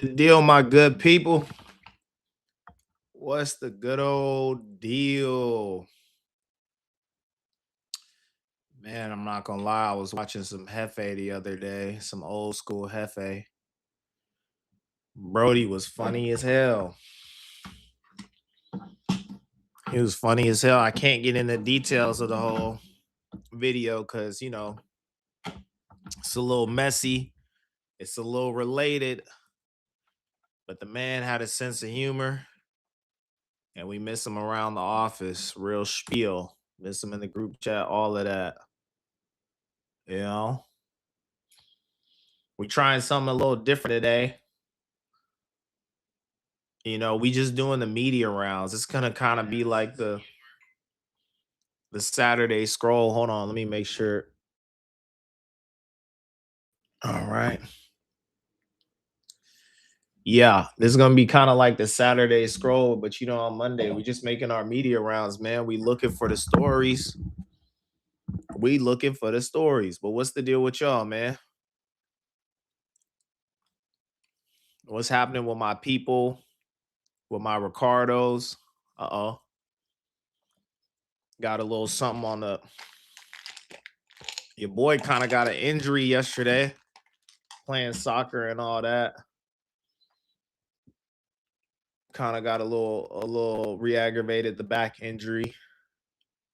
deal, my good people? What's the good old deal? Man, I'm not gonna lie. I was watching some Hefe the other day, some old school Hefe. Brody was funny as hell. He was funny as hell. I can't get into details of the whole video because, it's a little messy. It's a little related, but the man had a sense of humor and we miss him around the office. Real spiel. Miss him in the group chat, all of that. You know? We trying something a little different today. We just doing the media rounds. It's gonna kind of be like the Saturday scroll. Hold on, let me make sure. All right. Yeah, this is gonna be kind of like the Saturday scroll, but on Monday, we just making our media rounds, man. We looking for the stories. We looking for the stories. But what's the deal with y'all, man? What's happening with my people, with my Ricardos? Uh-oh. Got a little something on the. Your boy kind of got an injury yesterday, playing soccer and all that. Kind of got a little re-aggravated the back injury.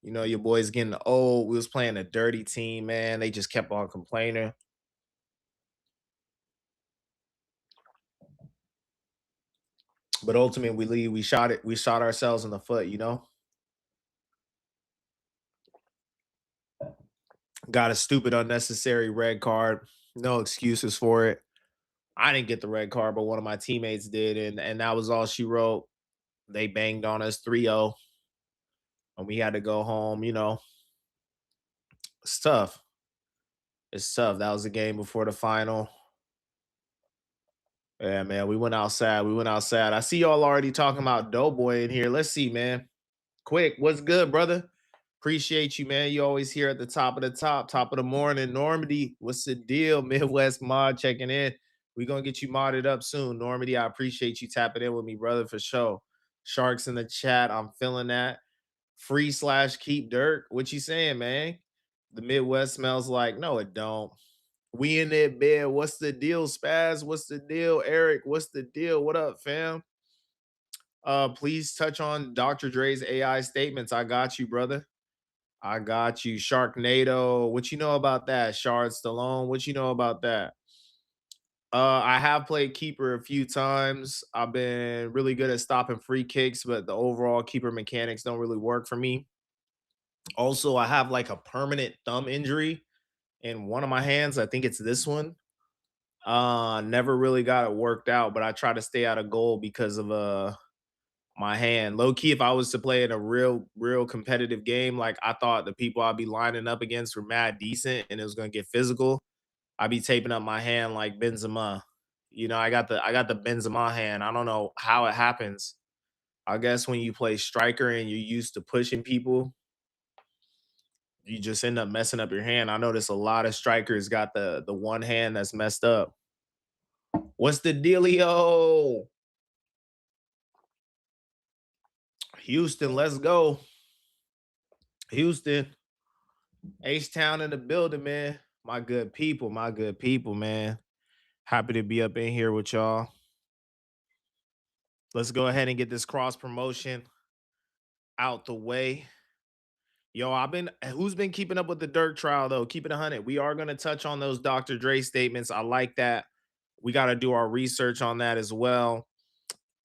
Your boy's getting old. We was playing a dirty team, man. They just kept on complaining. But ultimately, we shot ourselves in the foot. Got a stupid, unnecessary red card. No excuses for it. I didn't get the red card, but one of my teammates did, and that was all she wrote. They banged on us 3-0, and we had to go home. It's tough. It's tough. That was the game before the final. Yeah, man, we went outside. We went outside. I see y'all already talking about Doughboy in here. Let's see, man. Quick, what's good, brother? Appreciate you, man. You always here at the top of the top of the morning. Normandy, what's the deal? Midwest mod checking in. We gonna get you modded up soon, Normandy. I appreciate you tapping in with me, brother, for sure. Sharks in the chat. I'm feeling that. Free/keep dirt. What you saying, man? The Midwest smells like no, it don't. We in that bed. What's the deal, Spaz? What's the deal, Eric? What's the deal? What up, fam? Please touch on Dr. Dre's AI statements. I got you, brother. I got you. Sharknado. What you know about that? Shard Stallone. What you know about that? I have played keeper a few times. I've been really good at stopping free kicks, but the overall keeper mechanics don't really work for me. Also, I have like a permanent thumb injury in one of my hands. I think it's this one. Never really got it worked out, but I try to stay out of goal because of my hand. Low key, if I was to play in a real competitive game, like I thought the people I'd be lining up against were mad decent and it was gonna get physical, I'd be taping up my hand like Benzema. I got the Benzema hand. I don't know how it happens. I guess when you play striker and you're used to pushing people, you just end up messing up your hand. I notice a lot of strikers got the one hand that's messed up. What's the dealio? Houston, let's go. Houston, H-Town in the building, man. My good people, man. Happy to be up in here with y'all. Let's go ahead and get this cross promotion out the way. Yo, who's been keeping up with the Dirk trial though? Keep it 100. We are going to touch on those Dr. Dre statements. I like that. We got to do our research on that as well.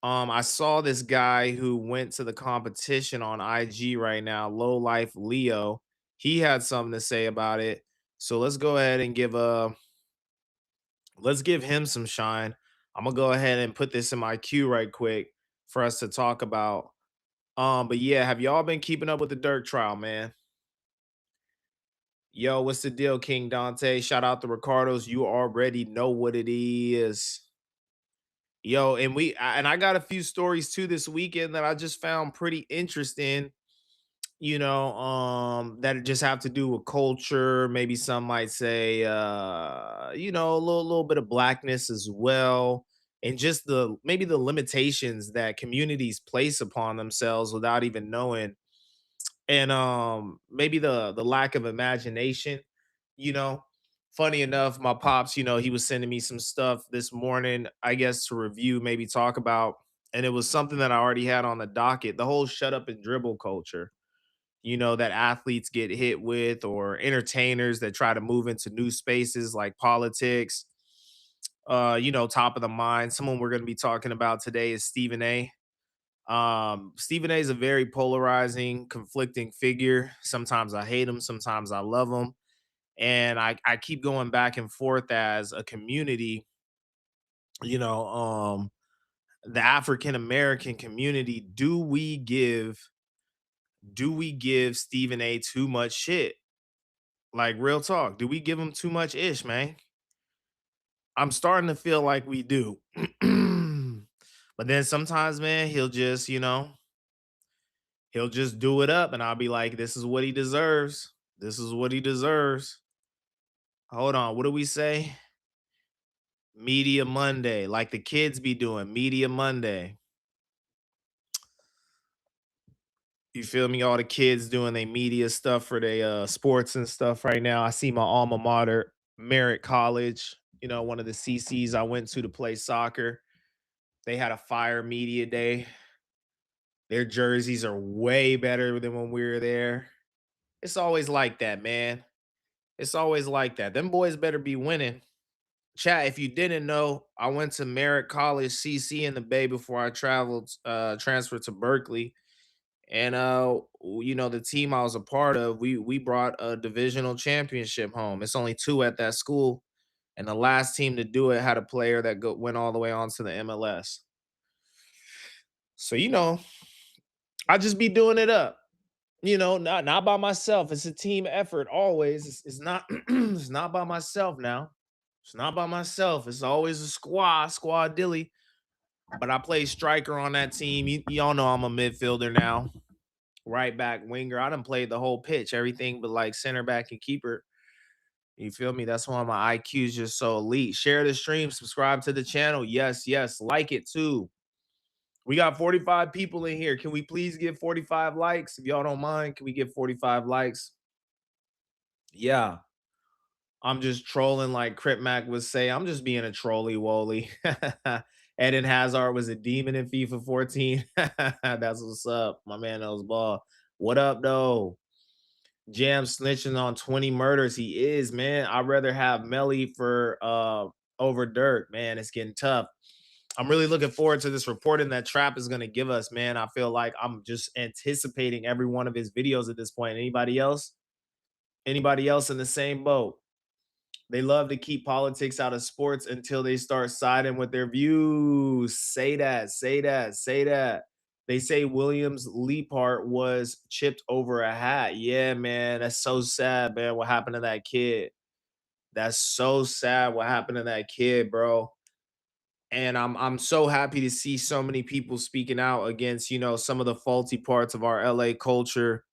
I saw this guy who went to the competition on IG right now, Low Life Leo. He had something to say about it. So let's go ahead and let's give him some shine. I'm gonna go ahead and put this in my queue right quick for us to talk about. But yeah, have y'all been keeping up with the Dirk trial, man? Yo, what's the deal, King Dante? Shout out to Ricardo's. You already know what it is. Yo, and I got a few stories too this weekend that I just found pretty interesting. That just have to do with culture. Maybe some might say, a little bit of blackness as well. and just the maybe the limitations that communities place upon themselves without even knowing, and maybe the lack of imagination, you know. Funny enough, my pops, he was sending me some stuff this morning, I guess, to review, maybe talk about, and it was something that I already had on the docket, the whole shut up and dribble culture, that athletes get hit with, or entertainers that try to move into new spaces like politics. Top of the mind, someone we're going to be talking about today is Stephen A. Stephen A is a very polarizing, conflicting figure. Sometimes I hate him, sometimes I love him. And I keep going back and forth as a community, you know, um, the African American community. Do we give Stephen A too much shit? Like, real talk. Do we give him too much ish, man? I'm starting to feel like we do. But then sometimes, man, he'll just do it up, and I'll be like, this is what he deserves. This is what he deserves. Hold on, what do we say? Media Monday, like the kids be doing, Media Monday. You feel me? All the kids doing their media stuff for their sports and stuff right now. I see my alma mater, Merritt College, one of the CCs I went to play soccer. They had a fire media day. Their jerseys are way better than when we were there. It's always like that, man. It's always like that. Them boys better be winning. Chat, if you didn't know, I went to Merritt College CC in the Bay before I transferred to Berkeley. And the team I was a part of, we brought a divisional championship home. It's only two at that school. And the last team to do it had a player that went all the way on to the MLS. So, I just be doing it up. Not by myself. It's a team effort always. It's not it's not by myself now. It's not by myself. It's always a squad dilly. But I play striker on that team. Y'all know I'm a midfielder now. Right back, winger. I done played the whole pitch, everything but like center back and keeper. You feel me? That's why my IQ is just so elite. Share the stream, subscribe to the channel. Yes, yes, like it too. We got 45 people in here. Can we please get 45 likes? If y'all don't mind, can we get 45 likes? Yeah. I'm just trolling like Crip Mac would say. I'm just being a trolly woly. Eden Hazard was a demon in FIFA 14. That's what's up. My man knows ball. What up, though? Jam snitching on 20 murders. He is, man. I'd rather have Melly for over Dirt, man. It's getting tough. I'm really looking forward to this reporting that Trap is gonna give us, man. I feel like I'm just anticipating every one of his videos at this point. Anybody else? Anybody else in the same boat? They love to keep politics out of sports until they start siding with their views. Say that, say that, say that. They say Williams Leapart was chipped over a hat. Yeah, man, that's so sad, man. What happened to that kid? That's so sad what happened to that kid, bro. And I'm so happy to see so many people speaking out against, some of the faulty parts of our LA culture.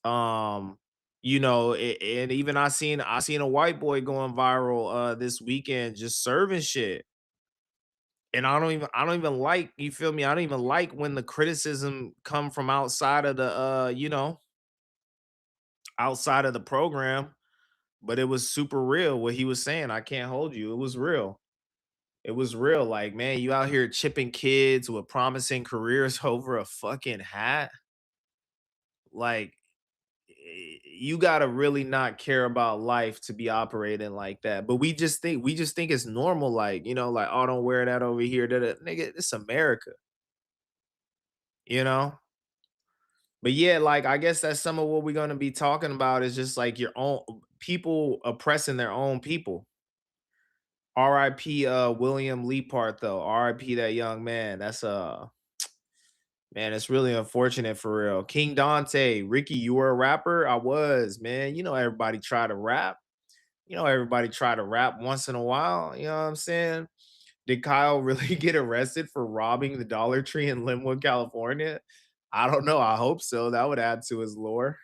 And even I seen a white boy going viral this weekend just serving shit. And I don't even like, you feel me? I don't even like when the criticism come from outside of the outside of the program, but it was super real what he was saying. I can't hold you. It was real. It was real. Like, man, you out here chipping kids with promising careers over a fucking hat. Like, you gotta really not care about life to be operating like that. But we just think it's normal, like, like, oh, don't wear that over here. Nigga, it's America, you know? But yeah, like, I guess that's some of what we're gonna be talking about is just like your own people oppressing their own people. RIP William Leapart though. RIP that young man. That's man, it's really unfortunate for real. King Dante, Ricky, you were a rapper? I was, man. Everybody try to rap. Everybody try to rap once in a while. You know what I'm saying? Did Kyle really get arrested for robbing the Dollar Tree in Linwood, California? I don't know. I hope so. That would add to his lore.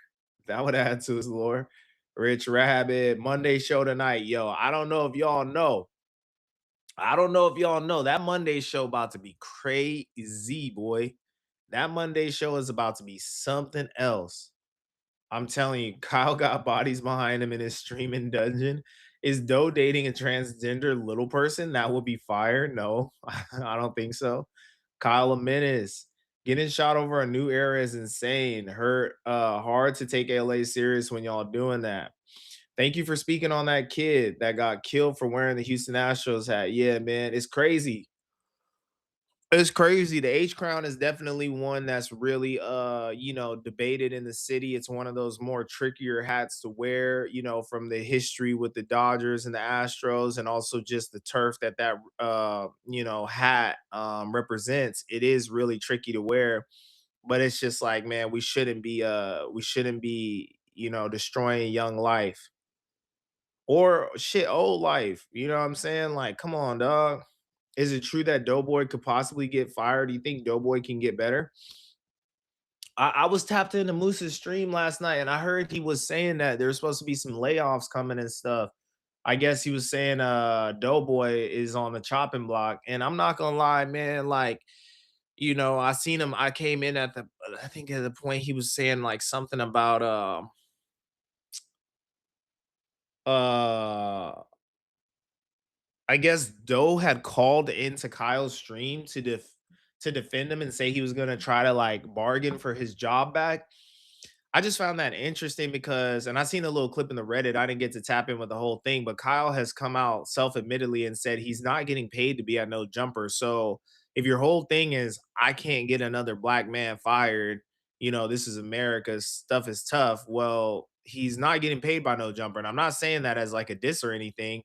That would add to his lore. Rich Rabbit, Monday show tonight. Yo, I don't know if y'all know. I don't know if y'all know that Monday show about to be crazy, boy. That Monday show is about to be something else. I'm telling you, Kyle got bodies behind him in his streaming dungeon. Is Doe dating a transgender little person? That would be fire. No, I don't think so. Kyle a menace. Getting shot over a new era is insane. Hard to take LA serious when y'all doing that. Thank you for speaking on that kid that got killed for wearing the Houston Astros hat. Yeah, man, it's crazy. It's crazy. The H crown is definitely one that's really debated in the city. It's one of those more trickier hats to wear, from the history with the Dodgers and the Astros and also just the turf that hat represents. It is really tricky to wear, but it's just like, man, we shouldn't be destroying young life or shit old life. You know what I'm saying? Like, come on, dog. Is it true that Doughboy could possibly get fired? Do you think Doughboy can get better? I was tapped into Moose's stream last night and I heard he was saying that there's supposed to be some layoffs coming and stuff. I guess he was saying Doughboy is on the chopping block. And I'm not gonna lie, man, like, I seen him. I came in I think at the point he was saying like something about uh I guess Doe had called into Kyle's stream to defend him and say he was gonna try to like bargain for his job back. I just found that interesting because, and I seen a little clip in the Reddit. I didn't get to tap in with the whole thing, but Kyle has come out self-admittedly and said he's not getting paid to be at No Jumper. So if your whole thing is I can't get another black man fired, this is America, stuff is tough. Well, he's not getting paid by No Jumper, and I'm not saying that as like a diss or anything.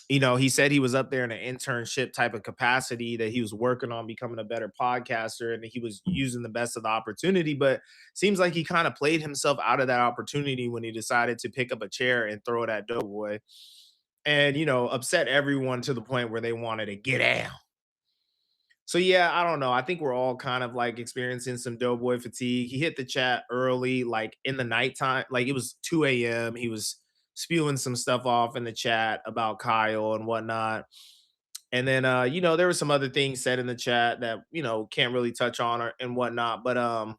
He said he was up there in an internship type of capacity that he was working on becoming a better podcaster and he was using the best of the opportunity. But seems like he kind of played himself out of that opportunity when he decided to pick up a chair and throw it at Doughboy and, upset everyone to the point where they wanted to get out. So yeah, I don't know. I think we're all kind of like experiencing some Doughboy fatigue. He hit the chat early, like in the nighttime, like it was 2 a.m. He was spewing some stuff off in the chat about Kyle and whatnot. And then there were some other things said in the chat that, can't really touch on or and whatnot. But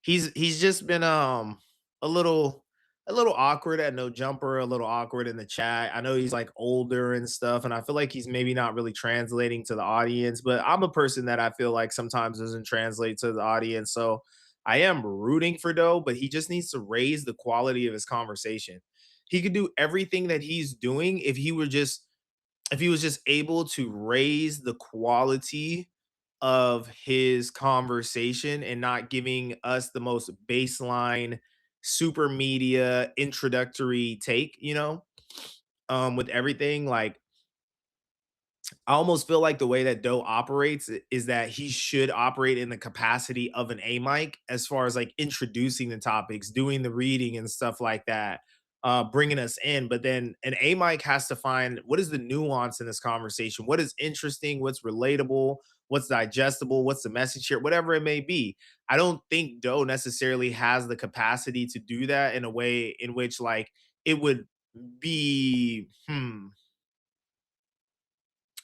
he's just been a little awkward at No Jumper, a little awkward in the chat. I know he's like older and stuff, and I feel like he's maybe not really translating to the audience, but I'm a person that I feel like sometimes doesn't translate to the audience. So I am rooting for Doe, but he just needs to raise the quality of his conversation. He could do everything that he's doing if he was just able to raise the quality of his conversation and not giving us the most baseline super media introductory take, with everything. Like I almost feel like the way that Doe operates is that he should operate in the capacity of an A mic as far as like introducing the topics, doing the reading and stuff like that, bringing us in. But then an A mic has to find what is the nuance in this conversation, what is interesting, what's relatable, what's digestible, what's the message here, whatever it may be. I don't think Doe necessarily has the capacity to do that in a way in which like it would be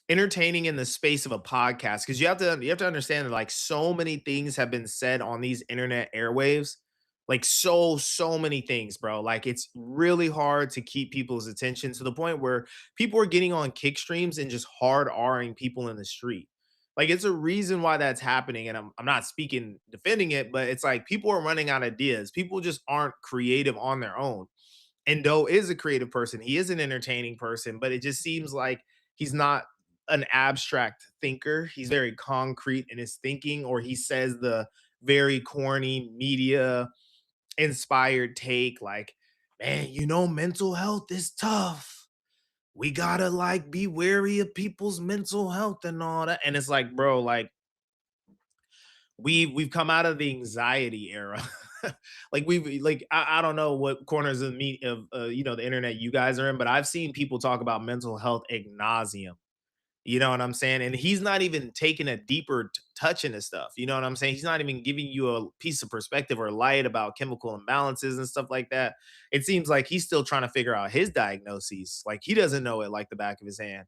entertaining in the space of a podcast because you have to understand that like so many things have been said on these internet airwaves, like so many things, bro. Like it's really hard to keep people's attention to the point where people are getting on kick streams and just hard r'ing people in the street. Like it's a reason why that's happening, and I'm not speaking defending it, but it's like people are running out of ideas. People just aren't creative on their own. And Doe is a creative person. He is an entertaining person, but it just seems like he's not an abstract thinker. He's very concrete in his thinking, or he says the very corny media inspired take like, man, mental health is tough. We gotta like be wary of people's mental health and all that. And it's like, bro, like we've come out of the anxiety era. Like I don't know what corners of me of the internet you guys are in, but I've seen people talk about mental health ad nauseum. You know what I'm saying? And he's not even taking a deeper touch into stuff. You know what I'm saying? He's not even giving you a piece of perspective or light about chemical imbalances and stuff like that. It seems like he's still trying to figure out his diagnoses. Like he doesn't know it like the back of his hand.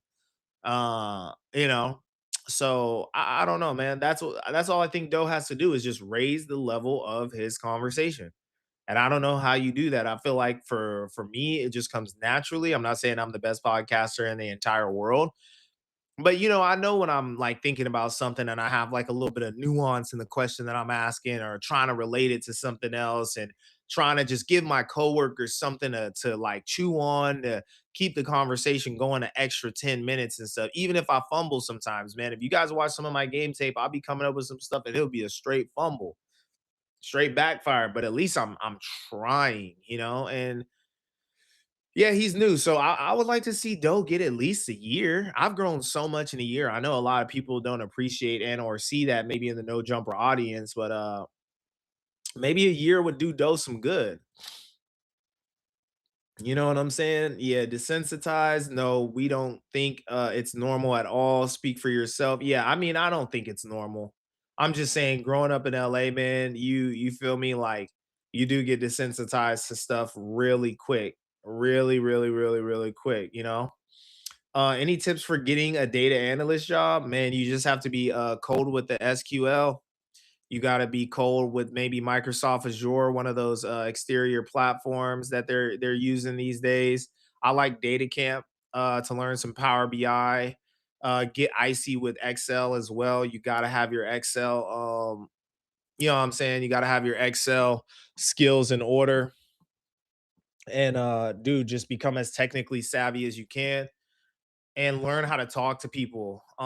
You know, so I don't know, man. That's all I think Doe has to do is just raise the level of his conversation. And I don't know how you do that. I feel like for me, it just comes naturally. I'm not saying I'm the best podcaster in the entire world, but I know when I'm like thinking about something and I have like a little bit of nuance in the question that I'm asking or trying to relate it to something else and trying to just give my coworkers something to like chew on to keep the conversation going an extra 10 minutes and stuff. Even if I fumble sometimes, man. If you guys watch some of my game tape, I'll be coming up with some stuff and it'll be a straight fumble, straight backfire. But at least I'm trying. And yeah, he's new. So I would like to see Doe get at least a year. I've grown so much in a year. I know a lot of people don't appreciate and or see that maybe in the no jumper audience, but maybe a year would do Doe some good. You know what I'm saying? Yeah, desensitized. No, we don't think it's normal at all. Speak for yourself. Yeah, I mean, I don't think it's normal. I'm just saying, growing up in LA, man, you feel me? Like you do get desensitized to stuff really quick, really, really, really, really quick. Any tips for getting a data analyst job? Man, you just have to be cold with the SQL. You got to be cold with maybe Microsoft Azure, one of those exterior platforms that they're using these days. I like DataCamp to learn some Power BI. Get icy with Excel as well. You got to have your Excel. You know what I'm saying? You got to have your Excel skills in order. And dude, just become as technically savvy as you can and learn how to talk to people. A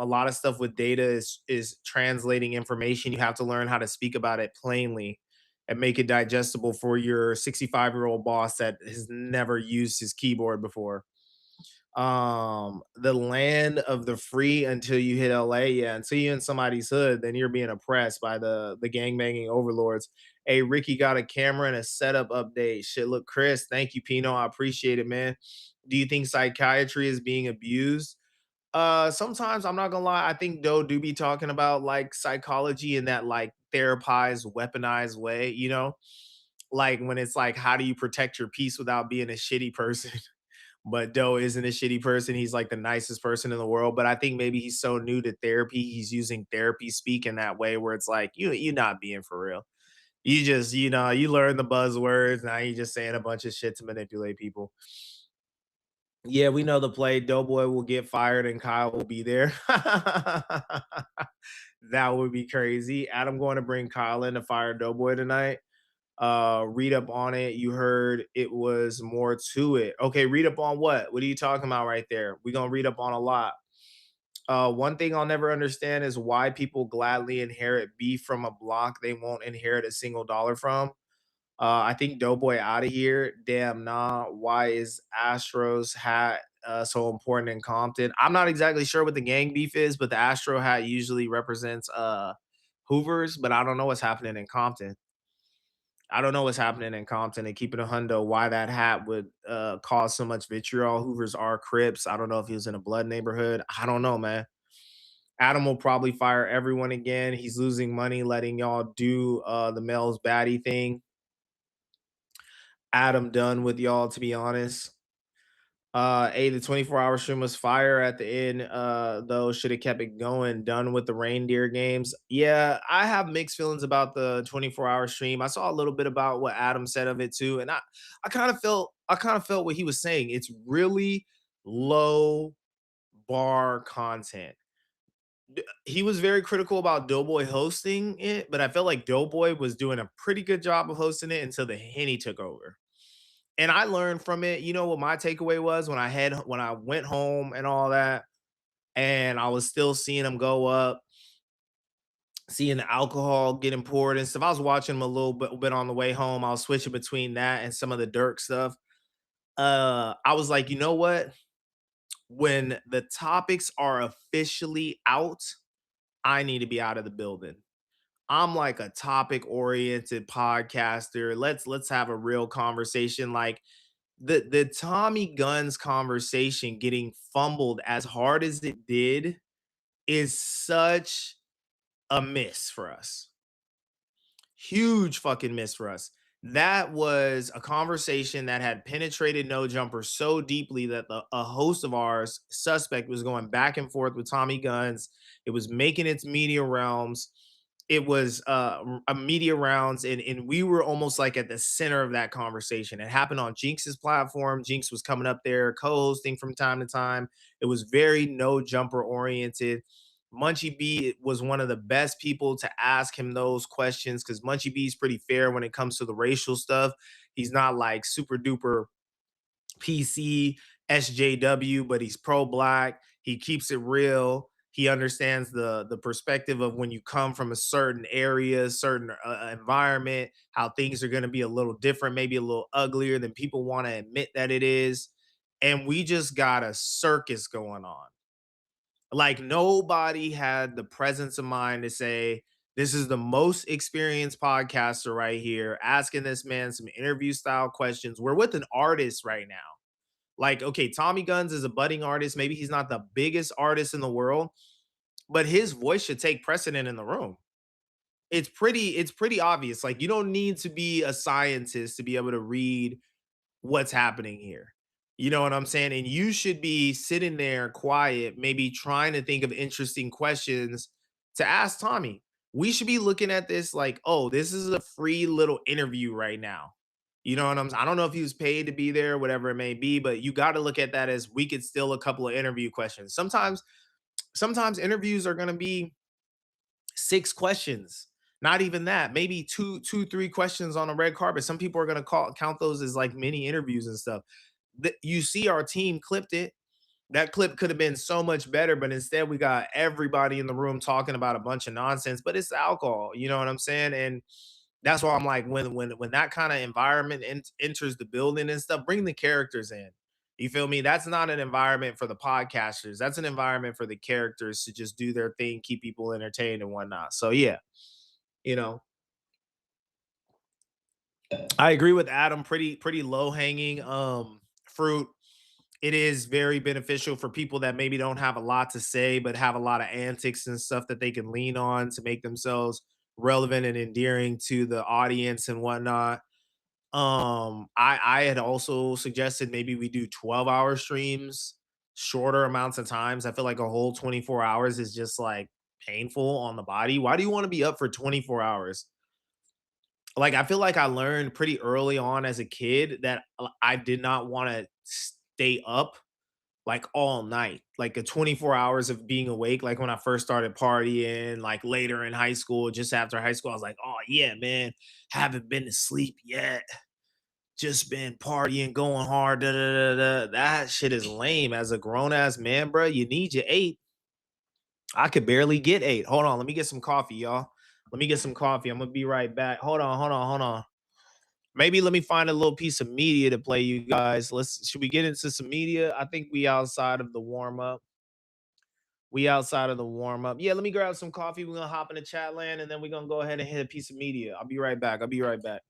lot of stuff with data is translating information. You have to learn how to speak about it plainly and make it digestible for your 65-year-old boss that has never used his keyboard before. The land of the free until you hit LA. Yeah, until you in somebody's hood, then you're being oppressed by the gang banging overlords. Hey, Ricky got a camera and a setup update. Shit, look, Chris, thank you, Pino. I appreciate it, man. Do you think psychiatry is being abused? Sometimes I'm not gonna lie, I think Doe do be talking about like psychology in that like therapized, weaponized way. Like when it's like, how do you protect your peace without being a shitty person? But Doe isn't a shitty person. He's like the nicest person in the world. But I think maybe he's so new to therapy, he's using therapy speak in that way where it's like, you're not being for real. You just, you learn the buzzwords. Now you just saying a bunch of shit to manipulate people. Yeah, we know the play. Doughboy will get fired and Kyle will be there. That would be crazy. Adam going to bring Kyle in to fire Doughboy tonight. Read up on it. You heard it was more to it. Okay, read up on what? What are you talking about right there? We're gonna read up on a lot. One thing I'll never understand is why people gladly inherit beef from a block they won't inherit a single dollar from. I think Doughboy out of here. Damn, nah. Why is Astros hat so important in Compton? I'm not exactly sure what the gang beef is, but the Astro hat usually represents Hoovers, but I don't know what's happening in Compton. I don't know what's happening in Compton and keeping a hundo. Why that hat would cause so much vitriol? Hoovers are Crips. I don't know if he was in a blood neighborhood. I don't know, man. Adam will probably fire everyone again. He's losing money letting y'all do the Mel's baddie thing. Adam done with y'all, to be honest. The 24-hour stream was fire at the end, though. Should have kept it going. Done with the reindeer games. Yeah, I have mixed feelings about the 24-hour stream. I saw a little bit about what Adam said of it too, and I kind of felt what he was saying. It's really low bar content. He was very critical about Doughboy hosting it, but I felt like Doughboy was doing a pretty good job of hosting it until the Henny took over. And I learned from it. You know what my takeaway was when I went home and all that, and I was still seeing him go up, seeing the alcohol getting poured and stuff. I was watching him a little bit on the way home. I was switching between that and some of the Dirk stuff. I was like, you know what? When the topics are officially out, I need to be out of the building. I'm like a topic oriented podcaster. Let's have a real conversation. Like the Tommy Guns conversation getting fumbled as hard as it did is such a miss for us. Huge fucking miss for us. That was a conversation that had penetrated No Jumper so deeply that a host of ours, Suspect, was going back and forth with Tommy Guns. It was making its media realms. It was a media rounds, and we were almost like at the center of that conversation. It happened on Jinx's platform. Jinx was coming up there, co-hosting from time to time. It was very No Jumper oriented. Munchie B was one of the best people to ask him those questions because Munchie B is pretty fair when it comes to the racial stuff. He's not like super duper PC SJW, but he's pro black. He keeps it real. He understands the perspective of when you come from a certain area, certain environment, how things are going to be a little different, maybe a little uglier than people want to admit that it is. And we just got a circus going on. Like nobody had the presence of mind to say, this is the most experienced podcaster right here, asking this man some interview style questions. We're with an artist right now. Like, okay, Tommy Guns is a budding artist. Maybe he's not the biggest artist in the world, but his voice should take precedent in the room. It's pretty obvious. Like, you don't need to be a scientist to be able to read what's happening here. You know what I'm saying? And you should be sitting there quiet, maybe trying to think of interesting questions to ask Tommy. We should be looking at this like, oh, this is a free little interview right now. You know what I'm saying? I don't know if he was paid to be there, whatever it may be, but you got to look at that as we could steal a couple of interview questions. Sometimes interviews are going to be 6 questions, not even that, maybe three questions on a red carpet. Some people are going to count those as like mini interviews and stuff. You see our team clipped it. That clip could have been so much better, but instead we got everybody in the room talking about a bunch of nonsense, but it's alcohol, you know what I'm saying? And that's why I'm like, when that kind of environment enters the building and stuff, bring the characters in. You feel me? That's not an environment for the podcasters. That's an environment for the characters to just do their thing, keep people entertained and whatnot. So yeah, you know, I agree with Adam. Pretty low hanging fruit. It is very beneficial for people that maybe don't have a lot to say, but have a lot of antics and stuff that they can lean on to make themselves relevant and endearing to the audience and whatnot. I had also suggested maybe we do 12-hour streams, shorter amounts of times. I feel like a whole 24 hours is just like painful on the body. Why do you want to be up for 24 hours? Like, I feel like I learned pretty early on as a kid that I did not want to stay up like all night, like a 24 hours of being awake. Like when I first started partying, like later in high school, just after high school, I was like, oh yeah, man, haven't been to sleep yet. Just been partying, going hard. Da, da, da, da. That shit is lame. As a grown ass man, bro, you need your 8. I could barely get 8. Hold on, let me get some coffee, y'all. Let me get some coffee. I'm gonna be right back. Hold on. Maybe let me find a little piece of media to play you guys. Should we get into some media? I think we outside of the warm up. We outside of the warm up. Yeah, let me grab some coffee. We're gonna hop into chat land and then we're gonna go ahead and hit a piece of media. I'll be right back. I'll be right back.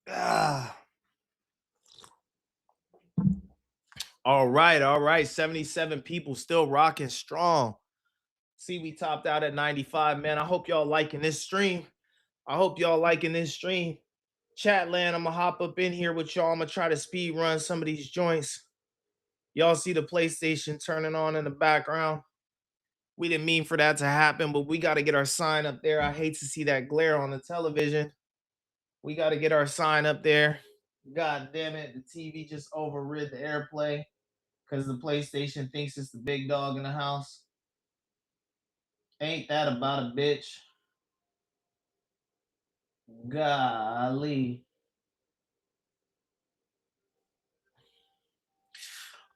Ah. All right. 77 people still rocking strong. See, we topped out at 95, man. I hope y'all liking this stream. I hope y'all liking this stream. Chat land, I'm gonna hop up in here with y'all. I'm gonna try to speed run some of these joints. Y'all see the PlayStation turning on in the background. We didn't mean for that to happen, but we got to get our sign up there. I hate to see that glare on the television. We got to get our sign up there. God damn it, the TV just overrid the AirPlay because the PlayStation thinks it's the big dog in the house. Ain't that about a bitch? Golly.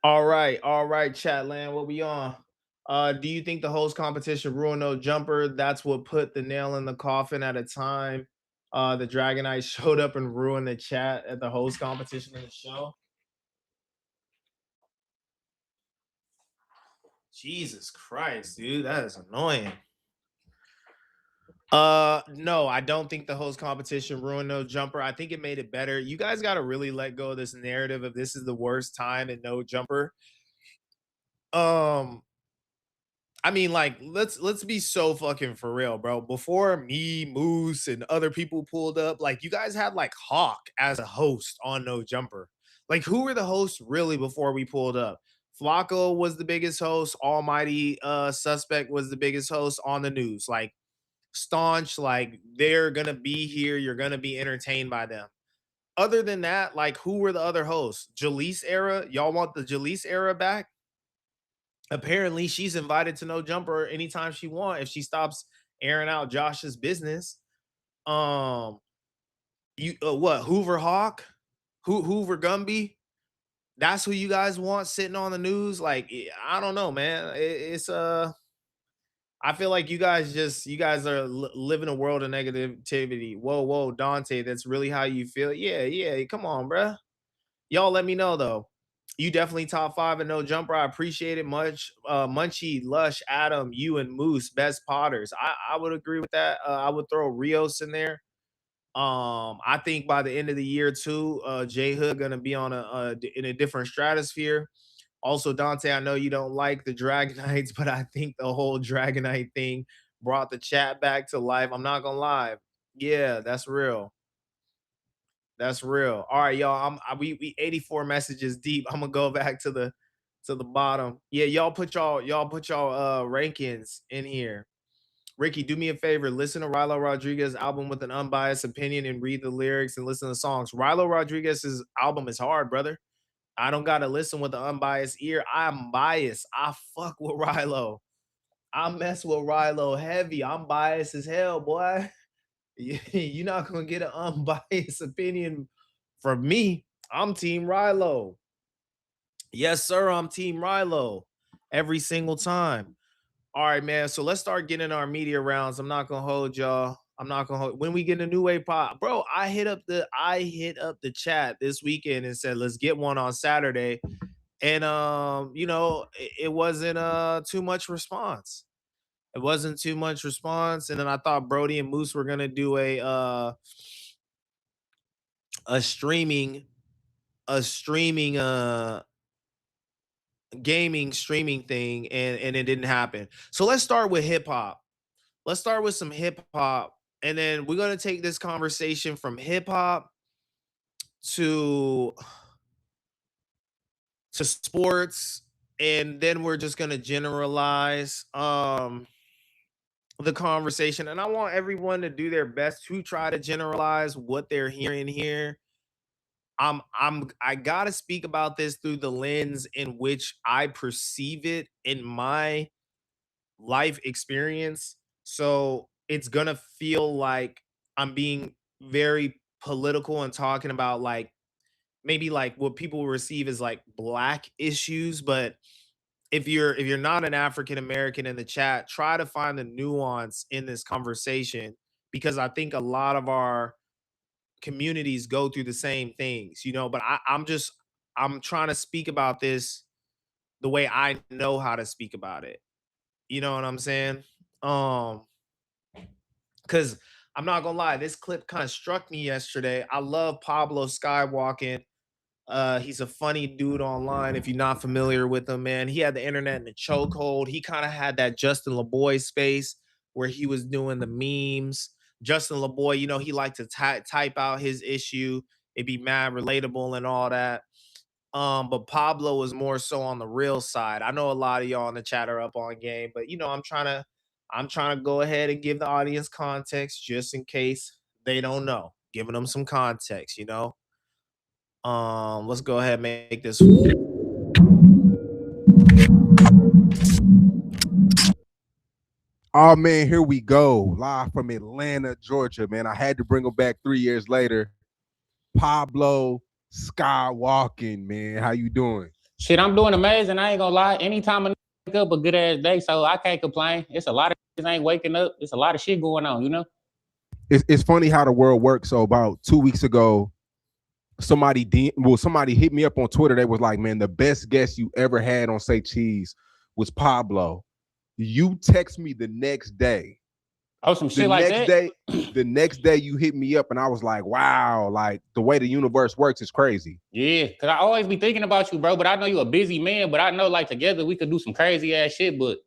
all right, Chatland, what we on? Do you think the host competition ruined no jumper? That's what put the nail in the coffin at a time. The Dragonite showed up and ruined the chat at the host competition of the show. Jesus Christ, dude, that is annoying. No, I don't think the host competition ruined no jumper. I think it made it better. You guys got to really let go of this narrative of this is the worst time and no jumper. Um, I mean, like, let's be so fucking for real, bro. Before me, Moose, and other people pulled up, like, you guys had like Hawk as a host on No Jumper. Like, who were the hosts really before we pulled up? Flacco was the biggest host. Almighty Suspect was the biggest host on the news. Like, staunch, like they're gonna be here. You're gonna be entertained by them. Other than that, like, who were the other hosts? Jaleese era. Y'all want the Jaleese era back? Apparently she's invited to No Jumper anytime she want if she stops airing out Josh's business. um you what, Hoover Hawk, Hoover Gumby, that's who you guys want sitting on the news? Like, I don't know, man. It's I feel like you guys are living a world of negativity. Whoa, Dante, that's really how you feel? Yeah, come on, bruh. Y'all let me know though. You definitely top five and No Jumper. I appreciate it much. Munchie, Lush, Adam, you and Moose, best potters. I would agree with that. I would throw Rios in there. I think by the end of the year too, J Hood gonna be on in a different stratosphere. Also, Dante, I know you don't like the Dragonites, but I think the whole Dragonite thing brought the chat back to life. I'm not gonna lie. Yeah, that's real. That's real. All right, y'all. We 84 messages deep. I'm gonna go back to the bottom. Yeah, y'all put y'all rankings in here. Ricky, do me a favor. Listen to Rilo Rodriguez's album with an unbiased opinion and read the lyrics and listen to songs. Rilo Rodriguez's album is hard, brother. I don't gotta listen with an unbiased ear. I'm biased. I fuck with Rilo. I mess with Rilo heavy. I'm biased as hell, boy. You're not gonna get an unbiased opinion from me. I'm Team Rilo. Yes, sir. I'm Team Rilo every single time. All right, man. So let's start getting our media rounds. I'm not gonna hold y'all. I'm not gonna hold when we get a new wave pop. Bro, I hit up the chat this weekend and said let's get one on Saturday. And it wasn't too much response. It wasn't too much response. And then I thought Brody and Moose were gonna do a streaming a streaming gaming streaming thing, and it didn't happen. So let's start with hip hop. Let's start with some hip hop, and then we're gonna take this conversation from hip hop to sports, and then we're just gonna generalize the conversation. And I want everyone to do their best to try to generalize what they're hearing here. I gotta speak about this through the lens in which I perceive it in my life experience. So it's gonna feel like I'm being very political and talking about like maybe like what people receive as like black issues. But if you're not an African American in the chat, try to find the nuance in this conversation, because I think a lot of our communities go through the same things, but I'm trying to speak about this the way I know how to speak about it. You know what I'm saying? Um, because I'm not gonna lie, this clip kind of struck me yesterday. I love Pablo Skywalking. He's a funny dude online. If you're not familiar with him, man, he had the internet in the chokehold. He kind of had that Justin LeBoy space where he was doing the memes. Justin LeBoy, he liked to type out his issue. It'd be mad relatable and all that. But Pablo was more so on the real side. I know a lot of y'all in the chat are up on game, but I'm trying to go ahead and give the audience context just in case they don't know. Giving them some context. Let's go ahead and make this. Oh man, here we go. Live from Atlanta, Georgia, man. I had to bring him back 3 years later. Pablo Skywalking, man. How you doing? Shit, I'm doing amazing. I ain't gonna lie. Anytime I wake up a good ass day, so I can't complain. It's a lot of niggas ain't waking up. It's a lot of shit going on, you know? It's funny how the world works. So about 2 weeks ago, somebody hit me up on Twitter. They was like, man, the best guest you ever had on Say Cheese was Pablo. You text me the next day. Oh, some shit like that? The next day you hit me up and I was like, wow, like the way the universe works is crazy. Yeah, because I always be thinking about you, bro. But I know you a busy man, but I know like together we could do some crazy ass shit. But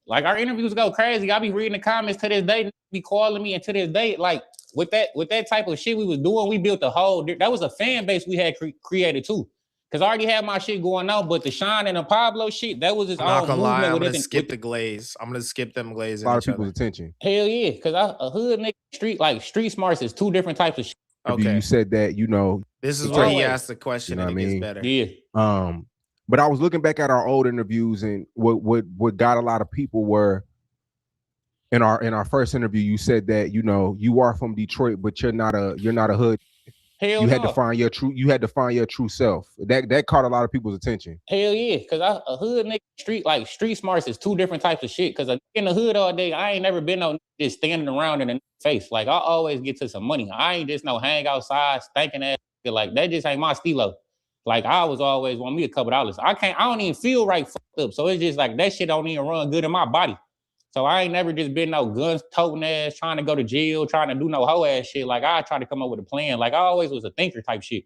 like our interviews go crazy. I be reading the comments to this day, be calling me, and to this day, like with that type of shit we was doing, we built a whole. That was a fan base we had created too. Cause I already had my shit going on, but the Sean and the Pablo shit, that was his I'm not own gonna movement. lie, I'm with gonna it, skip the glaze. I'm gonna skip them glazing A lot of each people's other. attention. Hell yeah, cause a hood nigga street smarts is two different types of shit. Okay, You said that, you know, this is it where takes- he asked the question you know and what it I gets mean? better. Yeah. But I was looking back at our old interviews, and what got a lot of people were in our first interview. You said that, you know, you are from Detroit, but you're not a hood. Hell You had no. to find your true self. That caught a lot of people's attention. Hell yeah, cause a hood nigga street smarts is two different types of shit. Cause in the hood all day, I ain't never been no just standing around in the face. Like I always get to some money. I ain't just no hang outside stinking ass. Like that just ain't my stilo. Like I was always want me a couple dollars. I don't even feel right fucked up. So it's just like that shit don't even run good in my body. So I ain't never just been no guns toting ass, trying to go to jail, trying to do no hoe ass shit. Like I try to come up with a plan. Like I always was a thinker type shit.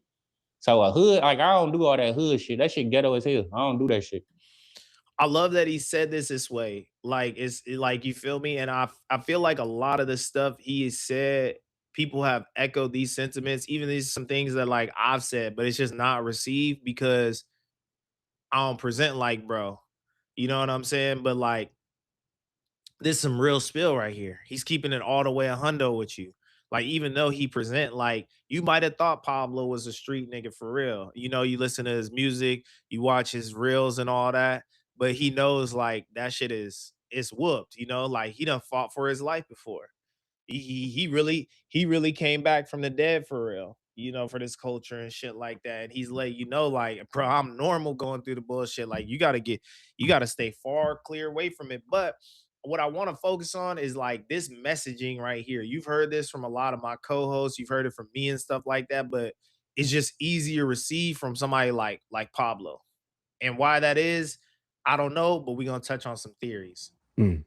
So a hood, like I don't do all that hood shit. That shit ghetto as hell. I don't do that shit. I love that he said this way. Like like, you feel me? And I feel like a lot of the stuff he has said, people have echoed these sentiments. Even these some things that like I've said, but it's just not received because I don't present like bro. You know what I'm saying? But like this some real spill right here. He's keeping it all the way a hundo with you. Like, even though he present like you might have thought Pablo was a street nigga for real. You know, you listen to his music, you watch his reels and all that, but he knows like that shit is it's whooped, you know, like he done fought for his life before. He really came back from the dead for real, you know, for this culture and shit like that. And he's like, you know, like, bro, I'm normal going through the bullshit. Like, you gotta stay far clear away from it. But what I want to focus on is like this messaging right here. You've heard this from a lot of my co-hosts, you've heard it from me and stuff like that, but it's just easier to receive from somebody like Pablo. And why that is, I don't know, but we're gonna touch on some theories. Mm.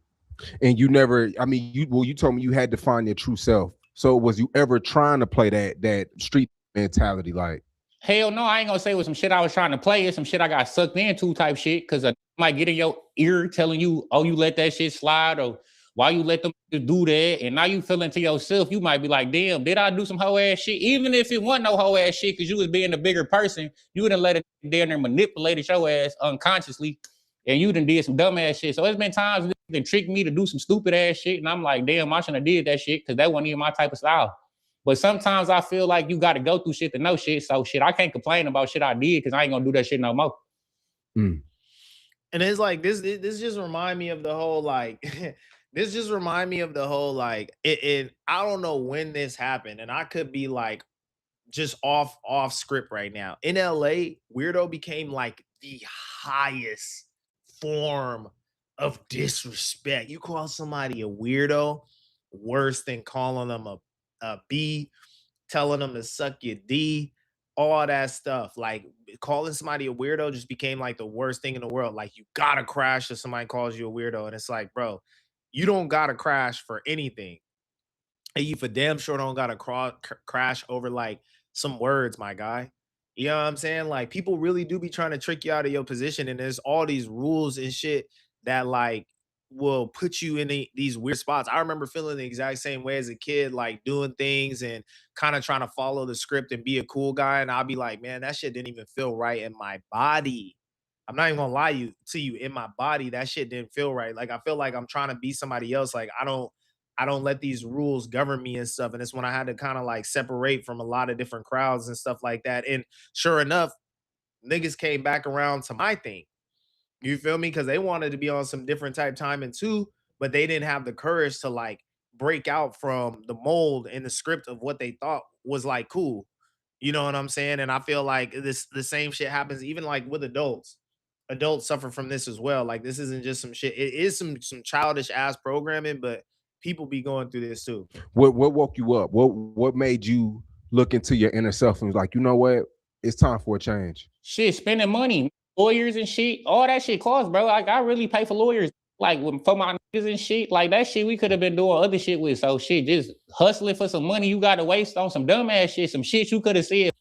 And you never, I mean, you told me you had to find your true self. So was you ever trying to play that street mentality? Like, Hell no, I ain't gonna say it was some shit I was trying to play. It's some shit I got sucked into type shit. Cause I might get in your ear telling you, oh, you let that shit slide, or why you let them do that. And now you feeling to yourself, you might be like, damn, did I do some hoe ass shit? Even if it wasn't no hoe ass shit, cause you was being the bigger person, you wouldn't let it down there manipulated your ass unconsciously. And you done did some dumb ass shit. So it's been times they tricked me to do some stupid ass shit. And I'm like, damn, I shouldn't have did that shit, cause that wasn't even my type of style. But sometimes I feel like you got to go through shit to know shit. So shit, I can't complain about shit I did because I ain't gonna do that shit no more. mm. And it's like this just remind me of the whole like this just remind me of the whole like it I don't know when this happened, and I could be like just off script right now. In LA, weirdo became like the highest form of disrespect. You call somebody a weirdo, worse than calling them a B, telling them to suck your D, all that stuff. Like calling somebody a weirdo just became like the worst thing in the world. Like you gotta crash if somebody calls you a weirdo. And it's like, bro, you don't gotta crash for anything. And you for damn sure don't gotta crash over like some words, my guy. You know what I'm saying? Like people really do be trying to trick you out of your position, and there's all these rules and shit that like will put you in these weird spots. I remember feeling the exact same way as a kid, like doing things and kind of trying to follow the script and be a cool guy. And I'll be like, man, that shit didn't even feel right in my body. I'm not even gonna lie to you in my body. That shit didn't feel right. Like I feel like I'm trying to be somebody else. Like I don't let these rules govern me and stuff. And it's when I had to kind of like separate from a lot of different crowds and stuff like that. And sure enough, niggas came back around to my thing. You feel me? Because they wanted to be on some different type timing too, but they didn't have the courage to like break out from the mold and the script of what they thought was like cool. You know what I'm saying? And I feel like the same shit happens even like with adults. Adults suffer from this as well. Like this isn't just some shit. It is some childish ass programming, but people be going through this too. What woke you up? What made you look into your inner self and was like, you know what? It's time for a change. Shit, spending money, lawyers and shit, all that shit costs, bro. Like I really pay for lawyers, like for my niggas and shit. Like that shit we could have been doing other shit with. So shit, just hustling for some money you got to waste on some dumbass shit, some shit you could have said.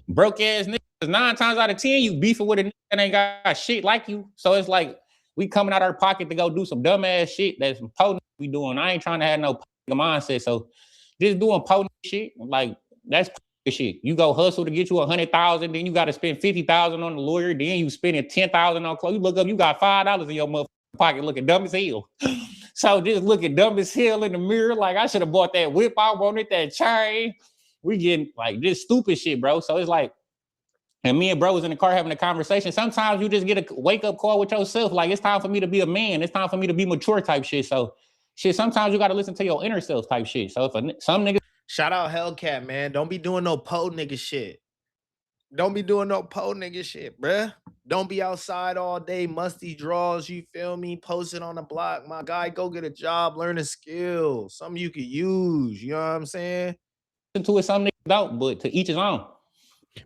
Broke ass niggas. 9 times out of 10, you beefing with a nigga that ain't got shit like you. So it's like we coming out our pocket to go do some dumbass shit that's some potent we doing. I ain't trying to have no mindset. So just doing potent shit, like that's shit. You go hustle to get you 100,000, then you got to spend 50,000 on the lawyer, then you spending 10,000 on clothes. You look up, you got $5 in your motherfucking pocket, looking dumb as hell. So just looking dumb as hell in the mirror, like I should have bought that whip. I wanted that chain. We getting like this stupid shit, bro. So it's like, and me and bro was in the car having a conversation. Sometimes you just get a wake up call with yourself, like it's time for me to be a man. It's time for me to be mature type shit. So shit, sometimes you got to listen to your inner self type shit. So if some niggas. Shout out Hellcat, man. Don't be doing no po nigga shit. Don't be doing no po nigga shit, bruh. Don't be outside all day, musty draws, you feel me? Posting on the block. My guy, go get a job, learn a skill. Something you could use. You know what I'm saying? To it, some niggas don't, but to each his own.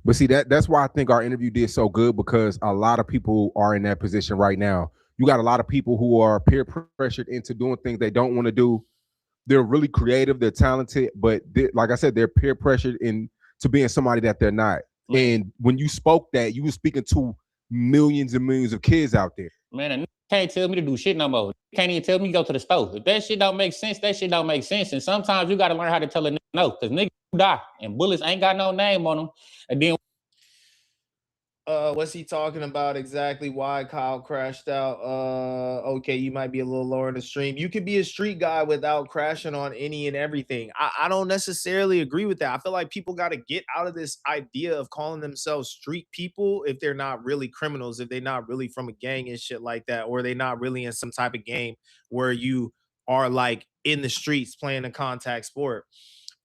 But see, that's why I think our interview did so good, because a lot of people are in that position right now. You got a lot of people who are peer pressured into doing things they don't want to do. They're really creative, they're talented, but like I said, they're peer pressured into being somebody that they're not. And when you spoke that, you were speaking to millions and millions of kids out there. Man, a nigga can't tell me to do shit no more. Can't even tell me to go to the store. If that shit don't make sense, that shit don't make sense. And sometimes you got to learn how to tell a nigga no, because niggas die and bullets ain't got no name on them. And then what's he talking about exactly? Why Kyle crashed out? Okay, you might be a little lower in the stream. You could be a street guy without crashing on any and everything. I don't necessarily agree with that. I feel like people got to get out of this idea of calling themselves street people if they're not really criminals, if they're not really from a gang and shit like that, or they're not really in some type of game where you are like in the streets playing a contact sport.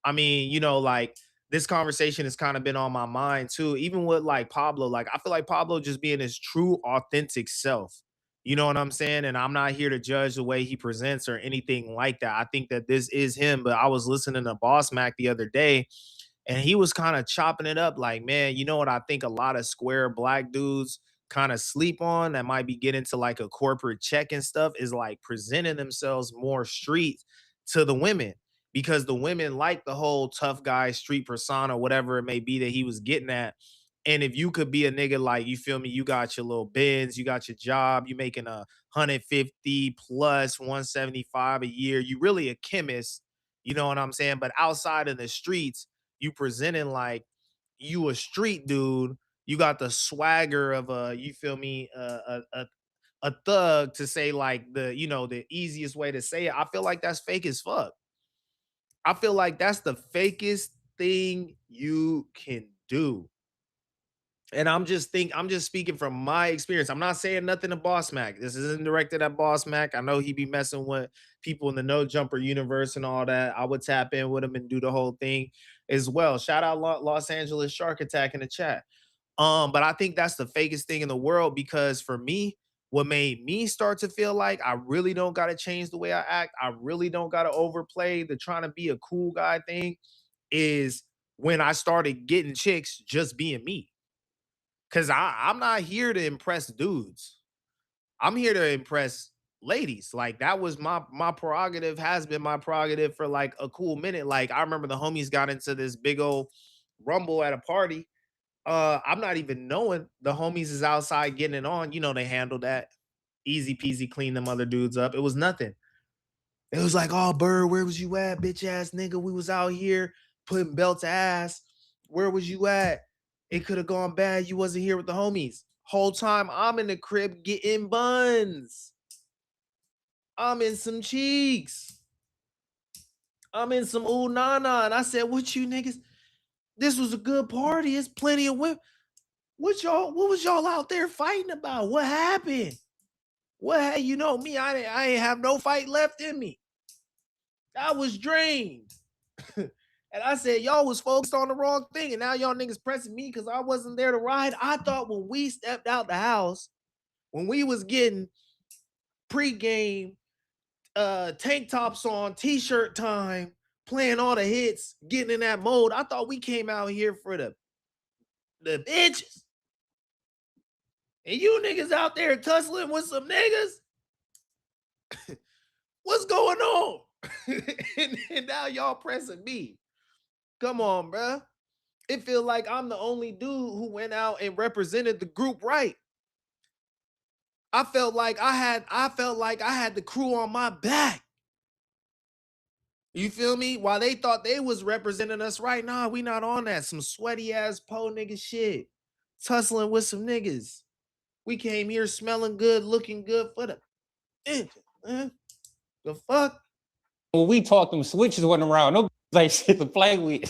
I mean, you know, like this conversation has kind of been on my mind too, even with like Pablo. Like, I feel like Pablo just being his true, authentic self. You know what I'm saying? And I'm not here to judge the way he presents or anything like that. I think that this is him. But I was listening to Boss Mac the other day, and he was kind of chopping it up like, man, you know what? I think a lot of square black dudes kind of sleep on that might be getting to like a corporate check and stuff is like presenting themselves more street to the women, because the women like the whole tough guy street persona, whatever it may be that he was getting at. And if you could be a nigga, like, you feel me, you got your little Benz, you got your job, you making 150 plus 175 a year, you really a chemist, you know what I'm saying? But outside of the streets, you presenting like you a street dude. You got the swagger of you feel me, a thug, to say like the, you know, the easiest way to say it. I feel like that's fake as fuck. I feel like that's the fakest thing you can do. And I'm just speaking from my experience. I'm not saying nothing to Boss Mac. This isn't directed at Boss Mac. I know he be messing with people in the No Jumper universe and all that. I would tap in with him and do the whole thing as well. Shout out Los Angeles Shark Attack in the chat. But I think that's the fakest thing in the world, because for me, what made me start to feel like I really don't gotta change the way I act, I really don't gotta overplay the trying to be a cool guy thing, is when I started getting chicks just being me. Cause I'm not here to impress dudes. I'm here to impress ladies. Like, that was my prerogative, has been my prerogative for like a cool minute. Like, I remember the homies got into this big old rumble at a party. I'm not even knowing the homies is outside getting it on. You know, they handled that easy peasy, clean them other dudes up. It was nothing. It was like, oh, Bird, where was you at, bitch ass nigga? We was out here putting belt to ass. Where was you at? It could have gone bad. You wasn't here with the homies. Whole time I'm in the crib getting buns. I'm in some cheeks. I'm in some ooh nana. And I said, what you niggas? This was a good party. It's plenty of women. What was y'all out there fighting about? What happened? You know me, I ain't have no fight left in me. I was drained. And I said, y'all was focused on the wrong thing. And now y'all niggas pressing me because I wasn't there to ride. I thought when we stepped out the house, when we was getting pregame tank tops on, t-shirt time, playing all the hits, getting in that mode, I thought we came out here for the bitches. And you niggas out there tussling with some niggas? What's going on? and now y'all pressing me. Come on, bruh. It feel like I'm the only dude who went out and represented the group right. I felt like I had the crew on my back. You feel me? While they thought they was representing us right now, we not on that. Some sweaty ass po nigga shit. Tussling with some niggas. We came here smelling good, looking good for the the fuck? When we talked, them switches wasn't around. No like shit to play with.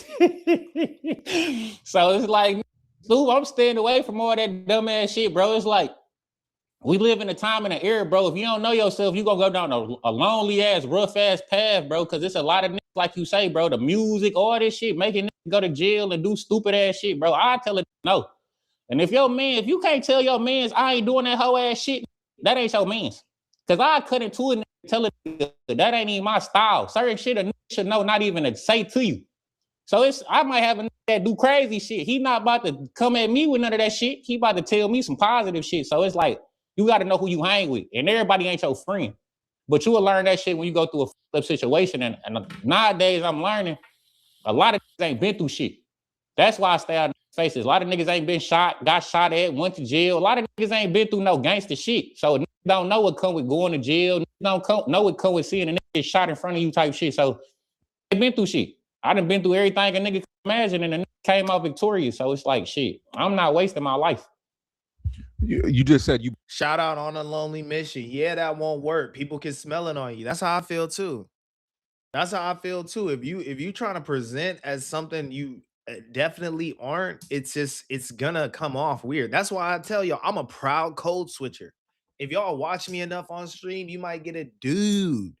So it's like, dude, I'm staying away from all that dumbass shit, bro. It's like, we live in a time and an era, bro. If you don't know yourself, you gonna go down a lonely ass, rough ass path, bro. Cause it's a lot of niggas, like you say, bro. The music, all this shit, making niggas go to jail and do stupid ass shit, bro. I tell it no. And if you can't tell your mans I ain't doing that whole ass shit, that ain't your mans. Cause I cut into it and tell it that ain't even my style. Certain shit a nigga should know not even to say to you. So I might have a nigga that do crazy shit. He not about to come at me with none of that shit. He about to tell me some positive shit. So it's like, you got to know who you hang with. And everybody ain't your friend. But you will learn that shit when you go through a flip situation. And nowadays, I'm learning a lot of niggas ain't been through shit. That's why I stay out of faces. A lot of niggas ain't been shot, got shot at, went to jail. A lot of niggas ain't been through no gangster shit. So niggas don't know what come with going to jail. Niggas don't know what come with seeing a nigga get shot in front of you type shit. So they been through shit. I done been through everything a nigga can imagine, and a nigga came out victorious. So it's like, shit, I'm not wasting my life. You just said you shout out on a lonely mission. Yeah, that won't work. People can smell it on you. That's how I feel too. That's how I feel too. If you trying to present as something you definitely aren't, it's gonna come off weird. That's why I tell y'all I'm a proud code switcher. If y'all watch me enough on stream, you might get a dude.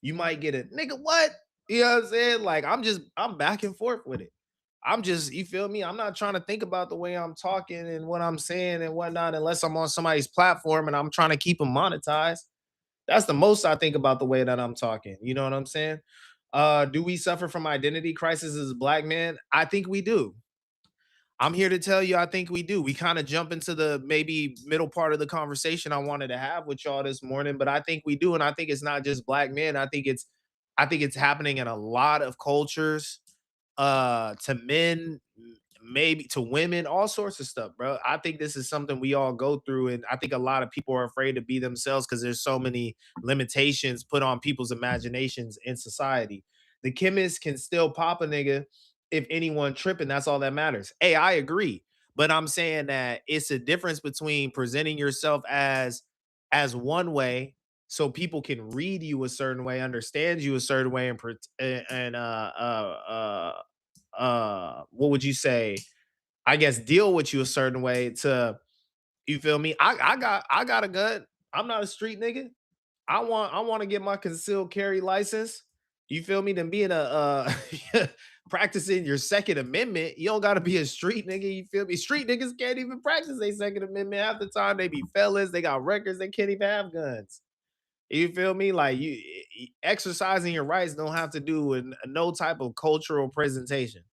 You might get a nigga. What? You know what I'm saying? Like I'm back and forth with it. I'm just, you feel me? I'm not trying to think about the way I'm talking and what I'm saying and whatnot, unless I'm on somebody's platform and I'm trying to keep them monetized. That's the most I think about the way that I'm talking. You know what I'm saying? Do we suffer from identity crisis as black men? I think we do. I'm here to tell you, I think we do. We kind of jump into the maybe middle part of the conversation I wanted to have with y'all this morning, but I think we do, and I think it's not just black men. I think it's happening in a lot of cultures, to men, maybe to women, all sorts of stuff, bro. I think this is something we all go through, and I think a lot of people are afraid to be themselves because there's so many limitations put on people's imaginations in society. The chemist can still pop a nigga if anyone tripping. That's all that matters. Hey, I agree, but I'm saying that it's a difference between presenting yourself as one way so people can read you a certain way, understand you a certain way, and what would you say? I guess deal with you a certain way to, you feel me? I got a gun. I'm not a street nigga. I want to get my concealed carry license. You feel me? Than being a practicing your Second Amendment. You don't gotta be a street nigga. You feel me? Street niggas can't even practice their Second Amendment half the time. They be fellas, they got records, they can't even have guns. You feel me? Like exercising your rights don't have to do with no type of cultural presentation.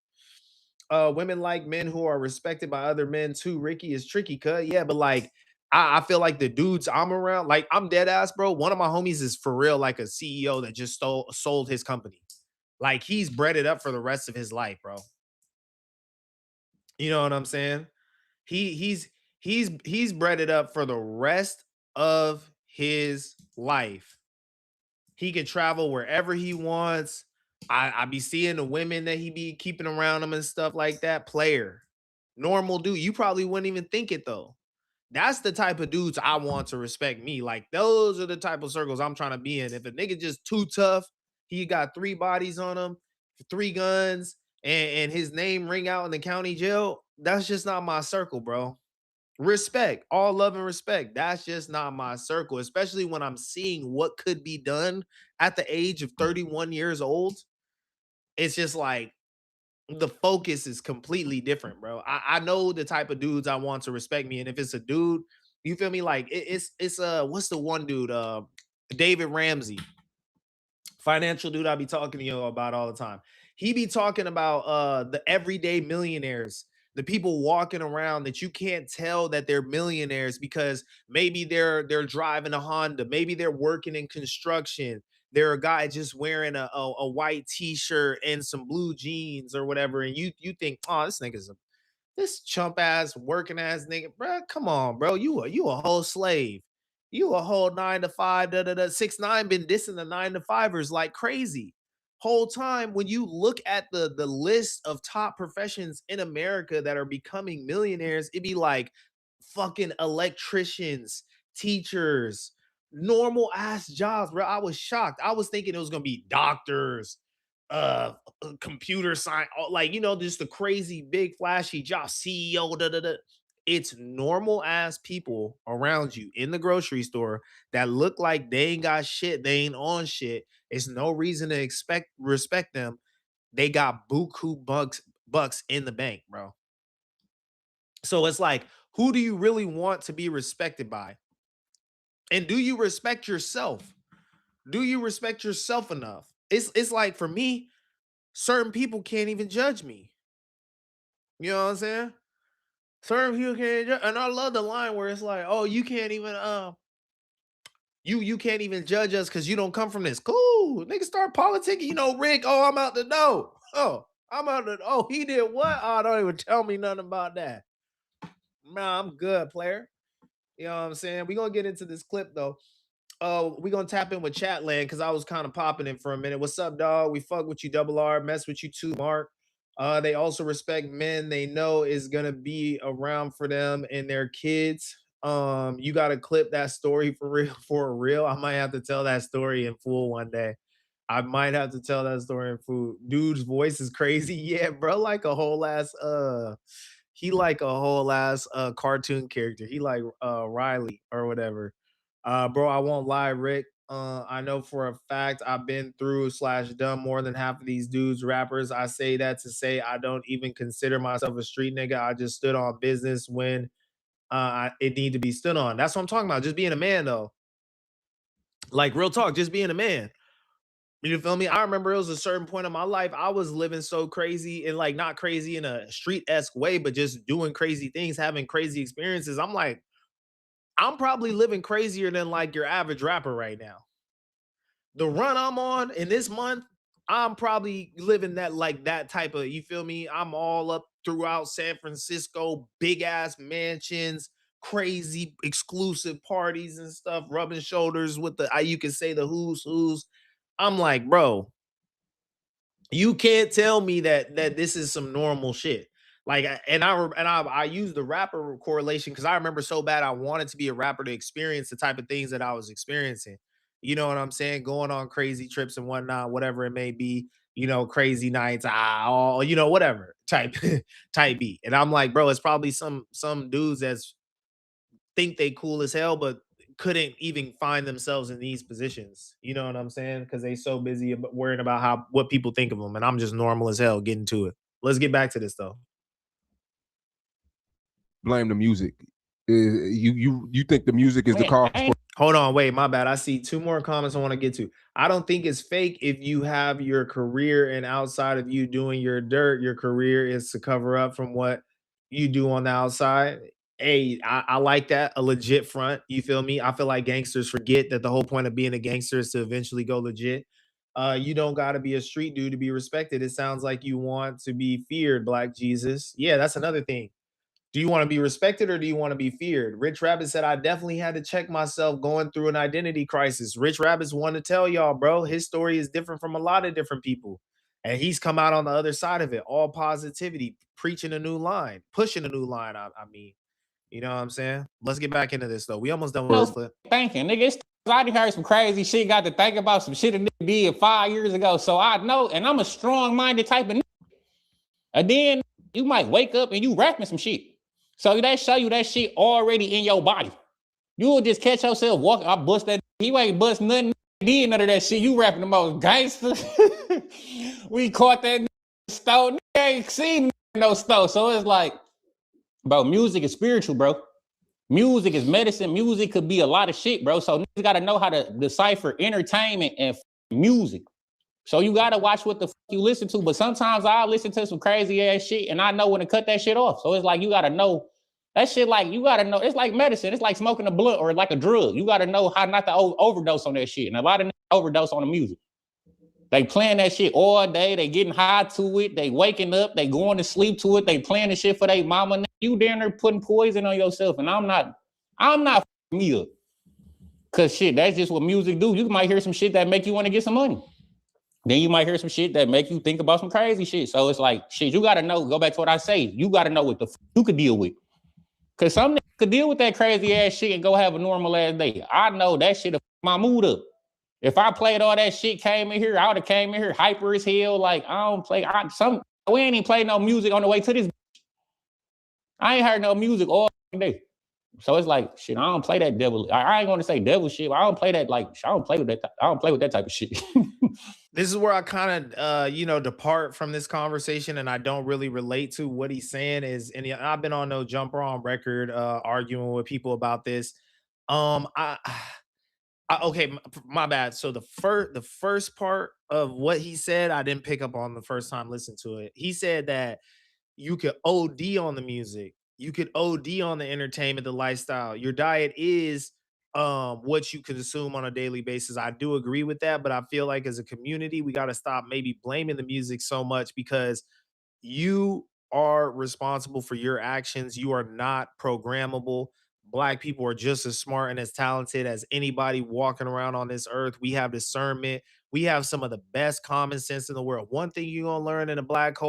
Women like men who are respected by other men too. Ricky is tricky, cut. Yeah, but like I feel like the dudes I'm around, like I'm dead ass, bro. One of my homies is for real like a CEO that just sold his company. Like he's bred it up for the rest of his life, bro. You know what I'm saying? He's bred it up for the rest of his life. He can travel wherever he wants. I be seeing the women that he be keeping around him and stuff like that. Player, normal dude. You probably wouldn't even think it though. That's the type of dudes I want to respect me. Like those are the type of circles I'm trying to be in. If a nigga just too tough, he got 3 bodies on him, 3 guns, and his name ring out in the county jail. That's just not my circle, bro. Respect, all love and respect. That's just not my circle, especially when I'm seeing what could be done at the age of 31 years old. It's just like the focus is completely different, bro. I know the type of dudes I want to respect me, and if it's a dude, you feel me? Like it's what's the one dude? David Ramsey, financial dude I be talking to you about all the time. He be talking about the everyday millionaires, the people walking around that you can't tell that they're millionaires because maybe they're driving a Honda, maybe they're working in construction. They're a guy just wearing a white t-shirt and some blue jeans or whatever, and you think, oh, this nigga's this chump ass working ass nigga, bro. Come on, bro. You a whole slave. You a whole 9 to 5. 6ix9ine been dissing the 9 to 5ers like crazy. Whole time when you look at the list of top professions in America that are becoming millionaires, it'd be like fucking electricians, teachers, normal ass jobs, bro. I was shocked. I was thinking it was gonna be doctors, computer science, like just the crazy big flashy job, CEO. Da, da, da. It's normal ass people around you in the grocery store that look like they ain't got shit, they ain't on shit. It's no reason to respect them. They got buku bucks in the bank, bro. So it's like, who do you really want to be respected by? And do you respect yourself? Do you respect yourself enough? It's like, for me, certain people can't even judge me. You know what I'm saying? Certain people can't judge, and I love the line where it's like, "Oh, you can't even you can't even judge us because you don't come from this." Cool, nigga, start politicking. Rick. Oh, I'm out the door. Oh, I'm out the. Oh, he did what? Oh, don't even tell me nothing about that. Nah, I'm good, player. You know what I'm saying? We're gonna get into this clip though. We're gonna tap in with Chatland because I was kind of popping in for a minute. What's up, dog? We fuck with you, Double R, mess with you too, Mark. They also respect men they know is gonna be around for them and their kids. You gotta clip that story for real, for real. I might have to tell that story in full one day. I might have to tell that story in full. Dude's voice is crazy. Yeah, bro, like a whole ass he like a whole ass cartoon character. He like Riley or whatever. Bro, I won't lie, Rick. I know for a fact I've been through slash done more than half of these dudes rappers. I say that to say I don't even consider myself a street nigga. I just stood on business when it need to be stood on. That's what I'm talking about. Just being a man though. Like real talk, just being a man. You feel me? I remember it was a certain point in my life I was living so crazy, and like not crazy in a street-esque way, but just doing crazy things, having crazy experiences. I'm like, I'm probably living crazier than like your average rapper right now. The run I'm on in this month, I'm probably living that like that type of, you feel me? I'm all up throughout San Francisco, big ass mansions, crazy exclusive parties and stuff, rubbing shoulders with you can say the who's. I'm like, bro, you can't tell me that this is some normal shit. Like, I use the rapper correlation because I remember so bad I wanted to be a rapper to experience the type of things that I was experiencing. You know what I'm saying? Going on crazy trips and whatnot, whatever it may be. Crazy nights, all whatever type type beat. And I'm like, bro, it's probably some dudes that's think they cool as hell, but couldn't even find themselves in these positions. You know what I'm saying? Because they so busy worrying about what people think of them, and I'm just normal as hell getting to it. Let's get back to this though. Blame the music. You think the music is the cause for? Hold on, wait, my bad. I see 2 more comments I want to get to. I don't think it's fake if you have your career and outside of you doing your dirt, your career is to cover up from what you do on the outside. Hey, I like that. A legit front. You feel me? I feel like gangsters forget that the whole point of being a gangster is to eventually go legit. You don't got to be a street dude to be respected. It sounds like you want to be feared, Black Jesus. Yeah, that's another thing. Do you want to be respected or do you want to be feared? Rich Rabbit said, I definitely had to check myself going through an identity crisis. Rich Rabbit's want to tell y'all, bro, his story is different from a lot of different people. And he's come out on the other side of it, all positivity, preaching a new line, pushing a new line. I mean, you know what I'm saying? Let's get back into this, though. We almost done with this clip. Thinking, nigga, I done heard some crazy shit, got to think about some shit a nigga did 5 years ago. So I know, and I'm a strong-minded type of nigga. And then you might wake up and you rapping some shit. So that show you that shit already in your body. You will just catch yourself walking. I bust that. He ain't bust nothing. Did none of that shit. You rapping the most gangster. We caught that Stone ain't seen no stone. So it's like, bro, music is spiritual, bro. Music is medicine. Music could be a lot of shit, bro. So niggas gotta know how to decipher entertainment and music. So you gotta watch what the fuck you listen to. But sometimes I listen to some crazy ass shit and I know when to cut that shit off. So it's like you gotta know that shit. Like you gotta know. It's like medicine. It's like smoking a blunt or like a drug. You gotta know how not to overdose on that shit. And a lot of niggas overdose on the music. They playing that shit all day. They getting high to it. They waking up. They going to sleep to it. They playing the shit for their mama. You down there putting poison on yourself. And I'm not me up. Cause shit, that's just what music do. You might hear some shit that make you want to get some money. Then you might hear some shit that make you think about some crazy shit. So it's like, shit, you got to know, go back to what I say. You got to know what the you could deal with. Because some niggas could deal with that crazy ass shit and go have a normal ass day. I know that shit my mood up. If I played all that shit, came in here, I would have came in here hyper as hell. Like, I don't play, we ain't even play no music on the way to this. I ain't heard no music all day. So it's like, shit, I don't play that devil. I ain't gonna say devil shit, but I don't play that, like, I don't play with that. I don't play with that type of shit. This is where I kind of depart from this conversation and I don't really relate to what he's saying is, and I've been on no jumper on record arguing with people about this. I okay, my bad. So the first part of what he said, I didn't pick up on the first time listening to it. He said that you could OD on the music, you could OD on the entertainment, the lifestyle. Your diet is what you consume on a daily basis. I do agree with that, but I feel like as a community, we got to stop maybe blaming the music so much because you are responsible for your actions. You are not programmable. Black people are just as smart and as talented as anybody walking around on this earth. We have discernment. We have some of the best common sense in the world. One thing you're gonna learn in a black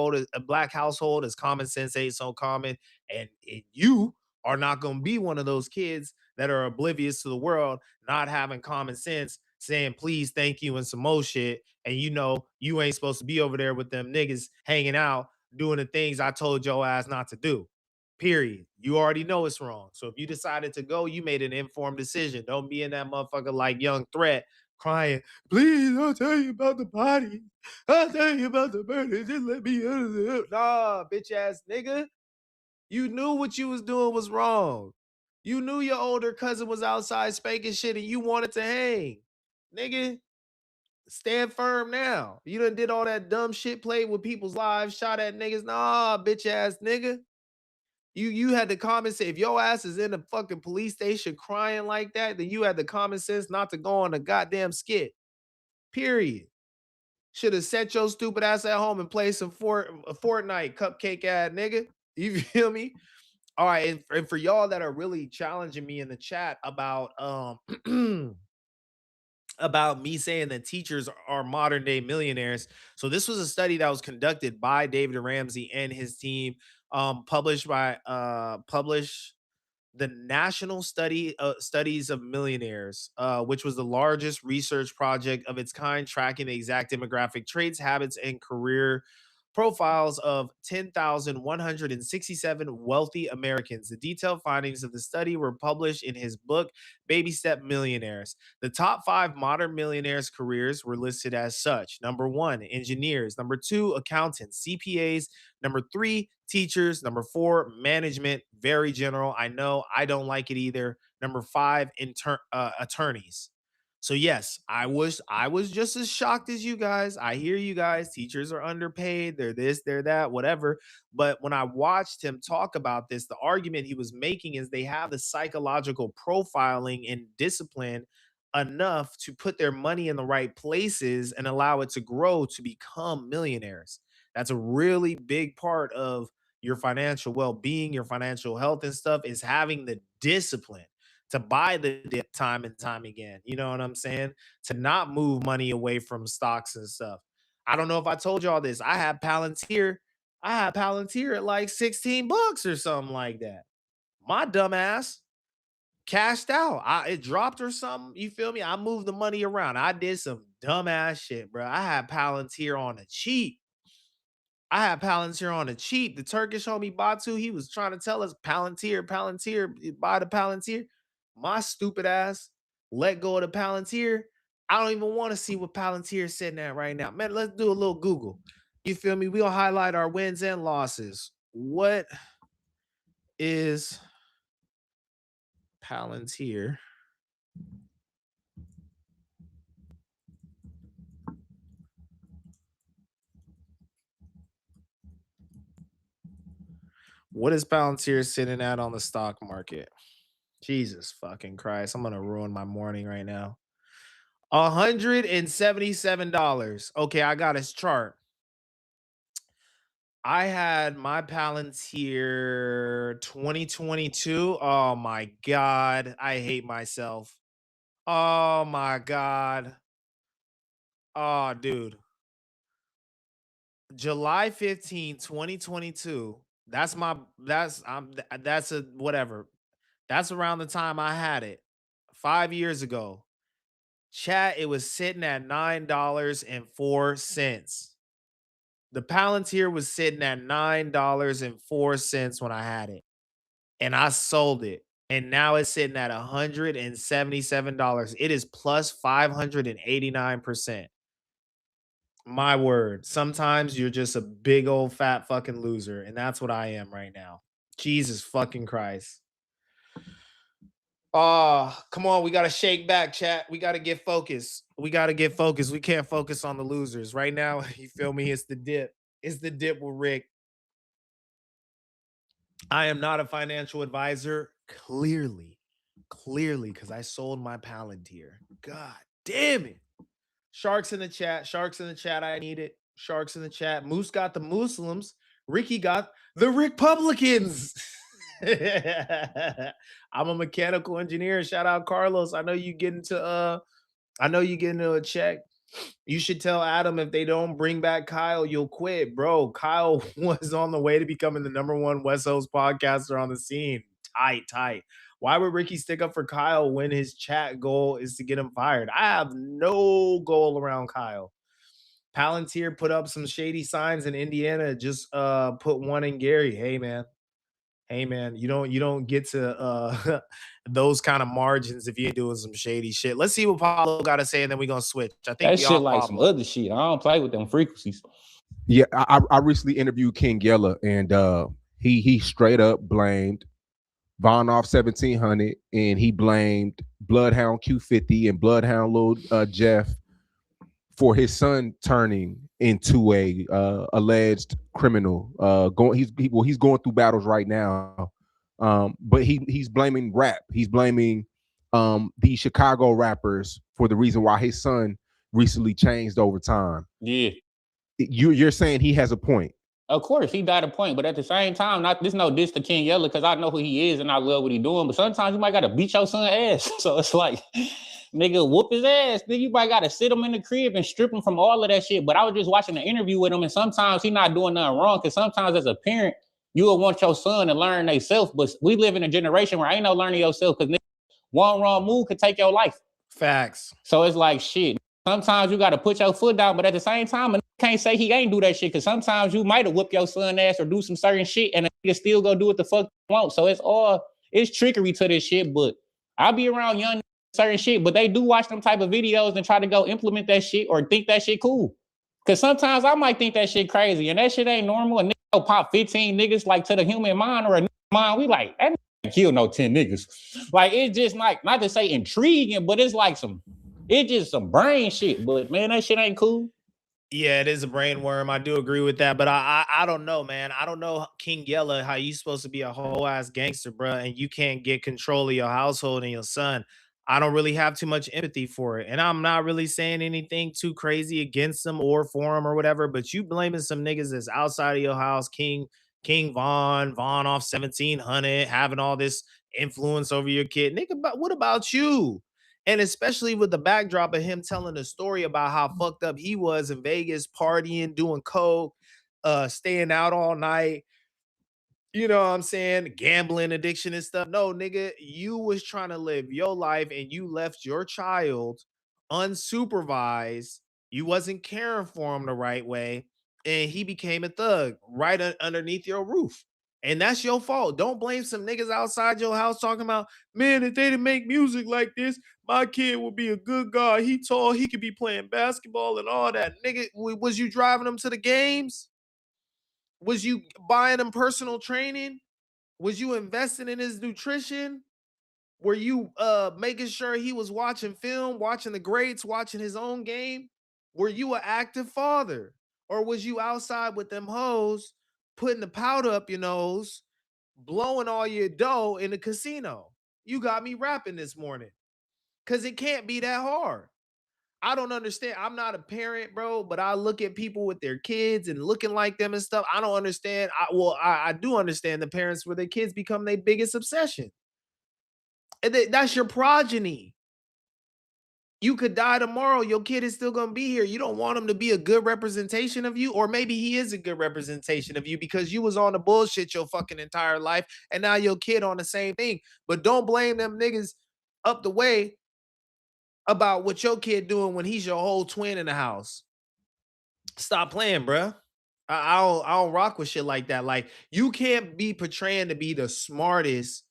household is common sense ain't so common. And you are not gonna be one of those kids that are oblivious to the world, not having common sense, saying please, thank you, and some more shit. And you know you ain't supposed to be over there with them niggas hanging out doing the things I told your ass not to do. Period. You already know it's wrong. So if you decided to go, you made an informed decision. Don't be in that motherfucker like Young Threat crying, please, I'll tell you about the body. I'll tell you about the murder. Just let me Nah, bitch ass nigga. You knew what you was doing was wrong. You knew your older cousin was outside spanking shit and you wanted to hang. Nigga, stand firm now. You done did all that dumb shit, played with people's lives, shot at niggas. Nah, bitch ass nigga. You had the common sense. If your ass is in the fucking police station crying like that, then you had the common sense not to go on a goddamn skit. Period. Should have set your stupid ass at home and play some Fortnite, cupcake ass nigga. You feel me? All right, and for y'all that are really challenging me in the chat about about me saying that teachers are modern day millionaires. So this was a study that was conducted by David Ramsey and his team, published the National Studies of Millionaires, which was the largest research project of its kind, tracking the exact demographic traits, habits, and career profiles of 10,167 wealthy Americans. The detailed findings of the study were published in his book, Baby Step Millionaires. The top 5 modern millionaires' careers were listed as such: number 1, engineers; number 2, accountants, CPAs; number 3, teachers; number 4, management, very general. I know I don't like it either. Number 5, attorneys. So yes, I was just as shocked as you guys. I hear you guys. Teachers are underpaid. They're this, they're that, whatever. But when I watched him talk about this, the argument he was making is they have the psychological profiling and discipline enough to put their money in the right places and allow it to grow to become millionaires. That's a really big part of your financial well-being, your financial health and stuff, is having the discipline to buy the dip time and time again. You know what I'm saying? To not move money away from stocks and stuff. I don't know if I told y'all this. I had Palantir. I had Palantir at like 16 bucks or something like that. My dumb ass cashed out. It dropped or something. You feel me? I moved the money around. I did some dumbass shit, bro. I had Palantir on the cheap. The Turkish homie Batu, he was trying to tell us Palantir, buy the Palantir. My stupid ass let go of the Palantir. I don't even want to see what Palantir is sitting at right now. Man, let's do a little Google. You feel me? We'll highlight our wins and losses. What is Palantir? What is Palantir sitting at on the stock market? Jesus fucking Christ. I'm going to ruin my morning right now. $177. Okay, I got his chart. I had my Palantir 2022. Oh my God. I hate myself. Oh my God. Oh, dude. July 15, 2022. That's a whatever. That's around the time I had it 5 years ago. Chat, it was sitting at $9.04. The Palantir was sitting at $9.04 when I had it. And I sold it. And now it's sitting at $177. It is plus 589%. My word. Sometimes you're just a big old fat fucking loser. And that's what I am right now. Jesus fucking Christ. Oh, come on. We got to shake back, chat. We got to get focused. We got to get focused. We can't focus on the losers. Right now, you feel me? It's the dip. It's the dip with Rick. I am not a financial advisor. Clearly, because I sold my Palantir. God damn it. Sharks in the chat. Sharks in the chat. I need it. Sharks in the chat. Moose got the Muslims. Ricky got the Republicans. I'm a mechanical engineer. Shout out Carlos. I know you get into a check. You should tell Adam if they don't bring back Kyle, you'll quit. Bro, Kyle was on the way to becoming the #1 West Coast podcaster on the scene. Tight. Why would Ricky stick up for Kyle when his chat goal is to get him fired? I have no goal around Kyle. Palantir put up some shady signs in Indiana. Just put one in Gary. Hey man, you don't get to those kind of margins if you're doing some shady shit. Let's see what Pablo got to say, and then we're gonna switch. I think that shit like Pablo. some other shit. I don't play with them frequencies. Yeah, I recently interviewed King Gilly, and he straight up blamed Von off 1700, and he blamed Bloodhound Q50 and Bloodhound Lil Jeff for his son turning into a alleged criminal. He's going through battles right now, but he's blaming rap. He's blaming the Chicago rappers for the reason why his son recently changed over time. Yeah, you're saying he has a point. Of course, he got a point, but at the same time, this no diss to King Yella because I know who he is and I love what he's doing. But sometimes you might gotta beat your son ass. So it's like, nigga, whoop his ass. Nigga, you might gotta sit him in the crib and strip him from all of that shit. But I was just watching the interview with him, and sometimes he not doing nothing wrong. Because sometimes as a parent, you will want your son to learn themselves. But we live in a generation where ain't no learning yourself because one wrong move could take your life. Facts. So it's like shit. Sometimes you gotta put your foot down, but at the same time, can't say he ain't do that shit because sometimes you might have whooped your son ass or do some certain shit and nigga still go do what the fuck you want. So it's trickery to this shit. But I'll be around young certain shit, but they do watch them type of videos and try to go implement that shit or think that shit cool. Cause sometimes I might think that shit crazy and that shit ain't normal. A nigga pop 15 niggas like to the human mind or a mind. We like that nigga kill no 10 niggas. Like it's just like not to say intriguing, but it's like it's just some brain shit. But man, that shit ain't cool. Yeah, it is a brain worm. I do agree with that, but I don't know, man. I don't know, King Yella, how you supposed to be a whole ass gangster, bro, and you can't get control of your household and your son. I don't really have too much empathy for it, and I'm not really saying anything too crazy against him or for him or whatever. But you blaming some niggas that's outside of your house, King Von off 1700, having all this influence over your kid, nigga. But what about you? And especially with the backdrop of him telling a story about how fucked up he was in Vegas, partying, doing coke, staying out all night. You know what I'm saying? Gambling addiction and stuff. No, nigga, you was trying to live your life and you left your child unsupervised. You wasn't caring for him the right way. And he became a thug right underneath your roof. And that's your fault. Don't blame some niggas outside your house talking about, man, if they didn't make music like this, my kid would be a good guy. He tall, he could be playing basketball and all that. Nigga, was you driving him to the games? Was you buying him personal training? Was you investing in his nutrition? Were you making sure he was watching film, watching the greats, watching his own game? Were you an active father? Or was you outside with them hoes, putting the powder up your nose, blowing all your dough in the casino? You got me rapping this morning. Cause it can't be that hard. I don't understand. I'm not a parent, bro, but I look at people with their kids and looking like them and stuff. I don't understand. I do understand the parents where their kids become their biggest obsession. And that's your progeny. You could die tomorrow. Your kid is still going to be here. You don't want him to be a good representation of you, or maybe he is a good representation of you because you was on the bullshit your fucking entire life, and now your kid on the same thing. But don't blame them niggas up the way about what your kid doing when he's your whole twin in the house. Stop playing, bruh. I don't rock with shit like that. Like, you can't be portraying to be the smartest,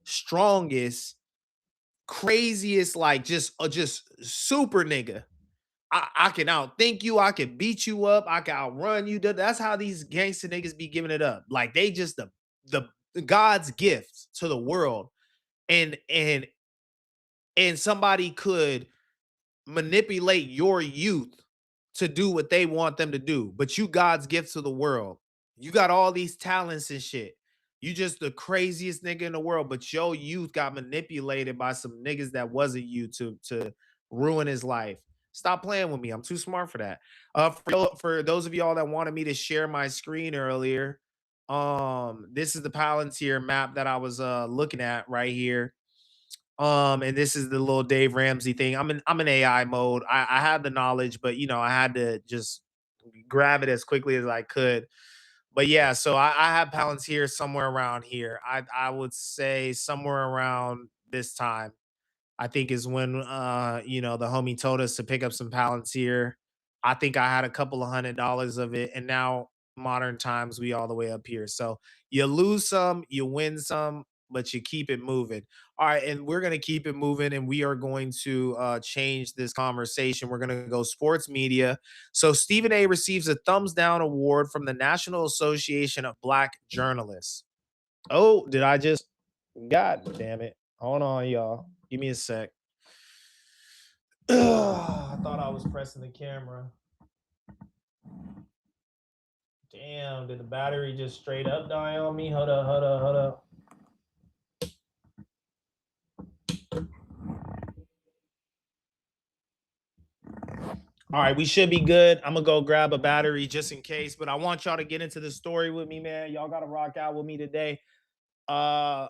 strongest, craziest, like just super nigga. I can outthink you, I can beat you up, I can outrun you. That's how these gangster niggas be giving it up. Like, they just the God's gift to the world. And somebody could manipulate your youth to do what they want them to do, but you God's gift to the world. You got all these talents and shit. You just the craziest nigga in the world, but your youth got manipulated by some niggas that wasn't you to ruin his life. Stop playing with me. I'm too smart for that. For those of y'all that wanted me to share my screen earlier, this is the Palantir map that I was looking at right here. And this is the little Dave Ramsey thing. I'm in AI mode. I had the knowledge, but you know, I had to just grab it as quickly as I could. But yeah, so I have Palantir somewhere around here. I would say somewhere around this time, I think is when you know, the homie told us to pick up some Palantir. I think I had a couple of $100 of it, and now modern times we all the way up here. So you lose some, you win some, but you keep it moving. All right, and we're gonna keep it moving, and we are going to change this conversation. We're gonna go sports media. So Stephen A receives a thumbs down award from the National Association of Black Journalists. Oh, did I just? God damn it! Hold on, y'all. Give me a sec. I thought I was pressing the camera. Damn, did the battery just straight up die on me? Hold up. All right, we should be good. I'm gonna go grab a battery just in case, but I want y'all to get into the story with me, man. Y'all gotta rock out with me today. I'm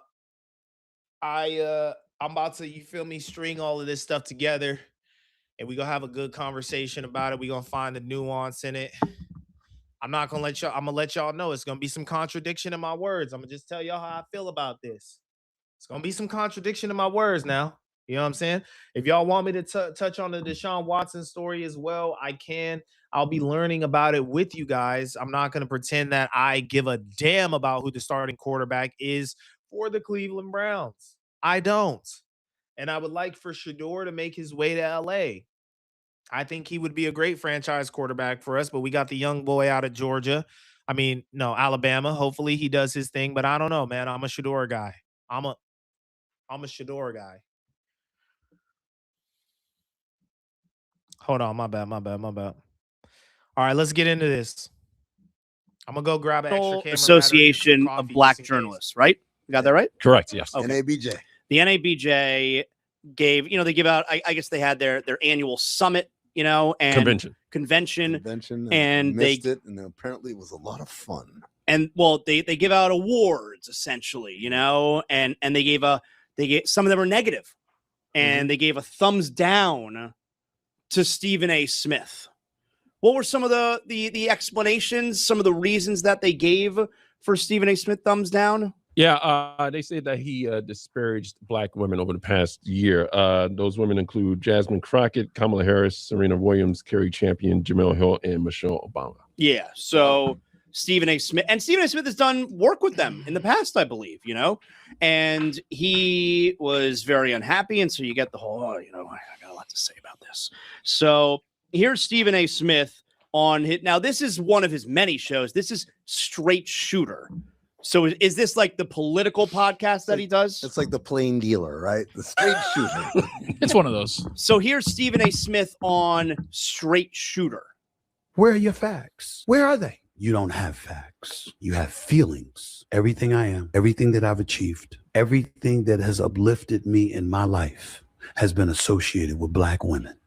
about to, you feel me, string all of this stuff together, and we gonna have a good conversation about it. We gonna find the nuance in it. I'm not gonna let y'all, I'm gonna let y'all know it's gonna be some contradiction in my words. I'm gonna just tell y'all how I feel about this. It's gonna be some contradiction in my words now. You know what I'm saying? If y'all want me to touch on the Deshaun Watson story as well, I can. I'll be learning about it with you guys. I'm not gonna pretend that I give a damn about who the starting quarterback is for the Cleveland Browns. I don't. And I would like for Shador to make his way to LA. I think he would be a great franchise quarterback for us, but we got the young boy out of Georgia. I mean, no, Alabama. Hopefully he does his thing, but I don't know, man. I'm a Shador guy. I'm a Shador guy. Hold on, my bad. All right, let's get into this. I'm gonna go grab an extra camera. Association of Black Journalists, right? You got that right? Correct. Yes. Okay. NABJ. The NABJ gave, they give out. I guess they had their annual summit, and convention, and they missed it, and apparently it was a lot of fun. And well, they give out awards essentially, and they gave some of them are negative, and they gave a thumbs down to Stephen A. Smith. What were some of the explanations, some of the reasons that they gave for Stephen A. Smith thumbs down? Yeah, they said that he disparaged Black women over the past year. Those women include Jasmine Crockett, Kamala Harris, Serena Williams, Kerry Champion, Jamel Hill, and Michelle Obama. Yeah, so Stephen A. Smith. And Stephen A. Smith has done work with them in the past, I believe, you know? And he was very unhappy. And so you get the whole, I got a lot to say about this. So here's Stephen A. Smith on hit. Now, this is one of his many shows. This is Straight Shooter. So is this like the political podcast that he does? It's like the plain dealer, right? The straight shooter. It's one of those. So here's Stephen A. Smith on Straight Shooter. Where are your facts? Where are they? You don't have facts. You have feelings. Everything I am, everything that I've achieved, everything that has uplifted me in my life has been associated with Black women.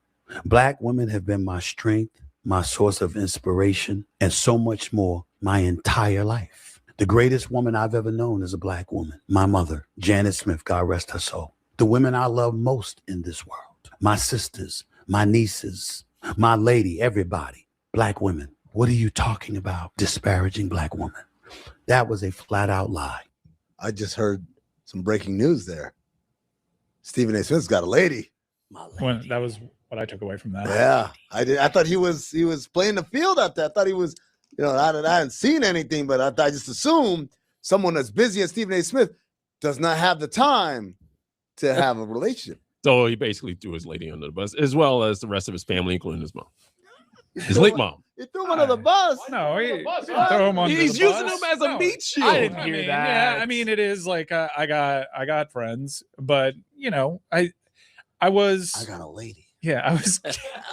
Black women have been my strength, my source of inspiration, and so much more my entire life. The greatest woman I've ever known is a Black woman. My mother, Janet Smith, God rest her soul. The women I love most in this world. My sisters, my nieces, my lady, everybody. Black women. What are you talking about? Disparaging Black women. That was a flat out lie. I just heard some breaking news there. Stephen A. Smith's got a lady. My lady. Well, that was what I took away from that. Yeah, I did. I thought he was playing the field out there. I thought he was, I hadn't seen anything, but I just assumed someone as busy as Stephen A. Smith does not have the time to have a relationship. So he basically threw his lady under the bus, as well as the rest of his family, including his mom. His late mom. He threw him under the bus. No, he didn't throw him under He's the using bus. him as a No, meat shield. I didn't hear that. Yeah, I mean, it is like I got friends, but I was. I got a lady. Yeah,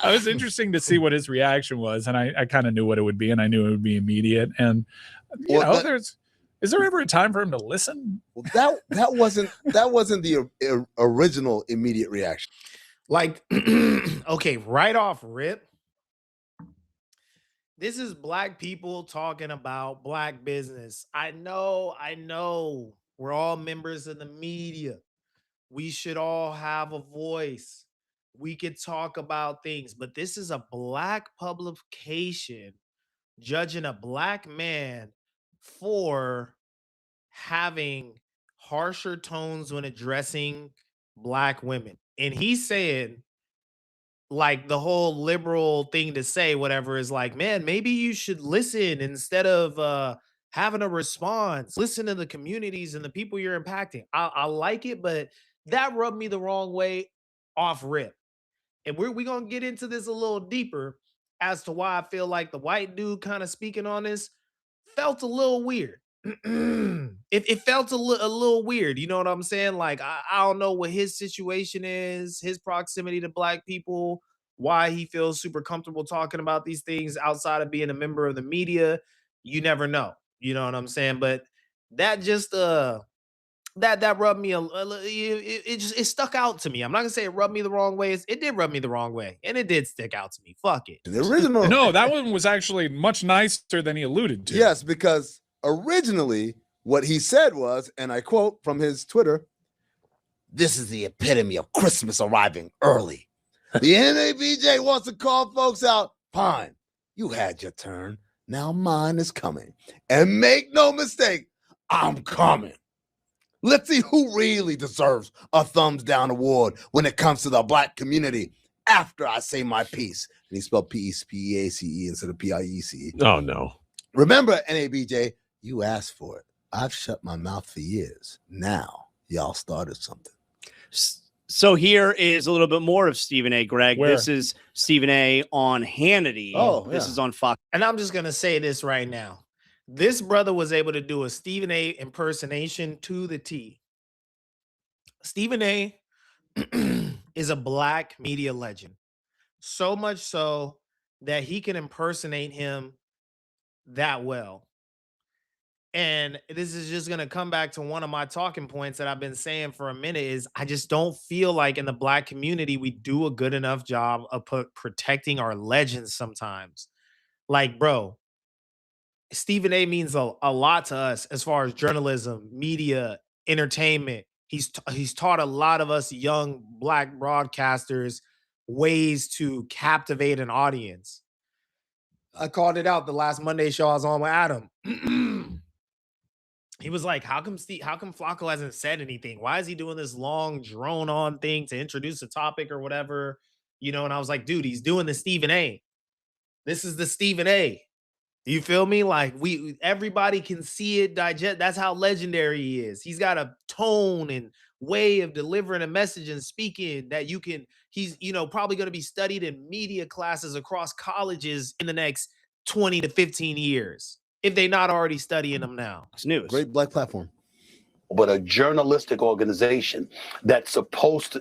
I was interesting to see what his reaction was, and I kind of knew what it would be, and I knew it would be immediate. And is there ever a time for him to listen? Well, that wasn't the original immediate reaction. Like, okay, right off rip. This is Black people talking about Black business. I know. We're all members of the media. We should all have a voice. We could talk about things, but this is a Black publication judging a Black man for having harsher tones when addressing Black women. And he's saying, like, the whole liberal thing to say, whatever, is like, man, maybe you should listen instead of having a response. Listen to the communities and the people you're impacting. I like it, but that rubbed me the wrong way off rip. And we're going to get into this a little deeper as to why I feel like the white dude kind of speaking on this felt a little weird. it felt a little weird. You know what I'm saying? Like, I don't know what his situation is, his proximity to Black people, why he feels super comfortable talking about these things outside of being a member of the media. You never know. You know what I'm saying? But that just that rubbed me it stuck out to me. I'm not gonna say it rubbed me the wrong way. It did rub me the wrong way, and it did stick out to me. Fuck it. The original. No, that one was actually much nicer than he alluded to. Yes, because originally what he said was, and I quote from his Twitter, "This is the epitome of Christmas arriving early. The NABJ wants to call folks out. Fine, you had your turn. Now mine is coming. And make no mistake, I'm coming. Let's see who really deserves a thumbs down award when it comes to the Black community after I say my piece." And he spelled P-E-A-C-E instead of P-I-E-C-E. Oh, no. Remember, NABJ, you asked for it. I've shut my mouth for years. Now, y'all started something. So here is a little bit more of Stephen A. Greg. Where? This is Stephen A. on Hannity. Oh, This yeah. is on Fox. And I'm just gonna say this right now. This brother was able to do a Stephen A. impersonation to the T. Stephen A. is a Black media legend. So much so that he can impersonate him that well. And this is just going to come back to one of my talking points that I've been saying for a minute is I just don't feel like in the Black community we do a good enough job of protecting our legends sometimes. Like, bro, Stephen A. means a lot to us as far as journalism, media, entertainment. He's taught a lot of us young Black broadcasters ways to captivate an audience. I called it out the last Monday show I was on with Adam. He was like, how come Flacco hasn't said anything? Why is he doing this long drone on thing to introduce a topic or whatever? And I was like, dude, he's doing the Stephen A. This is the Stephen A. You feel me? Like everybody can see it, digest. That's how legendary he is. He's got a tone and way of delivering a message and speaking that you can. He's probably going to be studied in media classes across colleges in the next 20 to 15 years if they're not already studying them now. It's news. Great black platform. But a journalistic organization that's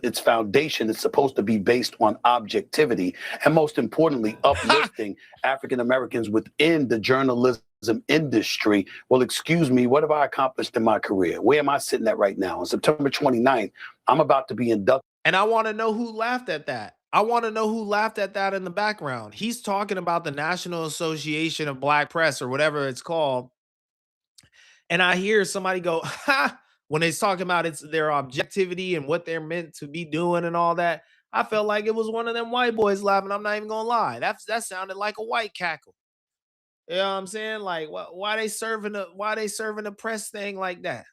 its foundation is supposed to be based on objectivity and, most importantly, uplifting African Americans within the journalism industry. Well, excuse me, what have I accomplished in my career? Where am I sitting at right now? On September 29th, I'm about to be inducted. And I want to know who laughed at that. I want to know who laughed at that in the background. He's talking about the National Association of Black Press or whatever it's called. And I hear somebody go, ha, when they're talking about their objectivity and what they're meant to be doing and all that. I felt like it was one of them white boys laughing. I'm not even gonna lie. That sounded like a white cackle. You know what I'm saying? Like, why they serving a press thing like that?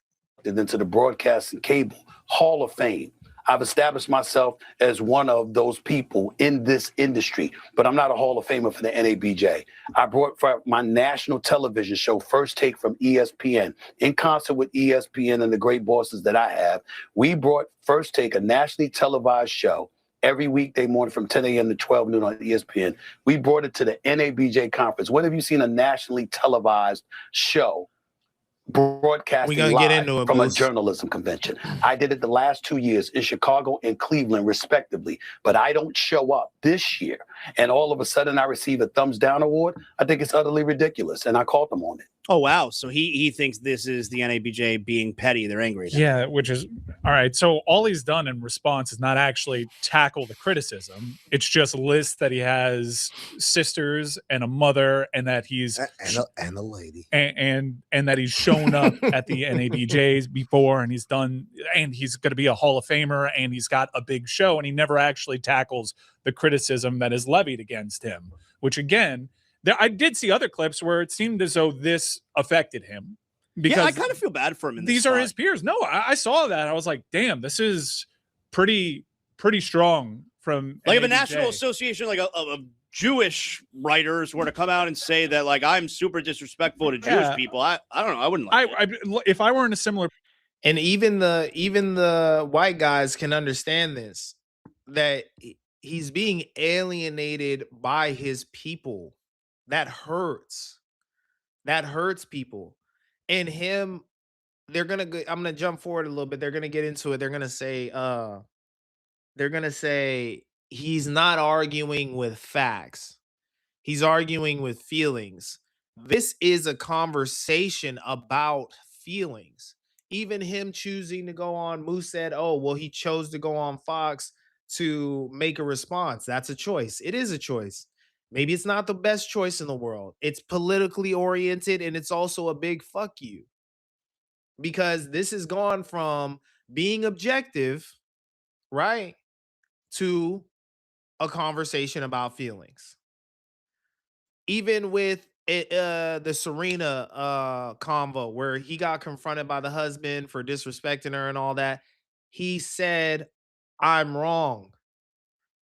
Into the Broadcast and Cable Hall of Fame. I've established myself as one of those people in this industry, but I'm not a Hall of Famer for the NABJ. I brought for my national television show, First Take from ESPN, in concert with ESPN and the great bosses that I have. We brought First Take, a nationally televised show, every weekday morning from 10 a.m. to 12 noon on ESPN. We brought it to the NABJ conference. When have you seen a nationally televised show broadcasting live from a journalism convention? I did it the last 2 years in Chicago and Cleveland, respectively. But I don't show up this year, and all of a sudden I receive a thumbs down award. I think it's utterly ridiculous, and I called them on it. Oh, wow. So he thinks this is the NABJ being petty. They're angry now. Yeah, which is all right. So all he's done in response is not actually tackle the criticism. It's just list that he has sisters and a mother, and that he's and a lady, and that he's shown up at the NABJs before, and he's going to be a Hall of Famer, and he's got a big show, and he never actually tackles the criticism that is levied against him. Which again, I did see other clips where it seemed as though this affected him. Because I kind of feel bad for him. These are his peers. No, I saw that. I was like, damn, this is pretty strong from like if a national association, like a Jewish writers were to come out and say that, like, I'm super disrespectful to Jewish people. I don't know. I wouldn't like it. If I were in a similar, and even the white guys can understand this, that he's being alienated by his people. That hurts. That hurts people. And him, I'm gonna jump forward a little bit. They're gonna get into it. They're gonna say he's not arguing with facts. He's arguing with feelings. This is a conversation about feelings. Even him choosing to go on, Moose said, oh, well, he chose to go on Fox to make a response. That's a choice. It is a choice. Maybe it's not the best choice in the world. It's politically oriented, and it's also a big fuck you. Because this has gone from being objective, right, to a conversation about feelings. Even with the Serena convo, where he got confronted by the husband for disrespecting her and all that, he said, I'm wrong.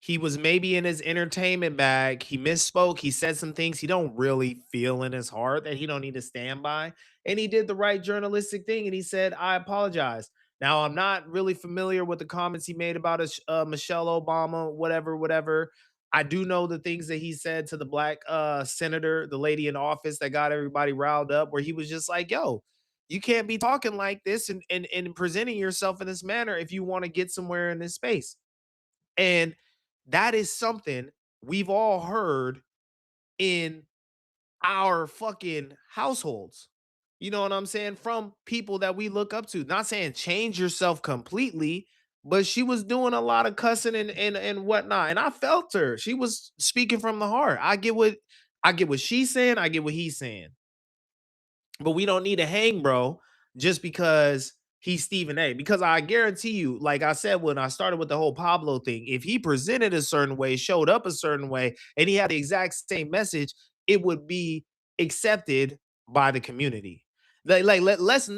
He was maybe in his entertainment bag. He misspoke. He said some things he don't really feel in his heart that he don't need to stand by. And he did the right journalistic thing. And he said, I apologize. Now, I'm not really familiar with the comments he made about Michelle Obama, whatever. I do know the things that he said to the black senator, the lady in office that got everybody riled up, where he was just like, yo, you can't be talking like this and presenting yourself in this manner if you want to get somewhere in this space. And that is something we've all heard in our fucking households. You know what I'm saying? From people that we look up to. Not saying change yourself completely, but she was doing a lot of cussing and whatnot. And I felt her. She was speaking from the heart. I get what she's saying. I get what he's saying. But we don't need to hang, bro, just because he's Stephen A. Because I guarantee you, like I said, when I started with the whole Pablo thing, if he presented a certain way, showed up a certain way, and he had the exact same message, it would be accepted by the community. Let us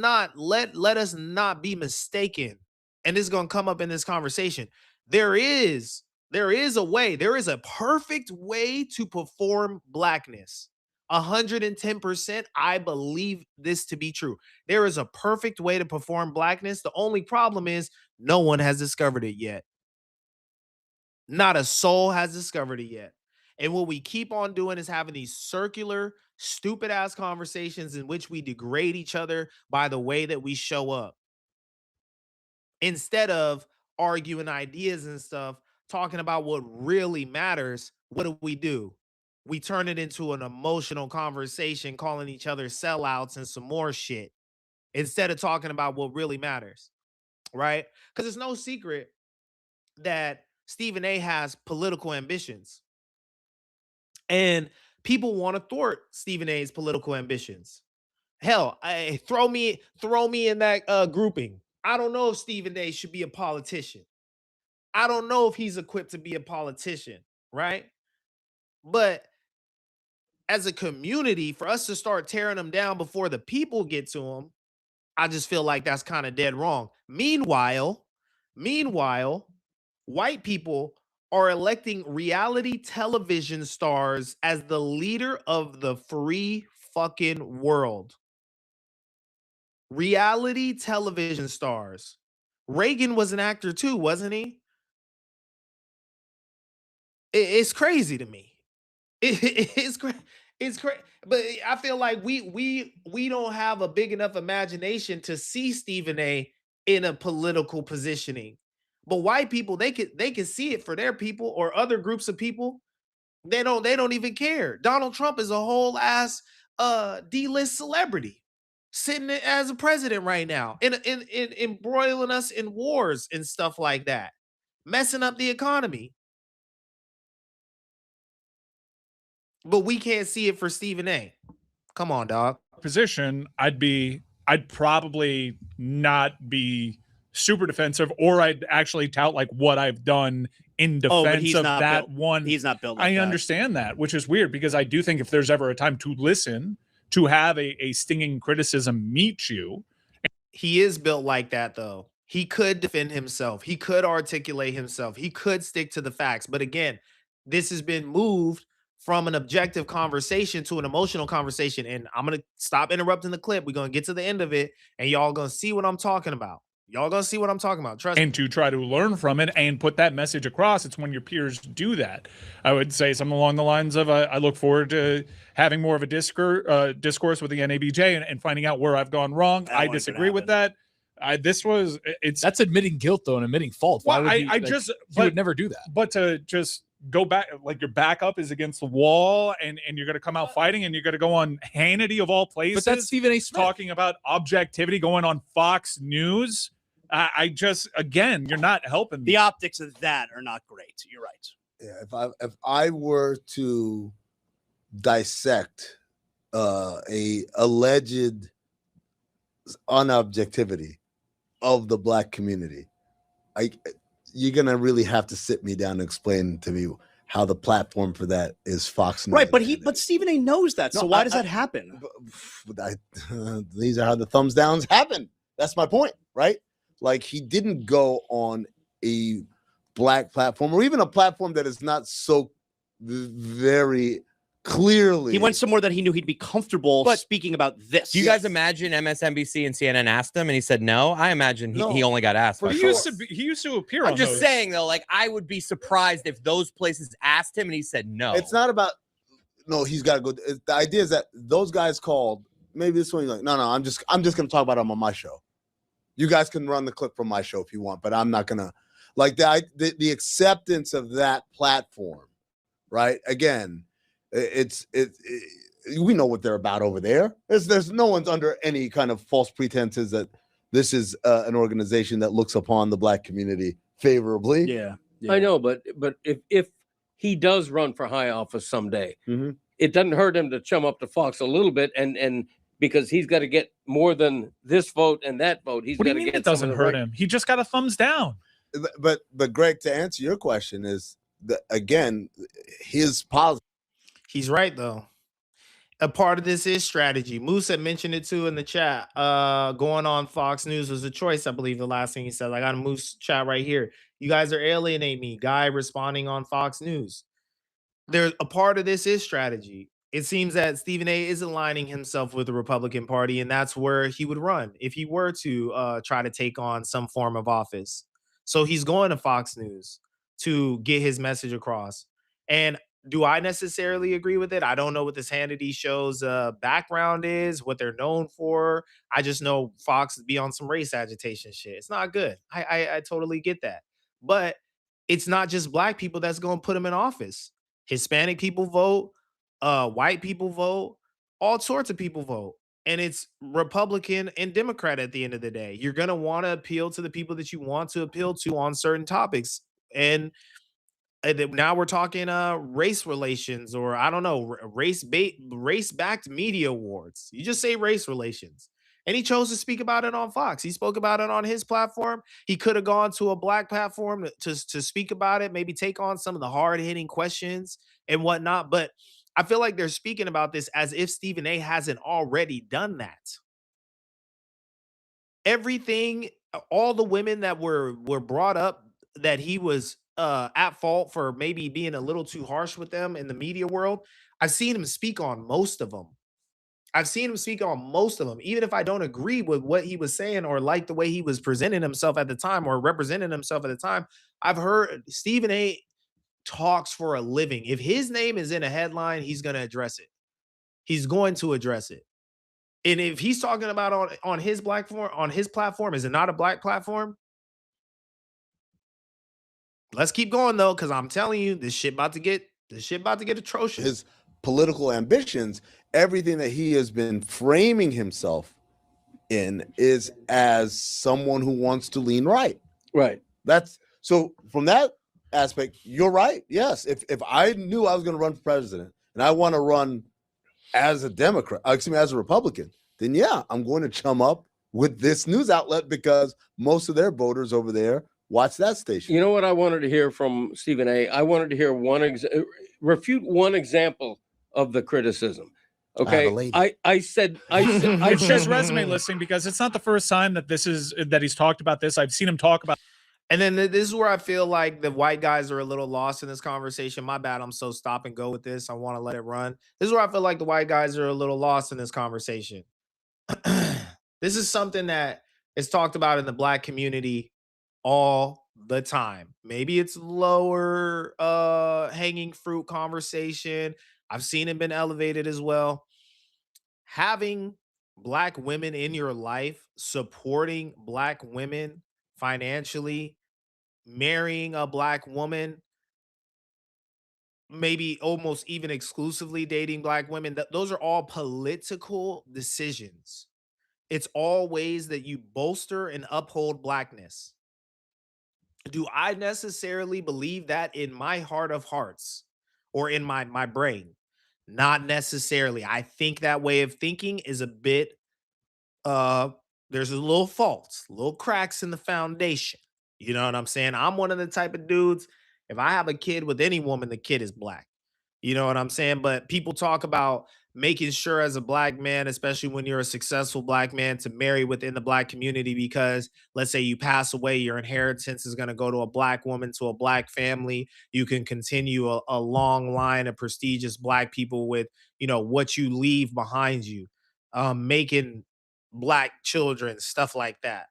not be mistaken. And this is gonna come up in this conversation. There is a way, there is a perfect way to perform blackness. 110%, I believe this to be true. There is a perfect way to perform blackness. The only problem is no one has discovered it yet. Not a soul has discovered it yet. And what we keep on doing is having these circular, stupid ass conversations in which we degrade each other by the way that we show up. Instead of arguing ideas and stuff, talking about what really matters, what do? We turn it into an emotional conversation, calling each other sellouts and some more shit instead of talking about what really matters, right? Because it's no secret that Stephen A has political ambitions, and people want to thwart Stephen A's political ambitions. Hell, throw me in that grouping. I don't know if Stephen A should be a politician. I don't know if he's equipped to be a politician, right? But as a community, for us to start tearing them down before the people get to them, I just feel like that's kind of dead wrong. Meanwhile, white people are electing reality television stars as the leader of the free fucking world. Reality television stars. Reagan was an actor too, wasn't he? It's crazy to me. It's crazy. It's crazy, but I feel like we don't have a big enough imagination to see Stephen A in a political positioning. But white people, they can see it for their people or other groups of people. They don't even care. Donald Trump is a whole ass D-list celebrity sitting as a president right now, in embroiling us in wars and stuff like that, messing up the economy. But we can't see it for Stephen A. Come on, dog. Position, I'd probably not be super defensive, or I'd actually tout like what I've done in defense of that one. He's not built like I that. understand that, which is weird because I do think if there's ever a time to listen, to have a stinging criticism meet you. He is built like that, though. He could defend himself. He could articulate himself. He could stick to the facts. But again, this has been moved from an objective conversation to an emotional conversation. And I'm going to stop interrupting the clip. We're going to get to the end of it, and y'all going to see what I'm talking about. Y'all going to see what I'm talking about. Trust me. And to try to learn from it and put that message across, it's when your peers do that. I would say something along the lines of, I look forward to having more of a discourse with the NABJ and finding out where I've gone wrong. I disagree with that. That's admitting guilt, though, and admitting fault. Well, you would never do that. But to just go back, like your backup is against the wall, and you're going to come out fighting, and you're going to go on Hannity of all places. But that's Stephen A. Smith talking about objectivity, going on Fox News. Again, you're not helping. The optics of that are not great. You're right. Yeah, if I were to dissect a alleged unobjectivity of the black community, you're gonna really have to sit me down and explain to me how the platform for that is Fox News. Right, but Stephen A. knows that. So why does that happen? These are how the thumbs downs happen. That's my point, right? Like, he didn't go on a black platform or even a platform that is not so very clearly. He went somewhere that he knew he'd be comfortable speaking about this. Do you guys imagine MSNBC and CNN asked him and he said no? I imagine he only got asked. He used to appear on I'm just those. saying, though, like, I would be surprised if those places asked him and he said no. It's not about, no, he's got to go. The idea is that those guys called, maybe this one, you're like, no, I'm just going to talk about him on my show. You guys can run the clip from my show if you want, but I'm not going to. Like, the acceptance of that platform, right? Again, we know what they're about over there. There's no one's under any kind of false pretenses that this is an organization that looks upon the black community favorably. Yeah. I know, but if he does run for high office someday, it doesn't hurt him to chum up to Fox a little bit, and because he's got to get more than this vote and that vote. He's What do got you to mean get. it doesn't hurt him? He just got a thumbs down. But Greg, to answer your question, is that, again, his policy. He's right, though. A part of this is strategy. Moose had mentioned it too in the chat. Going on Fox News was a choice, I believe, the last thing he said. I got a Moose chat right here. You guys are alienating me. Guy responding on Fox News. There's a part of this is strategy. it seems that Stephen A is aligning himself with the Republican Party, and that's where he would run if he were to try to take on some form of office. So he's going to Fox News to get his message across. And do I necessarily agree with it? I don't know what this Hannity show's background is, what they're known for. I just know Fox be on some race agitation shit. It's not good. I totally get that. But it's not just black people that's going to put him in office. Hispanic people vote, white people vote, all sorts of people vote. And it's Republican and Democrat at the end of the day. You're going to want to appeal to the people that you want to appeal to on certain topics. And now we're talking race relations, or I don't know, race backed media awards. You just say race relations. And he chose to speak about it on Fox. He spoke about it on his platform. He could have gone to a black platform to speak about it, maybe take on some of the hard hitting questions and whatnot. But I feel like they're speaking about this as if Stephen A hasn't already done that. Everything, all the women that were brought up that he was at fault for maybe being a little too harsh with them in the media world, I've seen him speak on most of them. I've seen him speak on most of them, even if I don't agree with what he was saying or like the way he was presenting himself at the time or representing himself at the time. I've heard Stephen A talks for a living. If his name is in a headline, he's going to address it. He's going to address it. And if he's talking about on his platform, is it not a black platform? Let's keep going though, because I'm telling you, this shit about to get atrocious. His political ambitions, everything that he has been framing himself in, is as someone who wants to lean right. Right. That's so from that aspect, you're right. Yes. If I knew I was going to run for president and I want to run as a Democrat, as a Republican, then yeah, I'm going to chum up with this news outlet because most of their voters over there watch that station. You know what I wanted to hear from Stephen A? I wanted to hear refute one example of the criticism. Okay, I said It's just resume listing, because it's not the first time that he's talked about this. I've seen him talk about. And then this is where I feel like the white guys are a little lost in this conversation. My bad. I'm so stop and go with this. I want to let it run. This is where I feel like the white guys are a little lost in this conversation. This is something that is talked about in the black community all the time. Maybe it's lower hanging fruit conversation. I've seen it been elevated as well. Having black women in your life, supporting black women financially, marrying a black woman, maybe almost even exclusively dating black women, those are all political decisions. It's all ways that you bolster and uphold blackness. Do I necessarily believe that in my heart of hearts or in my brain? Not necessarily. I think that way of thinking is a bit there's a little faults, little cracks in the foundation. You know what I'm saying? I'm one of the type of dudes, if I have a kid with any woman, the kid is black. You know what I'm saying? But people talk about making sure as a black man, especially when you're a successful black man, to marry within the black community, because let's say you pass away, your inheritance is going to go to a black woman, to a black family. You can continue a long line of prestigious black people with, what you leave behind you, making black children, stuff like that.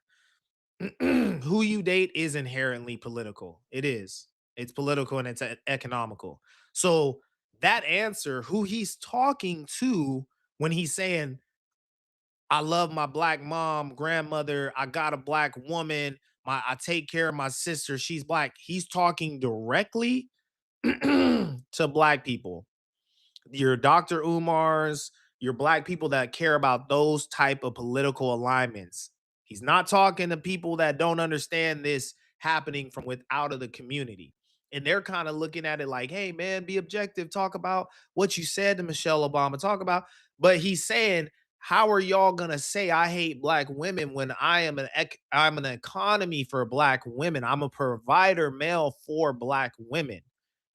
Who you date is inherently political. It is. It's political and it's economical. So that answer, who he's talking to when he's saying, I love my black mom, grandmother, I got a black woman, I take care of my sister, she's black. He's talking directly to black people. Your Dr. Umar's, your black people that care about those type of political alignments. He's not talking to people that don't understand this happening from without of the community. And they're kind of looking at it like, hey, man, be objective. Talk about what you said to Michelle Obama. Talk about, but he's saying, how are y'all going to say I hate black women when I'm an economy for black women? I'm a provider male for black women.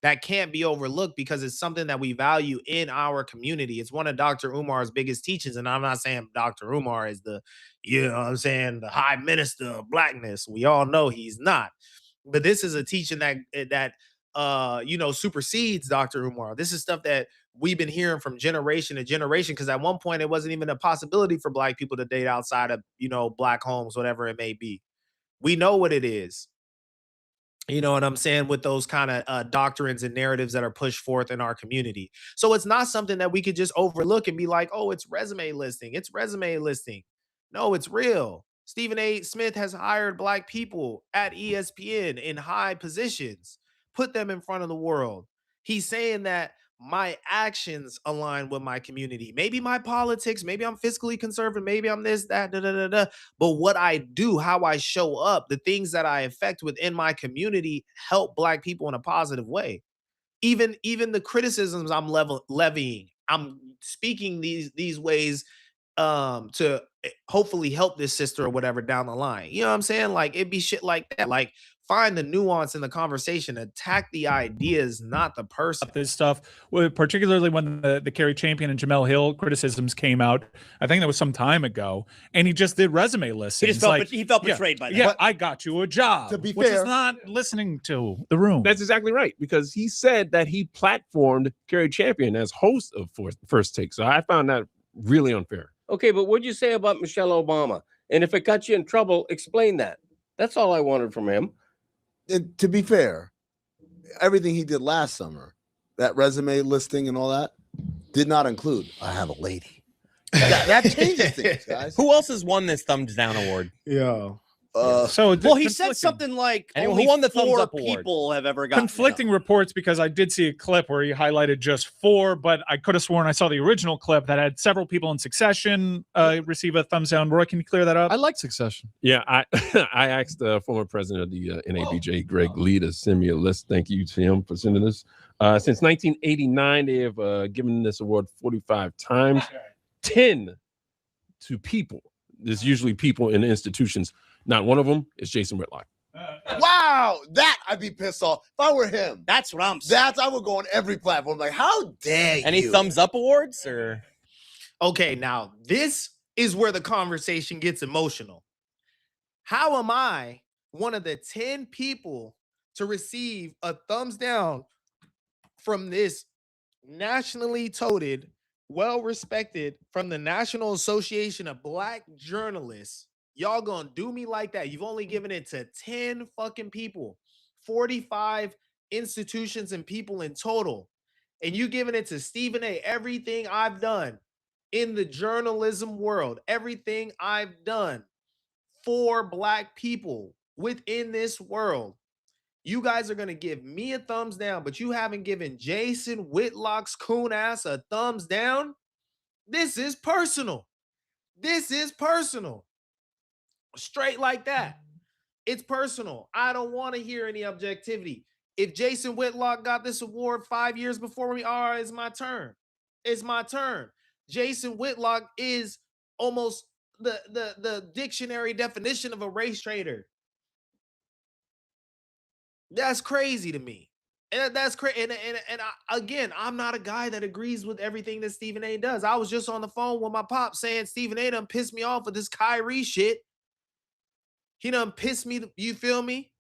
That can't be overlooked because it's something that we value in our community. It's one of Dr. Umar's biggest teachings. And I'm not saying Dr. Umar is the high minister of blackness. We all know he's not. But this is a teaching that supersedes Dr. Umar. This is stuff that we've been hearing from generation to generation, because at one point it wasn't even a possibility for black people to date outside of, black homes, whatever it may be. We know what it is. You know what I'm saying? With those kind of doctrines and narratives that are pushed forth in our community. So it's not something that we could just overlook and be like, oh, it's resume listing. It's resume listing. No, it's real. Stephen A. Smith has hired black people at ESPN in high positions, put them in front of the world. He's saying that my actions align with my community. Maybe my politics, maybe I'm fiscally conservative, maybe I'm this, that, da, da, da, da. But what I do, how I show up, the things that I affect within my community help black people in a positive way. Even the criticisms I'm levying, I'm speaking these ways to hopefully help this sister or whatever down the line. You know what I'm saying? Like, it'd be shit like that. Like, find the nuance in the conversation, attack the ideas, not the person. This stuff, particularly when the Kerry Champion and Jamel Hill criticisms came out, I think that was some time ago, and he just did resume listings. He felt betrayed by that. Yeah, I got you a job. To be which fair, is not listening to the room. That's exactly right, because he said that he platformed Kerry Champion as host of First Take. So I found that really unfair. Okay, but what'd you say about Michelle Obama? And if it got you in trouble, explain that. That's all I wanted from him. And to be fair, everything he did last summer, that resume listing and all that, did not include I have a lady. That changes things, guys. Who else has won this thumbs down award? Yeah. He said something like Anyone only who won the thumbs 4 up award? people have ever gotten Conflicting reports, because I did see a clip where he highlighted just 4, but I could have sworn I saw the original clip that had several people in succession receive a thumbs down. Roy, can you clear that up? I like Succession. Yeah, I I asked the former president of the NABJ, Greg Lee, to send me a list. Thank you to him for sending this. Since 1989, they have given this award 45 times, 10 to people. There's usually people in institutions. Not one of them is Jason Whitlock. Wow, that I'd be pissed off if I were him. That's what I'm saying. I would go on every platform. Like, how dare you? Any thumbs up awards or? Okay, now this is where the conversation gets emotional. How am I one of the 10 people to receive a thumbs down from this nationally touted, well-respected, from the National Association of Black Journalists? Y'all gonna do me like that? You've only given it to 10 fucking people, 45 institutions and people in total, and you giving it to Stephen A. Everything I've done in the journalism world, everything I've done for black people within this world, you guys are gonna give me a thumbs down, but you haven't given Jason Whitlock's coon ass a thumbs down? This is personal. This is personal. Straight like that. It's personal. I don't want to hear any objectivity. If Jason Whitlock got this award 5 years before me, all right, it's my turn. It's my turn. Jason Whitlock is almost the dictionary definition of a race traitor. That's crazy to me. And that's crazy. And again, I'm not a guy that agrees with everything that Stephen A does. I was just on the phone with my pop saying Stephen A done pissed me off with this Kyrie shit. He done pissed me, you feel me?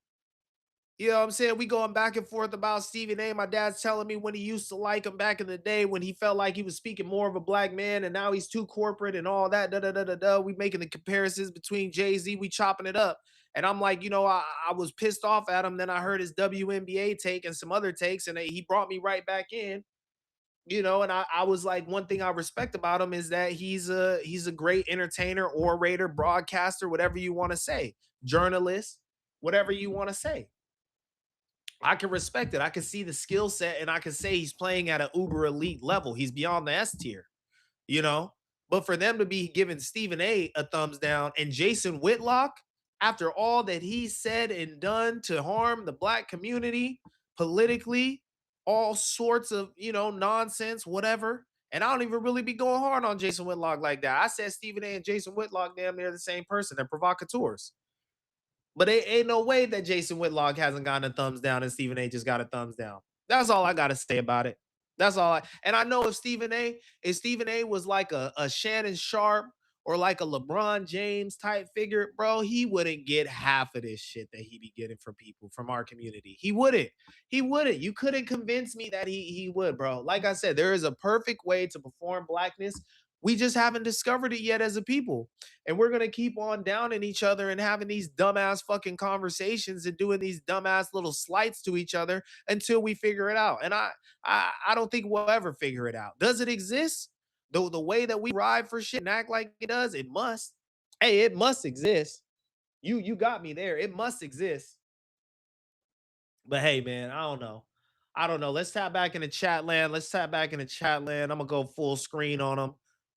You know what I'm saying? We going back and forth about Stephen A. My dad's telling me when he used to like him back in the day when he felt like he was speaking more of a black man, and now he's too corporate and all that. We making the comparisons between Jay-Z, we chopping it up. And I'm like, I was pissed off at him. Then I heard his WNBA take and some other takes, and he brought me right back in. And I was like, one thing I respect about him is that he's a great entertainer, orator, broadcaster, whatever you want to say, journalist, whatever you want to say. I can respect it. I can see the skill set, and I can say he's playing at an uber elite level. He's beyond the S tier, But for them to be giving Stephen A a thumbs down and Jason Whitlock, after all that he said and done to harm the black community politically, all sorts of, nonsense, whatever. And I don't even really be going hard on Jason Whitlock like that. I said Stephen A and Jason Whitlock, damn near the same person. They're provocateurs. But it ain't no way that Jason Whitlock hasn't gotten a thumbs down and Stephen A just got a thumbs down. That's all I got to say about it. That's all and I know if Stephen A was like a Shannon Sharp or like a LeBron James type figure, bro, he wouldn't get half of this shit that he be getting from people from our community. He wouldn't. He wouldn't. You couldn't convince me that he would, bro. Like I said, there is a perfect way to perform blackness. We just haven't discovered it yet as a people. And we're gonna keep on downing each other and having these dumbass fucking conversations and doing these dumbass little slights to each other until we figure it out. And I don't think we'll ever figure it out. Does it exist? The way that we ride for shit and act like it does, it must. Hey, it must exist. You got me there. It must exist. But hey, man, I don't know. I don't know. Let's tap back in the chat land. Let's tap back in the chat land. I'm gonna go full screen on them.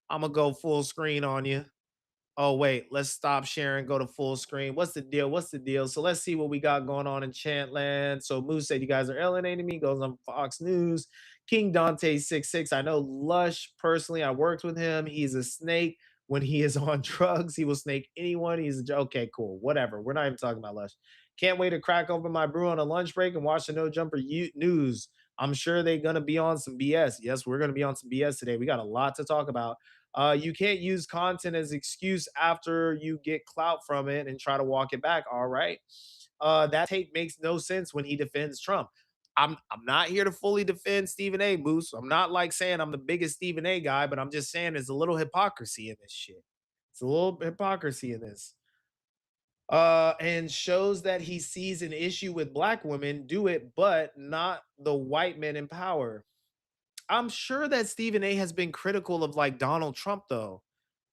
I'm gonna go full screen on you. Oh, wait, let's stop sharing, go to full screen. What's the deal? What's the deal? So let's see what we got going on in Chantland. So Moose said, you guys are alienating me, goes on Fox News. King Dante 66. I know Lush personally. I worked with him. He's a snake. When he is on drugs, he will snake anyone. Okay, cool. Whatever. We're not even talking about Lush. Can't wait to crack open my brew on a lunch break and watch the No Jumper news. I'm sure they're going to be on some BS. Yes, we're going to be on some BS today. We got a lot to talk about. You can't use content as excuse after you get clout from it and try to walk it back. All right. That take makes no sense when he defends Trump. I'm not here to fully defend Stephen A. Moose. I'm not like saying I'm the biggest Stephen A. guy, but I'm just saying there's a little hypocrisy in this shit. It's a little hypocrisy in this. And shows that he sees an issue with black women, do it, but not the white men in power. I'm sure that Stephen A has been critical of like Donald Trump though,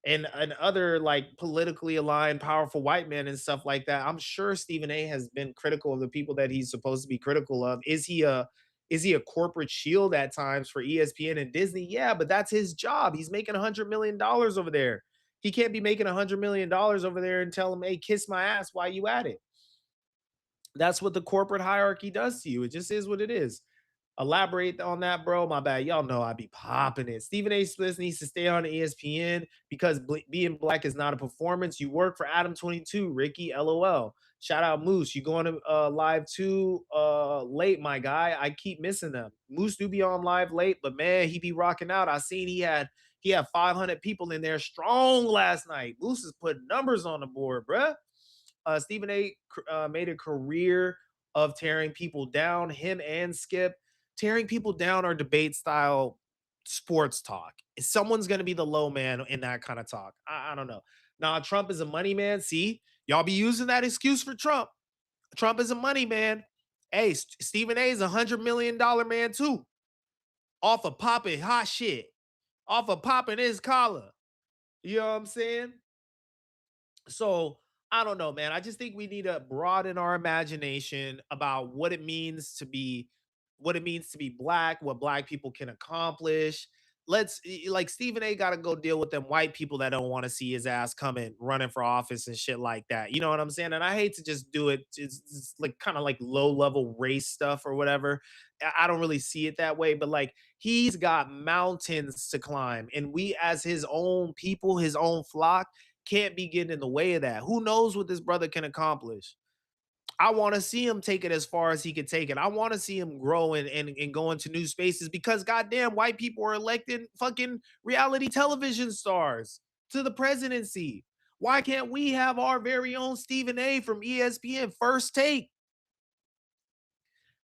and other like politically aligned powerful white men and stuff like that. I'm sure Stephen A has been critical of the people that he's supposed to be critical of. Is he a corporate shield at times for ESPN and Disney? Yeah, but that's his job. He's making $100 million over there. He can't be making $100 million over there and tell him, hey, kiss my ass while you at it. That's what the corporate hierarchy does to you. It just is what it is. Elaborate on that, bro. My bad. Y'all know I be popping it. Stephen A. Smith needs to stay on ESPN because being black is not a performance. You work for Adam 22, Ricky, LOL. Shout out Moose. You going to live too late, my guy. I keep missing them. Moose do be on live late, but man, he be rocking out. I seen he had 500 people in there strong last night. Moose is putting numbers on the board, bruh. Stephen A. Made a career of tearing people down, him and Skip. Tearing people down or debate style sports talk. Someone's going to be the low man in that kind of talk. I don't know. Now, Trump is a money man. See, y'all be using that excuse for Trump. Trump is a money man. Hey, Stephen A is $100 million man too. Off of popping hot shit. Off of popping his collar. You know what I'm saying? So, I don't know, man. I just think we need to broaden our imagination about what it means to be black, what black people can accomplish. Let's like Stephen A got to go deal with them white people that don't want to see his ass coming running for office and shit like that. You know what I'm saying? And I hate to just do it. It's like kind of like low level race stuff or whatever. I don't really see it that way, but like he's got mountains to climb, and we as his own people, his own flock, can't be getting in the way of that. Who knows what this brother can accomplish? I want to see him take it as far as he could take it. I want to see him grow and go into new spaces because goddamn white people are electing fucking reality television stars to the presidency. Why can't we have our very own Stephen A from ESPN First Take?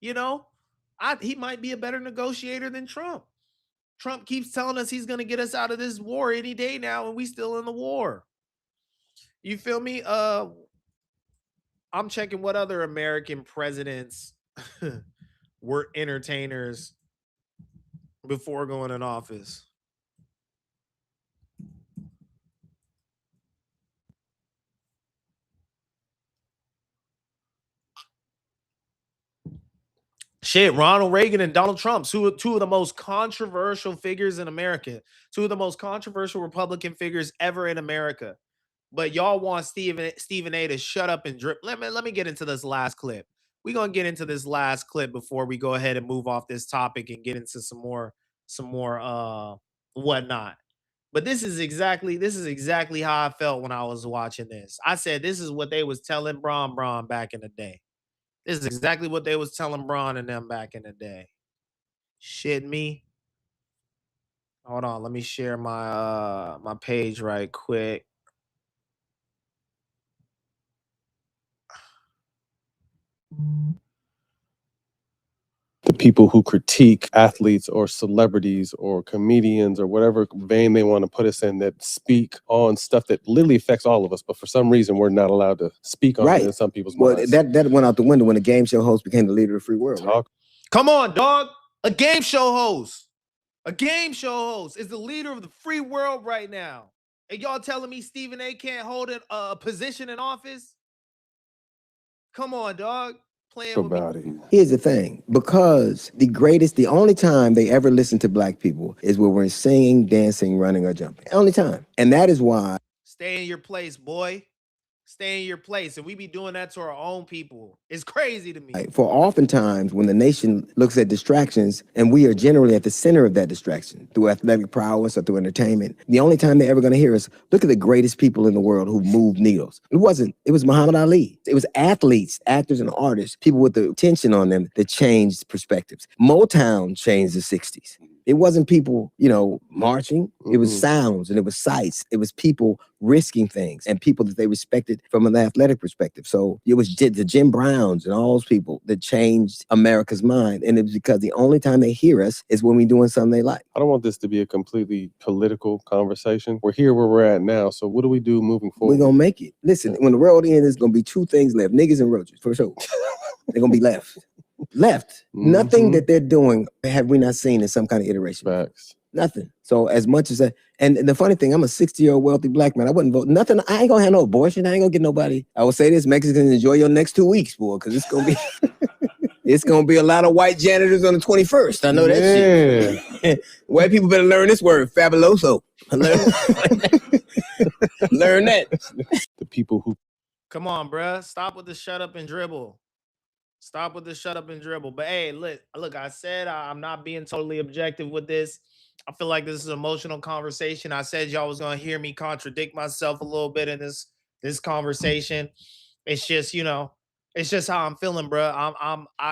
You know, he might be a better negotiator than Trump. Trump keeps telling us he's going to get us out of this war any day now, and we still in the war. You feel me? I'm checking what other American presidents were entertainers before going in office. Shit, Ronald Reagan and Donald Trump, two of the most controversial figures in America, two of the most controversial Republican figures ever in America. But y'all want Stephen A to shut up and drip. Let me get into this last clip. We're gonna get into this last clip before we go ahead and move off this topic and get into some more whatnot. But this is exactly how I felt when I was watching this. I said this is what they was telling Braun back in the day. This is exactly what they was telling Braun and them back in the day. Shit me. Hold on, let me share my my page right quick. The people who critique athletes or celebrities or comedians or whatever vein they want to put us in that speak on stuff that literally affects all of us, but for some reason we're not allowed to speak on it in some people's minds. That went out the window when the game show host became the leader of the free world. Right? Come on, dog. A game show host. A game show host is the leader of the free world right now. And y'all telling me Stephen A can't hold a position in office? Come on, dog. Playing about it. Here's the thing, because the only time they ever listen to black people is when we're singing, dancing, running, or jumping. Only time. And that is why. Stay in your place, boy. Stay in your place. And we be doing that to our own people. It's crazy to me. For oftentimes when the nation looks at distractions, and we are generally at the center of that distraction through athletic prowess or through entertainment, the only time they're ever going to hear us, look at the greatest people in the world who moved needles. It was Muhammad Ali. It was athletes, actors, and artists, people with the attention on them that changed perspectives. Motown changed the 60s. It wasn't people, marching. It was sounds and it was sights. It was people risking things and people that they respected from an athletic perspective. So it was the Jim Browns and all those people that changed America's mind. And it was because the only time they hear us is when we're doing something they like. I don't want this to be a completely political conversation. We're here where we're at now. So what do we do moving forward? We're going to make it. Listen, when the world ends, there's going to be two things left. Niggas and roaches, for sure. They're going to be left. Nothing that they're doing have we not seen in some kind of iteration. Facts. Nothing. So as much as that, and the funny thing, I'm a 60-year-old wealthy black man. I wouldn't vote. Nothing. I ain't gonna have no abortion. I ain't gonna get nobody. I will say this: Mexicans, enjoy your next 2 weeks, boy, because it's gonna be it's gonna be a lot of white janitors on the 21st. I know that shit. White people better learn this word, fabuloso. Learn that. The people who Come on, bruh. Stop with the shut up and dribble. Stop with the shut up and dribble. But hey, look, I said I'm not being totally objective with this. I feel like this is an emotional conversation. I said y'all was gonna hear me contradict myself a little bit in this conversation. It's just, it's just how I'm feeling, bro.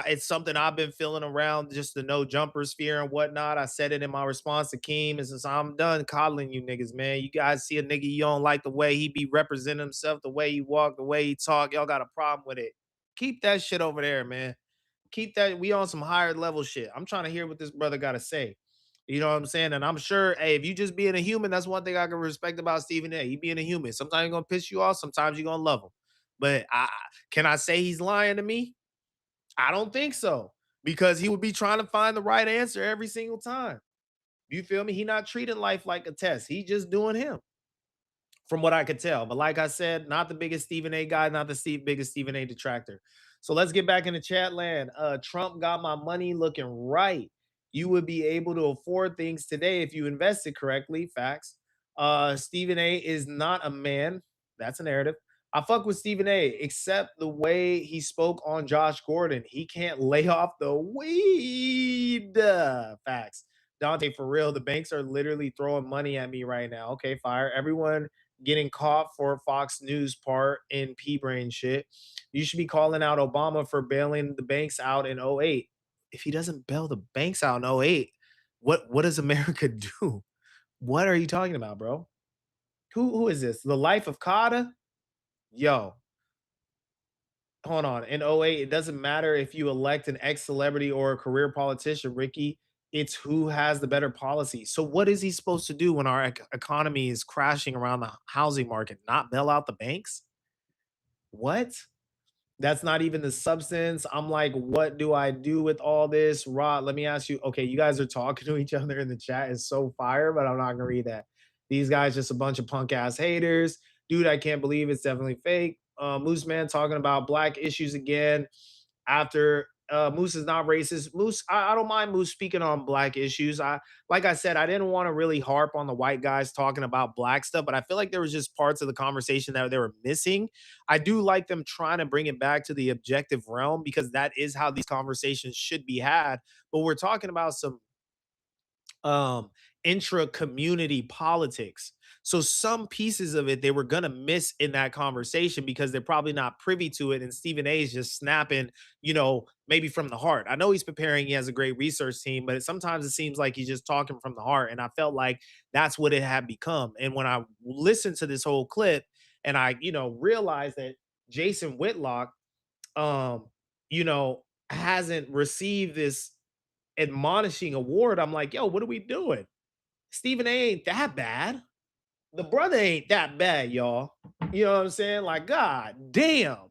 It's something I've been feeling around just the no jumper sphere and whatnot. I said it in my response to Keem. It's just I'm done coddling you niggas, man. You guys see a nigga you don't like the way he be representing himself, the way he walk, the way he talk. Y'all got a problem with it. Keep that shit over there, man. Keep that. We on some higher level shit. I'm trying to hear what this brother got to say. You know what I'm saying? And I'm sure, hey, if you just being a human, that's one thing I can respect about Stephen A. He being a human. Sometimes he's gonna piss you off, sometimes you're gonna love him. But can I say he's lying to me? I don't think so. Because he would be trying to find the right answer every single time. You feel me? He not treating life like a test. He just doing him. From what I could tell. But like I said, not the biggest Stephen A guy, not the biggest Stephen A detractor. So let's get back into chat land. Trump got my money looking right. You would be able to afford things today if you invested correctly. Facts. Stephen A is not a man. That's a narrative. I fuck with Stephen A, except the way he spoke on Josh Gordon. He can't lay off the weed. Facts. Dante, for real, the banks are literally throwing money at me right now. Okay, fire. Everyone getting caught for Fox News part in P-brain shit. You should be calling out Obama for bailing the banks out in 08. If he doesn't bail the banks out in 08, what does America do? What are you talking about, bro? Who is this? The Life of Kata? Yo. Hold on. In 08, it doesn't matter if you elect an ex-celebrity or a career politician, Ricky. It's who has the better policy. So what is he supposed to do when our economy is crashing around the housing market? Not bail out the banks? What? That's not even the substance. I'm like, what do I do with all this? Rod, let me ask you. Okay, you guys are talking to each other in the chat. It's so fire, but I'm not gonna read that. These guys just a bunch of punk ass haters. Dude, I can't believe it's definitely fake. Moose Man talking about black issues again. After Moose is not racist. Moose, I don't mind Moose speaking on black issues. Like I said, I didn't want to really harp on the white guys talking about black stuff, but I feel like there was just parts of the conversation that they were missing. I do like them trying to bring it back to the objective realm because that is how these conversations should be had. But we're talking about some intra community politics. So some pieces of it they were gonna miss in that conversation because they're probably not privy to it. And Stephen A is just snapping, maybe from the heart. I know he's preparing, he has a great research team, but sometimes it seems like he's just talking from the heart. And I felt like that's what it had become. And when I listened to this whole clip and I, realized that Jason Whitlock, you know, hasn't received this admonishing award, I'm like, yo, what are we doing? Stephen A ain't that bad. The brother ain't that bad, y'all. You know what I'm saying? Like, god damn.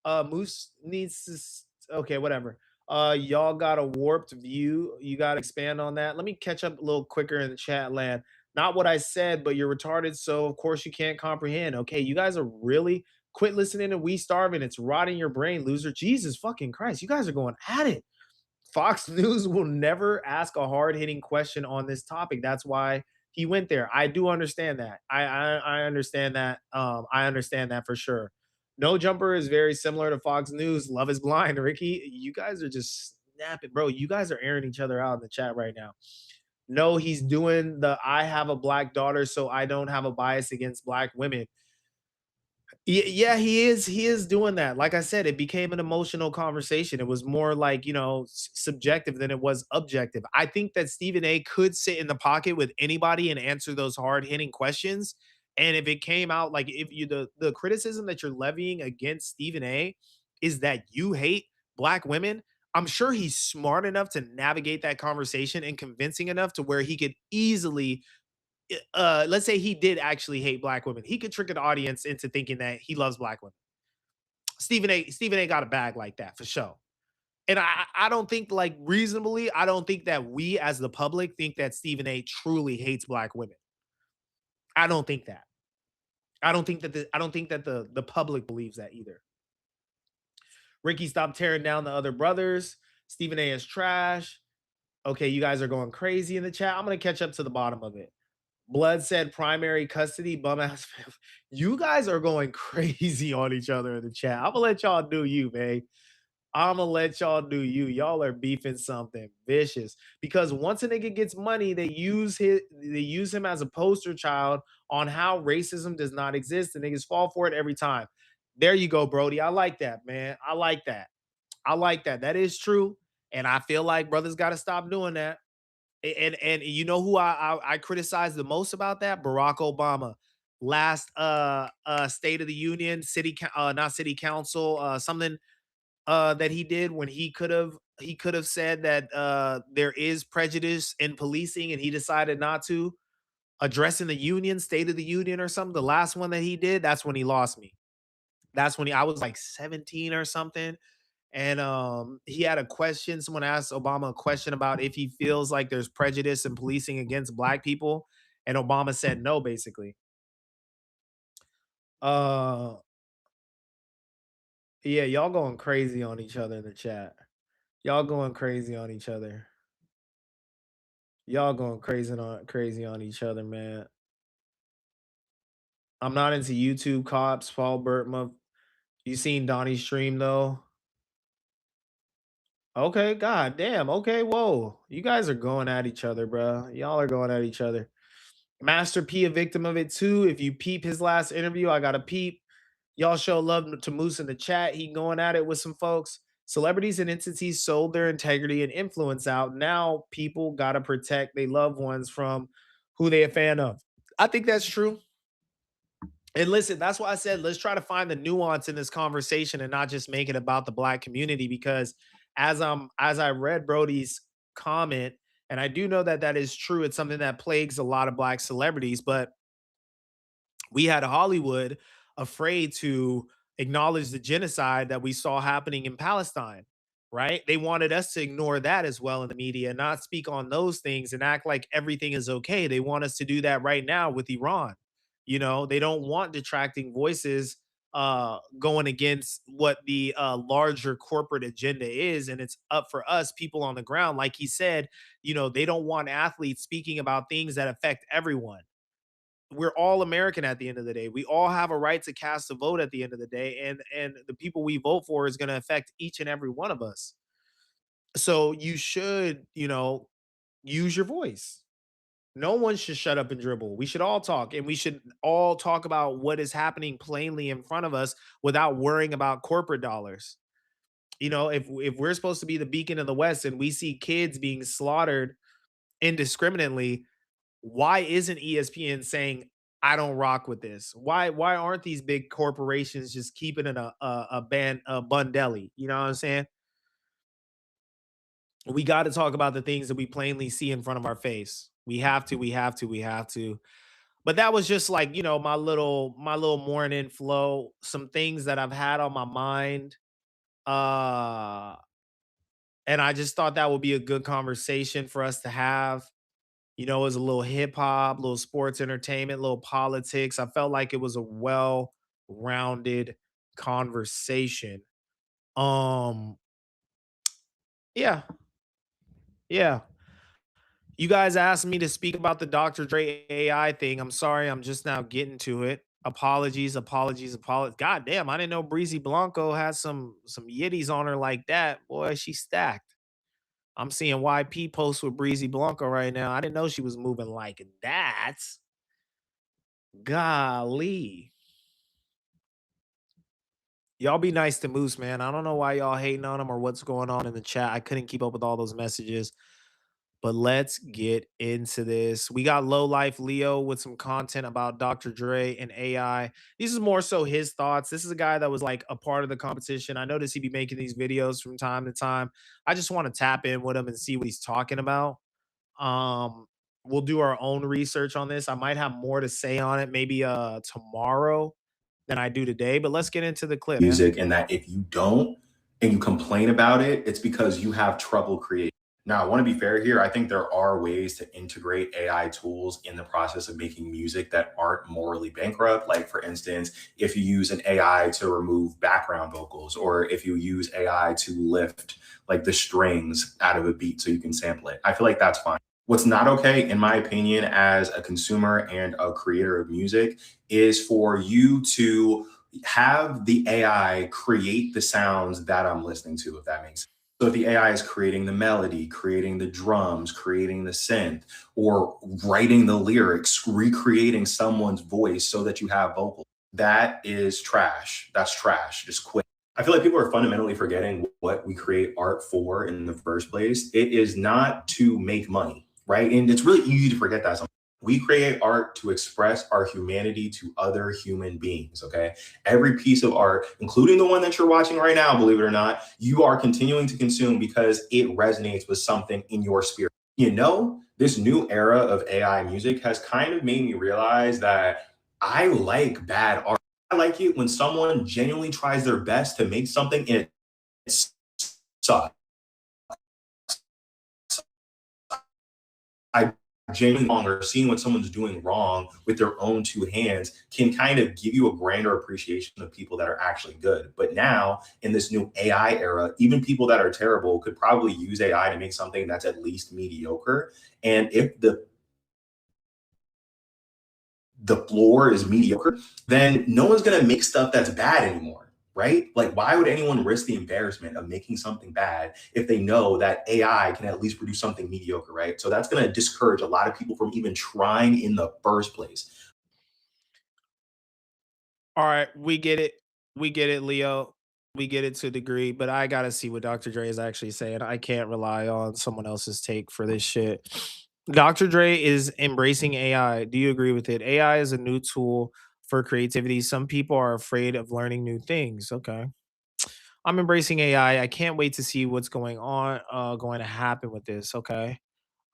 Moose needs to okay, whatever. Y'all got a warped view. You got to expand on that. Let me catch up a little quicker in the chat land. Not what I said, but you're retarded, so of course you can't comprehend. Okay, you guys are really quit listening to We Starving. It's rotting your brain, loser. Jesus fucking Christ, you guys are going at it. Fox News will never ask a hard-hitting question on this topic. That's why he went there. I do understand that. I understand that. I understand that for sure. No Jumper is very similar to Fox News. Love is Blind, Ricky. You guys are just snapping, bro. You guys are airing each other out in the chat right now. No, he's doing the I have a black daughter, so I don't have a bias against black women. Yeah, he is. He is doing that. Like I said, it became an emotional conversation. It was more like, subjective than it was objective. I think that Stephen A could sit in the pocket with anybody and answer those hard-hitting questions. And if it came out like if you the criticism that you're levying against Stephen A is that you hate black women, I'm sure he's smart enough to navigate that conversation and convincing enough to where he could easily let's say he did actually hate black women. He could trick an audience into thinking that he loves black women. Stephen A got a bag like that for sure. And I don't think like reasonably, I don't think that we as the public think that Stephen A truly hates black women. I don't think that. I don't think that the public believes that either. Ricky, stop tearing down the other brothers. Stephen A is trash. Okay, you guys are going crazy in the chat. I'm gonna catch up to the bottom of it. Blood said primary custody, bum ass family. You guys are going crazy on each other in the chat. I'm gonna let y'all do you, man. I'm gonna let y'all do you. Y'all are beefing something vicious because once a nigga gets money, they use him as a poster child on how racism does not exist. And niggas fall for it every time. There you go, Brody. I like that, man. I like that. I like that. That is true. And I feel like brothers got to stop doing that. And you know who I criticize the most about that? Barack Obama. Last State of the Union, not city council, something that he did when he could have said that there is prejudice in policing and he decided not to. Addressing the union, State of the Union or something. The last one that he did, that's when he lost me. That's when I was like 17 or something. And he had a question. Someone asked Obama a question about if he feels like there's prejudice in policing against black people, and Obama said no, basically. Yeah, y'all going crazy on each other in the chat. Y'all going crazy on each other. Y'all going crazy on each other, man. I'm not into YouTube cops, Paul Burtma. You seen Donnie's stream though? Okay, god damn. Okay, whoa. You guys are going at each other, bro. Y'all are going at each other. Master P a victim of it too. If you peep his last interview, I got to peep. Y'all show love to Moose in the chat. He going at it with some folks. Celebrities and entities sold their integrity and influence out. Now people got to protect their loved ones from who they a fan of. I think that's true. And listen, that's why I said let's try to find the nuance in this conversation and not just make it about the black community. Because as I read Brody's comment, and I do know that that is true, it's something that plagues a lot of black celebrities, but we had Hollywood afraid to acknowledge the genocide that we saw happening in Palestine, right? They wanted us to ignore that as well in the media, not speak on those things and act like everything is okay. They want us to do that right now with Iran. They don't want detracting voices going against what the larger corporate agenda is. And it's up for us, people on the ground. Like he said, they don't want athletes speaking about things that affect everyone. We're all American at the end of the day. We all have a right to cast a vote at the end of the day. And the people we vote for is going to affect each and every one of us. So you should, use your voice. No one should shut up and dribble. We should all talk, and we should all talk about what is happening plainly in front of us without worrying about corporate dollars. You know, if we're supposed to be the beacon of the West and we see kids being slaughtered indiscriminately, why isn't ESPN saying I don't rock with this? Why aren't these big corporations just keeping it a bun deli? You know what I'm saying? We got to talk about the things that we plainly see in front of our face. We have to. But that was just like, you know, my little morning flow, some things that I've had on my mind. And I just thought that would be a good conversation for us to have. You know, it was a little hip hop, little sports entertainment, little politics. I felt like it was a well-rounded conversation. Um, yeah, yeah. You guys asked me to speak about the Dr. Dre AI thing. I'm sorry, I'm just now getting to it. Apologies. God damn, I didn't know Breezy Blanco had some yitties on her like that. Boy, she stacked. I'm seeing YP post with Breezy Blanco right now. I didn't know she was moving like that. Golly. Y'all be nice to Moose, man. I don't know why y'all hating on him or what's going on in the chat. I couldn't keep up with all those messages. But let's get into this. We got Low Life Leo with some content about Dr. Dre and AI. This is more so his thoughts. This is a guy that was like a part of the competition. I noticed he'd be making these videos from time to time. I just want to tap in with him and see what he's talking about. We'll do our own research on this. I might have more to say on it maybe tomorrow than I do today, but let's get into the clip. Music, and that if you don't and you complain about it, it's because you have trouble creating. Now, I want to be fair here. I think there are ways to integrate AI tools in the process of making music that aren't morally bankrupt. Like, for instance, if you use an AI to remove background vocals, or if you use AI to lift like the strings out of a beat so you can sample it. I feel like that's fine. What's not okay, in my opinion, as a consumer and a creator of music, is for you to have the AI create the sounds that I'm listening to, if that makes sense. So if the AI is creating the melody, creating the drums, creating the synth, or writing the lyrics, recreating someone's voice so that you have vocals, that is trash. That's trash. Just quit. I feel like people are fundamentally forgetting what we create art for in the first place. It is not to make money, right? And it's really easy to forget that sometimes. We create art to express our humanity to other human beings, okay? Every piece of art, including the one that you're watching right now, believe it or not, you are continuing to consume because it resonates with something in your spirit. You know, this new era of AI music has kind of made me realize that I like bad art. I like it when someone genuinely tries their best to make something and it sucks. I genuinely longer seeing what someone's doing wrong with their own two hands can kind of give you a grander appreciation of people that are actually good. But now in this new AI era, even people that are terrible could probably use AI to make something that's at least mediocre. And if the floor is mediocre, then no one's going to make stuff that's bad anymore, right? Like, why would anyone risk the embarrassment of making something bad if they know that AI can at least produce something mediocre, right? So that's going to discourage a lot of people from even trying in the first place. All right, we get it. We get it, Leo. We get it to a degree, but I gotta see what Dr. Dre is actually saying. I can't rely on someone else's take for this shit. Dr. Dre is embracing AI. Do you agree with it? AI is a new tool for creativity. Some people are afraid of learning new things. Okay. I'm embracing AI. I can't wait to see what's going to happen with this. Okay.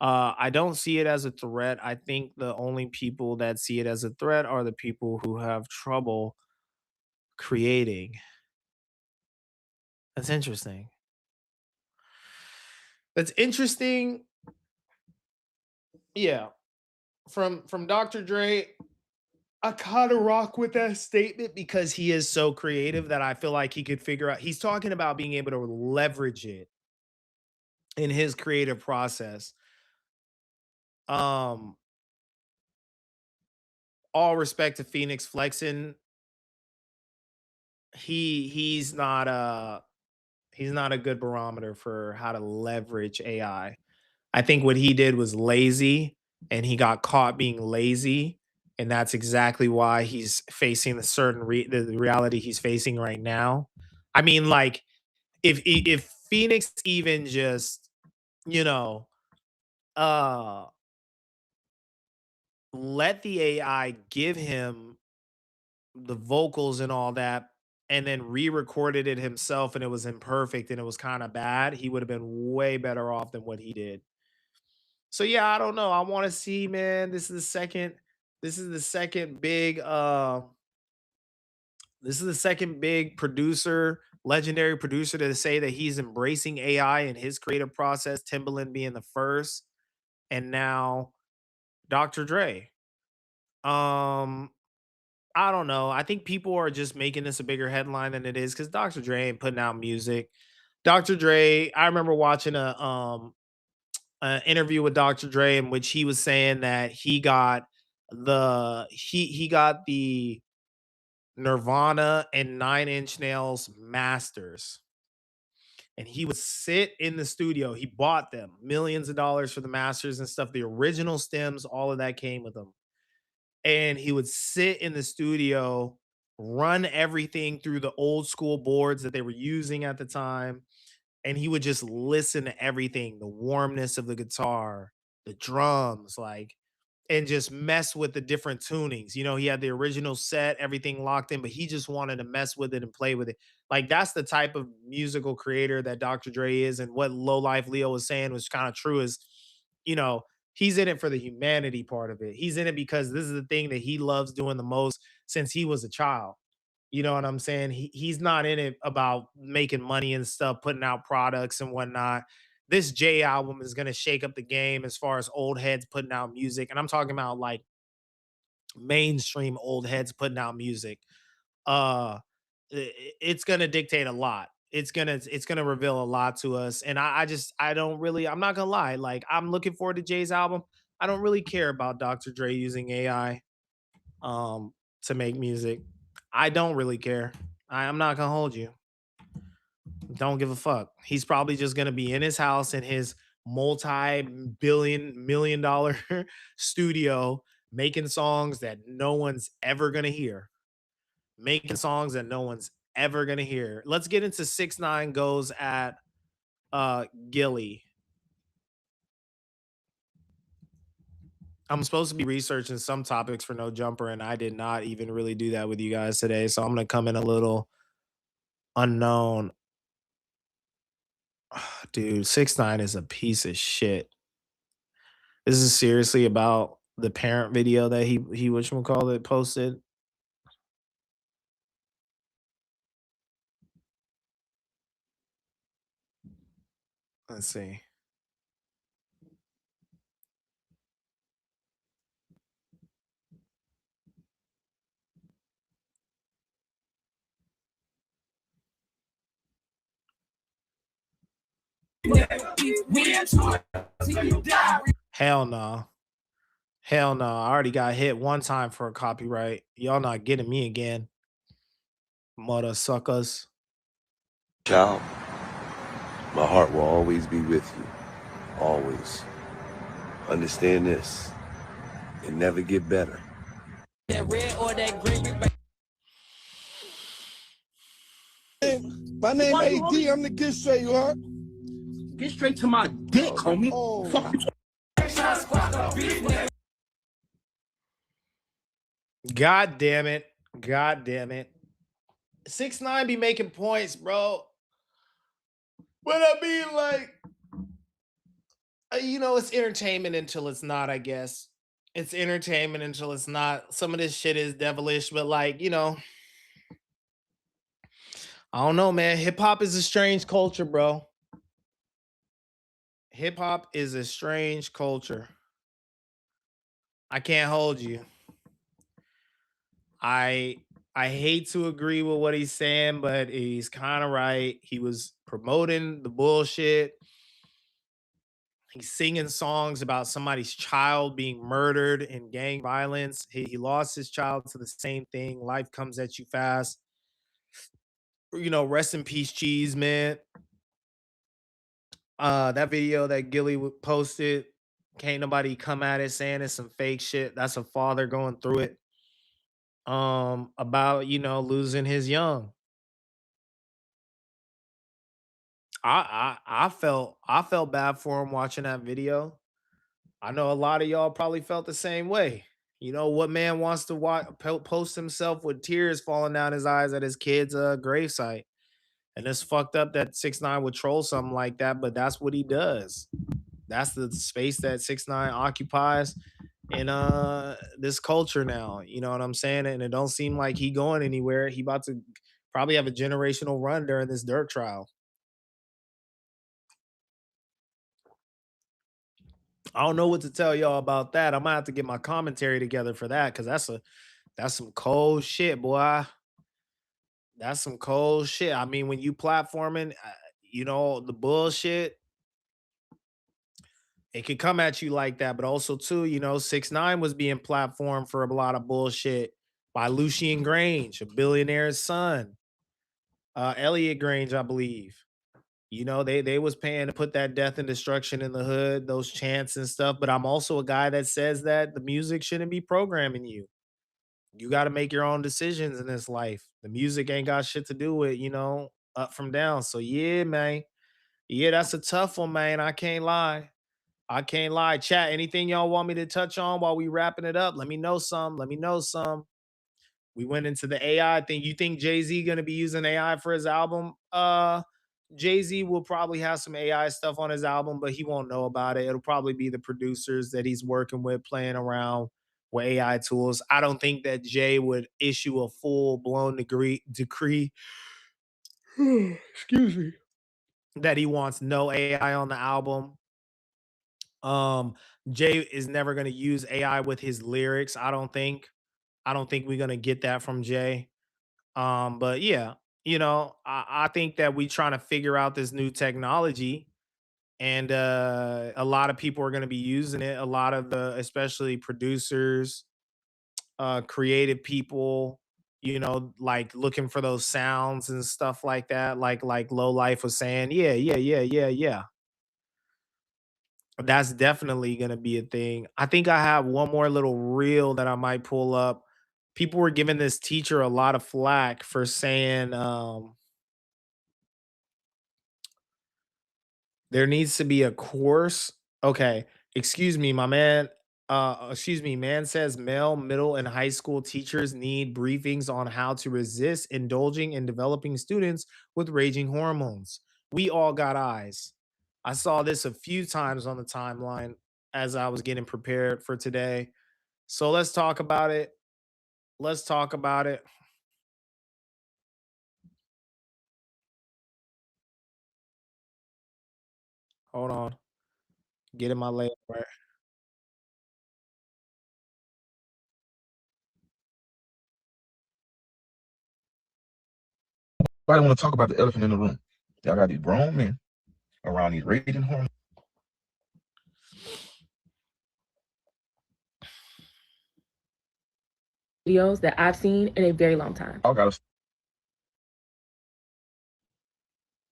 I don't see it as a threat. I think the only people that see it as a threat are the people who have trouble creating. That's interesting. That's interesting. Yeah. From Dr. Dre, I kind of rock with that statement because he is so creative that I feel like he could figure out. He's talking about being able to leverage it in his creative process. Um, all respect to Phoenix flexing. He's not a good barometer for how to leverage AI. I think what he did was lazy. and he got caught being lazy, and that's exactly why he's facing the reality he's facing right now. I mean, like, if Phoenix even just, you know, uh let the AI give him the vocals and all that, and then re-recorded it himself, and it was imperfect and it was kind of bad, he would have been way better off than what he did. So yeah, I don't know. I want to see, man. This is the second big this is the second big producer, legendary producer, to say that he's embracing AI in his creative process, Timbaland being the first, and now Dr. Dre. Um, I don't know. I think people are just making this a bigger headline than it is because Dr. Dre ain't putting out music. Dr. Dre, I remember watching an interview with Dr. Dre in which he was saying that he got the Nirvana and 9 Inch Nails masters. And he would sit in the studio. He bought them millions of dollars for the masters and stuff. The original stems, all of that came with them. And he would sit in the studio, run everything through the old school boards that they were using at the time, and he would just listen to everything, the warmness of the guitar, the drums, like, and just mess with the different tunings. You know, he had the original set, everything locked in, but he just wanted to mess with it and play with it. Like, that's the type of musical creator that Dr. Dre is. And what Low Life Leo was saying was kind of true, is, you know, he's in it for the humanity part of it. He's in it because this is the thing that he loves doing the most since he was a child. You know what I'm saying? He's not in it about making money and stuff, putting out products and whatnot. This J album is gonna shake up the game as far as old heads putting out music, and I'm talking about like mainstream old heads putting out music. Uh, it's gonna dictate a lot. It's gonna reveal a lot to us, and I don't really. I'm not gonna lie. Like, I'm looking forward to Jay's album. I don't really care about Dr. Dre using AI to make music. I don't really care. I'm not gonna hold you. Don't give a fuck. He's probably just gonna be in his house in his multi-billion million dollar studio making songs that no one's ever gonna hear. Making songs that no one's ever gonna hear. Let's get into 6ix9ine goes at Gilly. I'm supposed to be researching some topics for No Jumper, and I did not even really do that with you guys today. So I'm gonna come in a little unknown. Dude, 6ix9ine is a piece of shit. This is seriously about the parent video that he whatchamacallit posted. Let's see. Hell no. Hell no. I already got hit one time for a copyright. Y'all not getting me again. Mother suckers. Child, my heart will always be with you. Always. Understand this. It never get better. That red or that green. My name AD. I'm the get straight, you heard? Get straight to my dick, homie. Fuck you. God damn it. God damn it. 6ix9ine be making points, bro. But I mean, like, you know, it's entertainment until it's not, I guess. It's entertainment until it's not. Some of this shit is devilish, but like, you know, I don't know, man. Hip hop is a strange culture, bro. Hip hop is a strange culture. I can't hold you. I hate to agree with what he's saying, but he's kind of right. He was promoting the bullshit. He's singing songs about somebody's child being murdered in gang violence. He lost his child to the same thing. Life comes at you fast. You know, rest in peace, Cheese, man. That video that Gilly posted, Can't nobody come at it saying it's some fake shit. That's a father going through it. About losing his young. I felt bad for him watching that video. I know a lot of y'all probably felt the same way. What man wants to post himself with tears falling down his eyes at his kid's gravesite? And it's fucked up that 6ix9ine would troll something like that, but that's what he does. That's the space that 6ix9ine occupies in this culture now. You know what I'm saying? And it don't seem like he going anywhere. He about to probably have a generational run during this Dirk trial. I don't know what to tell y'all about that. I might have to get my commentary together for that, because that's some cold shit, boy. That's some cold shit. I mean, when you platforming, the bullshit, it could come at you like that. But also, too, 6ix9ine was being platformed for a lot of bullshit by Lucian Grange, a billionaire's son. Elliot Grange, I believe. They was paying to put that death and destruction in the hood, those chants and stuff. But I'm also a guy that says that the music shouldn't be programming you. You got to make your own decisions in this life. The music ain't got shit to do with, up from down. So yeah, man. Yeah, that's a tough one, man. I can't lie. I can't lie. Chat, anything y'all want me to touch on while we wrapping it up? Let me know some. Let me know some. We went into the AI thing. You think Jay-Z gonna be using AI for his album? Jay-Z will probably have some AI stuff on his album, but he won't know about it. It'll probably be the producers that he's working with playing around with AI tools. I don't think that Jay would issue a full-blown decree excuse me, that he wants no AI on the album. Jay is never going to use AI with his lyrics. I don't think we're going to get that from Jay. But yeah, I think that we trying to figure out this new technology, and a lot of people are going to be using it. A lot of especially producers, creative people, like looking for those sounds and stuff like that. Like Low Life was saying, yeah. That's definitely going to be a thing. I think I have one more little reel that I might pull up. People were giving this teacher a lot of flack for saying there needs to be a course. Okay, excuse me, my man. Excuse me, man says male, middle, and high school teachers need briefings on how to resist indulging in developing students with raging hormones. We all got eyes. I saw this a few times on the timeline as I was getting prepared for today. So let's talk about it. Let's talk about it. Hold on. Getting my layout right. Nobody want to talk about the elephant in the room. Y'all got these grown men around these raging hormones. Videos that I've seen in a very long time. Y'all got to.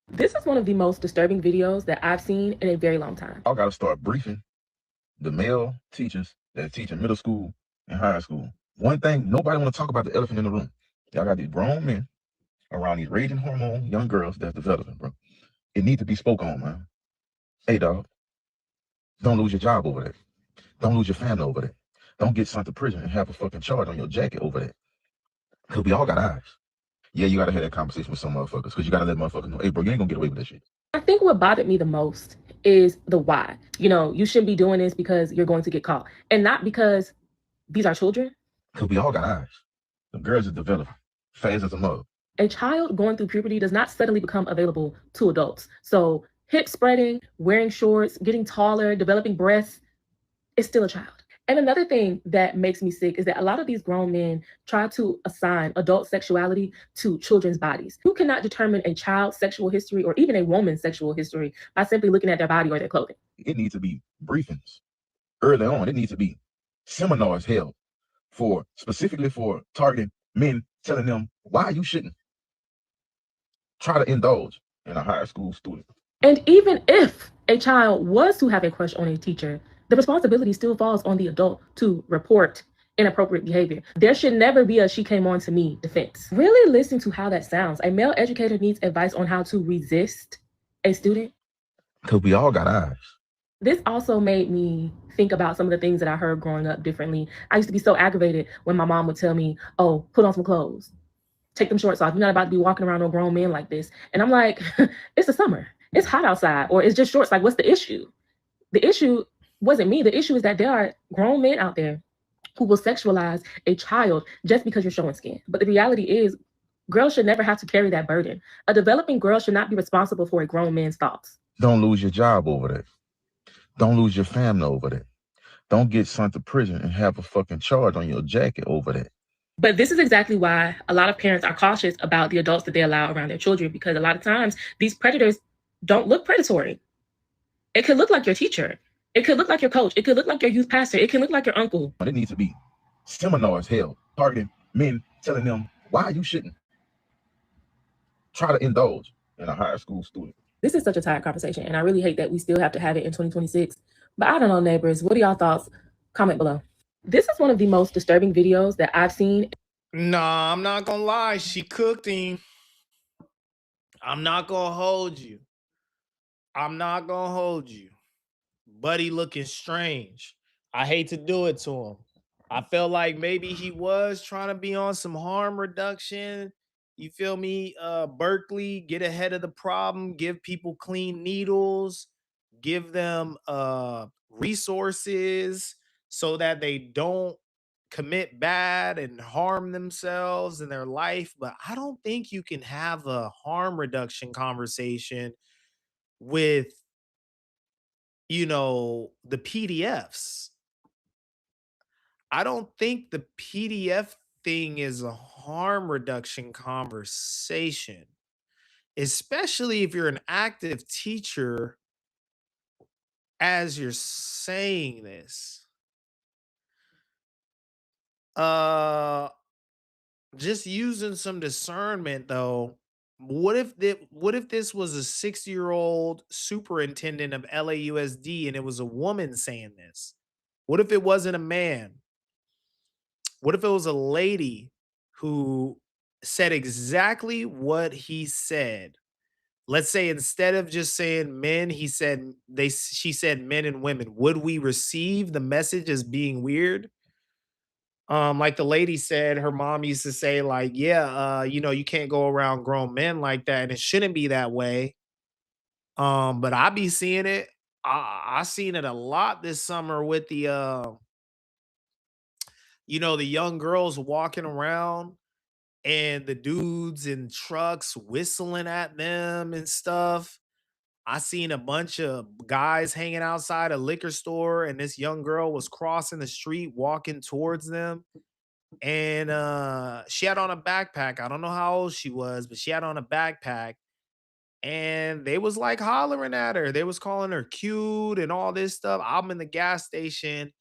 This is one of the most disturbing videos that I've seen in a very long time. Y'all got to start briefing the male teachers that teach in middle school and high school. One thing, nobody want to talk about the elephant in the room. Y'all got these grown men around these raging hormone young girls that's developing, bro. It needs to be spoke on, man. Hey, dog, don't lose your job over that. Don't lose your family over that. Don't get sent to prison and have a fucking charge on your jacket over that. Because we all got eyes. Yeah, you got to have that conversation with some motherfuckers, because you got to let motherfuckers know, hey, bro, you ain't going to get away with that shit. I think what bothered me the most is the why. You shouldn't be doing this because you're going to get caught. And not because these are children. Because we all got eyes. The girls are developing fast as a mother. A child going through puberty does not suddenly become available to adults. So hip spreading, wearing shorts, getting taller, developing breasts is still a child. And another thing that makes me sick is that a lot of these grown men try to assign adult sexuality to children's bodies. You cannot determine a child's sexual history or even a woman's sexual history by simply looking at their body or their clothing. It needs to be briefings early on. It needs to be seminars held specifically for targeting men, telling them why you shouldn't try to indulge in a higher school student. And even if a child was to have a crush on a teacher, the responsibility still falls on the adult to report inappropriate behavior. There should never be a "she came on to me" defense. Really listen to how that sounds. A male educator needs advice on how to resist a student. Because we all got eyes. This also made me think about some of the things that I heard growing up differently. I used to be so aggravated when my mom would tell me, "Oh, put on some clothes. Take them shorts off. You're not about to be walking around no grown men like this." And I'm like, it's the summer. It's hot outside. Or it's just shorts. Like, what's the issue? The issue wasn't me. The issue is that there are grown men out there who will sexualize a child just because you're showing skin. But the reality is, girls should never have to carry that burden. A developing girl should not be responsible for a grown man's thoughts. Don't lose your job over that. Don't lose your family over that. Don't get sent to prison and have a fucking charge on your jacket over that. But this is exactly why a lot of parents are cautious about the adults that they allow around their children, because a lot of times these predators don't look predatory. It could look like your teacher. It could look like your coach. It could look like your youth pastor. It can look like your uncle. But it needs to be seminars held targeting men, telling them why you shouldn't try to indulge in a higher school student. This is such a tired conversation, and I really hate that we still have to have it in 2026. But I don't know, neighbors. What are y'all thoughts? Comment below. This is one of the most disturbing videos that I've seen. Nah, I'm not gonna lie. She cooked him. I'm not gonna hold you. I'm not gonna hold you. Buddy looking strange. I hate to do it to him. I felt like maybe he was trying to be on some harm reduction. You feel me? Berkeley, get ahead of the problem, give people clean needles, give them resources so that they don't commit bad and harm themselves in their life. But I don't think you can have a harm reduction conversation with, you know, the PDFs. I don't think the PDF thing is a harm reduction conversation, especially if you're an active teacher as you're saying this. Just using some discernment though. What if this was a 60-year-old superintendent of LAUSD and it was a woman saying this? What if it wasn't a man? What if it was a lady who said exactly what he said? Let's say instead of just saying men, she said men and women. Would we receive the message as being weird? Like the lady said, her mom used to say, like, yeah, you know, you can't go around grown men like that, and it shouldn't be that way. But I be seeing it. I seen it a lot this summer with the you know, the young girls walking around and the dudes in trucks whistling at them and stuff. I seen a bunch of guys hanging outside a liquor store, and this young girl was crossing the street walking towards them. And she had on a backpack. I don't know how old she was, but she had on a backpack. And they was like hollering at her. They was calling her cute and all this stuff. I'm in the gas station.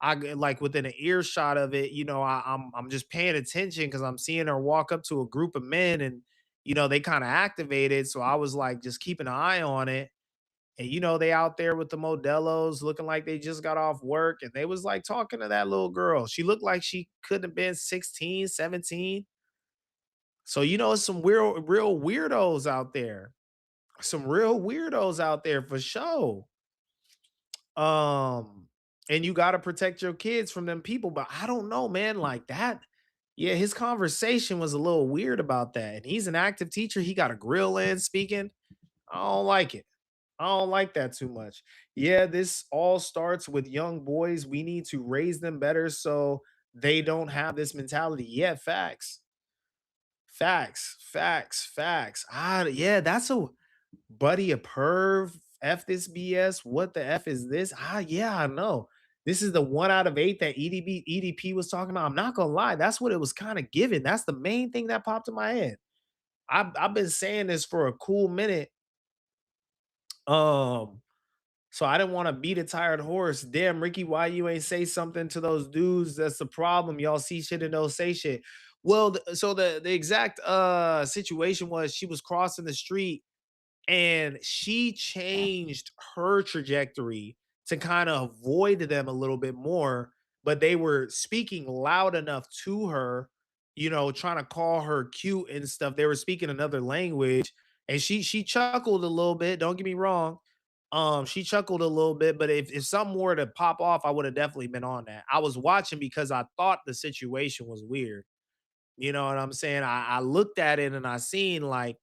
Like within an earshot of it, you know, I'm just paying attention because I'm seeing her walk up to a group of men, and you know they kind of activated. So I was like just keeping an eye on it. And you know, they out there with the Modelos looking like they just got off work, and they was like talking to that little girl. She looked like she could have been 16, 17. So you know, it's some real weirdos out there. Some real weirdos out there for sure. And you got to protect your kids from them people. But I don't know, man, like that. Yeah, his conversation was a little weird about that. And he's an active teacher. He got a grill in speaking. I don't like it. I don't like that too much. Yeah, this all starts with young boys. We need to raise them better so they don't have this mentality. Yeah, facts. Facts, facts, facts. Yeah, that's a buddy, a perv. F this BS. What the F is this? Yeah, I know. This is the 1 out of 8 that EDP was talking about. I'm not gonna lie, that's what it was kind of given. That's the main thing that popped in my head. I've been saying this for a cool minute. So I didn't want to beat a tired horse. Damn, Ricky, why you ain't say something to those dudes? That's the problem. Y'all see shit and don't say shit. Well, so the exact situation was she was crossing the street and she changed her trajectory to kind of avoid them a little bit more, but they were speaking loud enough to her, you know, trying to call her cute and stuff. They were speaking another language, and she chuckled a little bit. Don't get me wrong. She chuckled a little bit, but if something were to pop off, I would have definitely been on that. I was watching because I thought the situation was weird. You know what I'm saying? I looked at it and I seen like,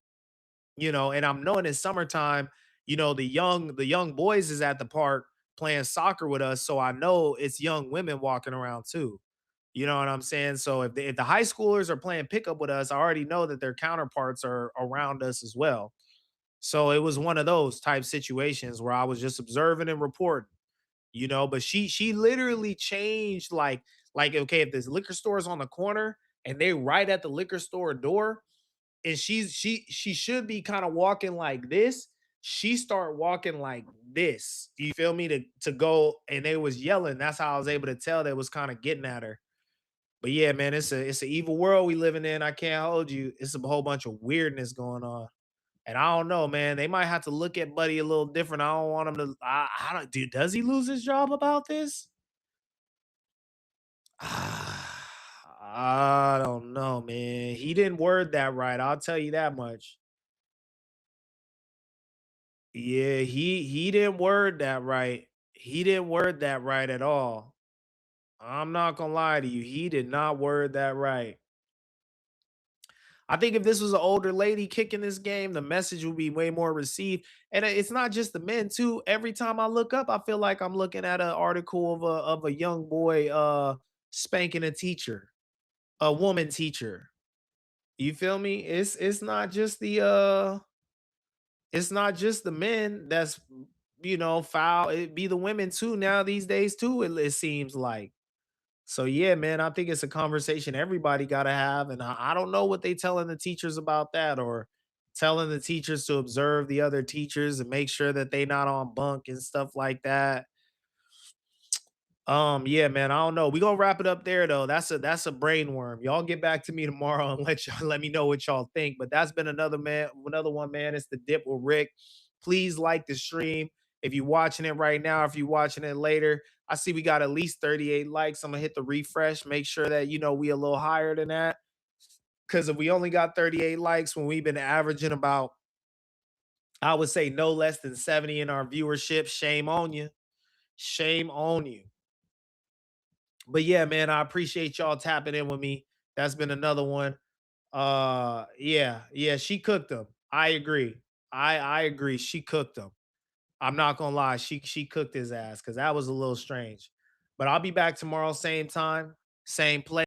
you know, and I'm knowing it's summertime, you know, the young boys is at the park playing soccer with us. So I know it's young women walking around too. You know what I'm saying? So if the high schoolers are playing pickup with us, I already know that their counterparts are around us as well. So it was one of those type situations where I was just observing and reporting, you know, but she literally changed like okay, if this liquor store is on the corner and they right at the liquor store door, and she should be kind of walking like this. She start walking like this. You feel me? To go, and they was yelling. That's how I was able to tell they was kind of getting at her. But yeah, man, it's an evil world we living in. I can't hold you. It's a whole bunch of weirdness going on. And I don't know, man. They might have to look at Buddy a little different. I don't want him to. I don't. Dude, does he lose his job about this? I don't know, man. He didn't word that right. I'll tell you that much. Yeah, he didn't word that right. He didn't word that right at all. I'm not gonna lie to you. He did not word that right. I think if this was an older lady kicking this game, the message would be way more received. And it's not just the men too. Every time I look up, I feel like I'm looking at an article of a young boy spanking a teacher, a woman teacher. You feel me? It's not just the men that's, you know, foul. It be the women too now these days too. It seems like. So yeah, man, I think it's a conversation everybody got to have, and I don't know what they telling the teachers about that, or telling the teachers to observe the other teachers and make sure that they not on bunk and stuff like that. Yeah, man, I don't know. We gonna wrap it up there though. That's a brain worm. Y'all get back to me tomorrow and let me know what y'all think. But that's been another one, man. It's the dip with Rick. Please like the stream. If you're watching it right now, if you're watching it later, I see we got at least 38 likes. I'm gonna hit the refresh, make sure that you know we a little higher than that. Cause if we only got 38 likes when we've been averaging about, I would say no less than 70 in our viewership, shame on you. Shame on you. But yeah, man, I appreciate y'all tapping in with me. That's been another one. Yeah, she cooked them. I agree. I agree. She cooked them. I'm not gonna lie, she cooked his ass because that was a little strange. But I'll be back tomorrow, same time, same place.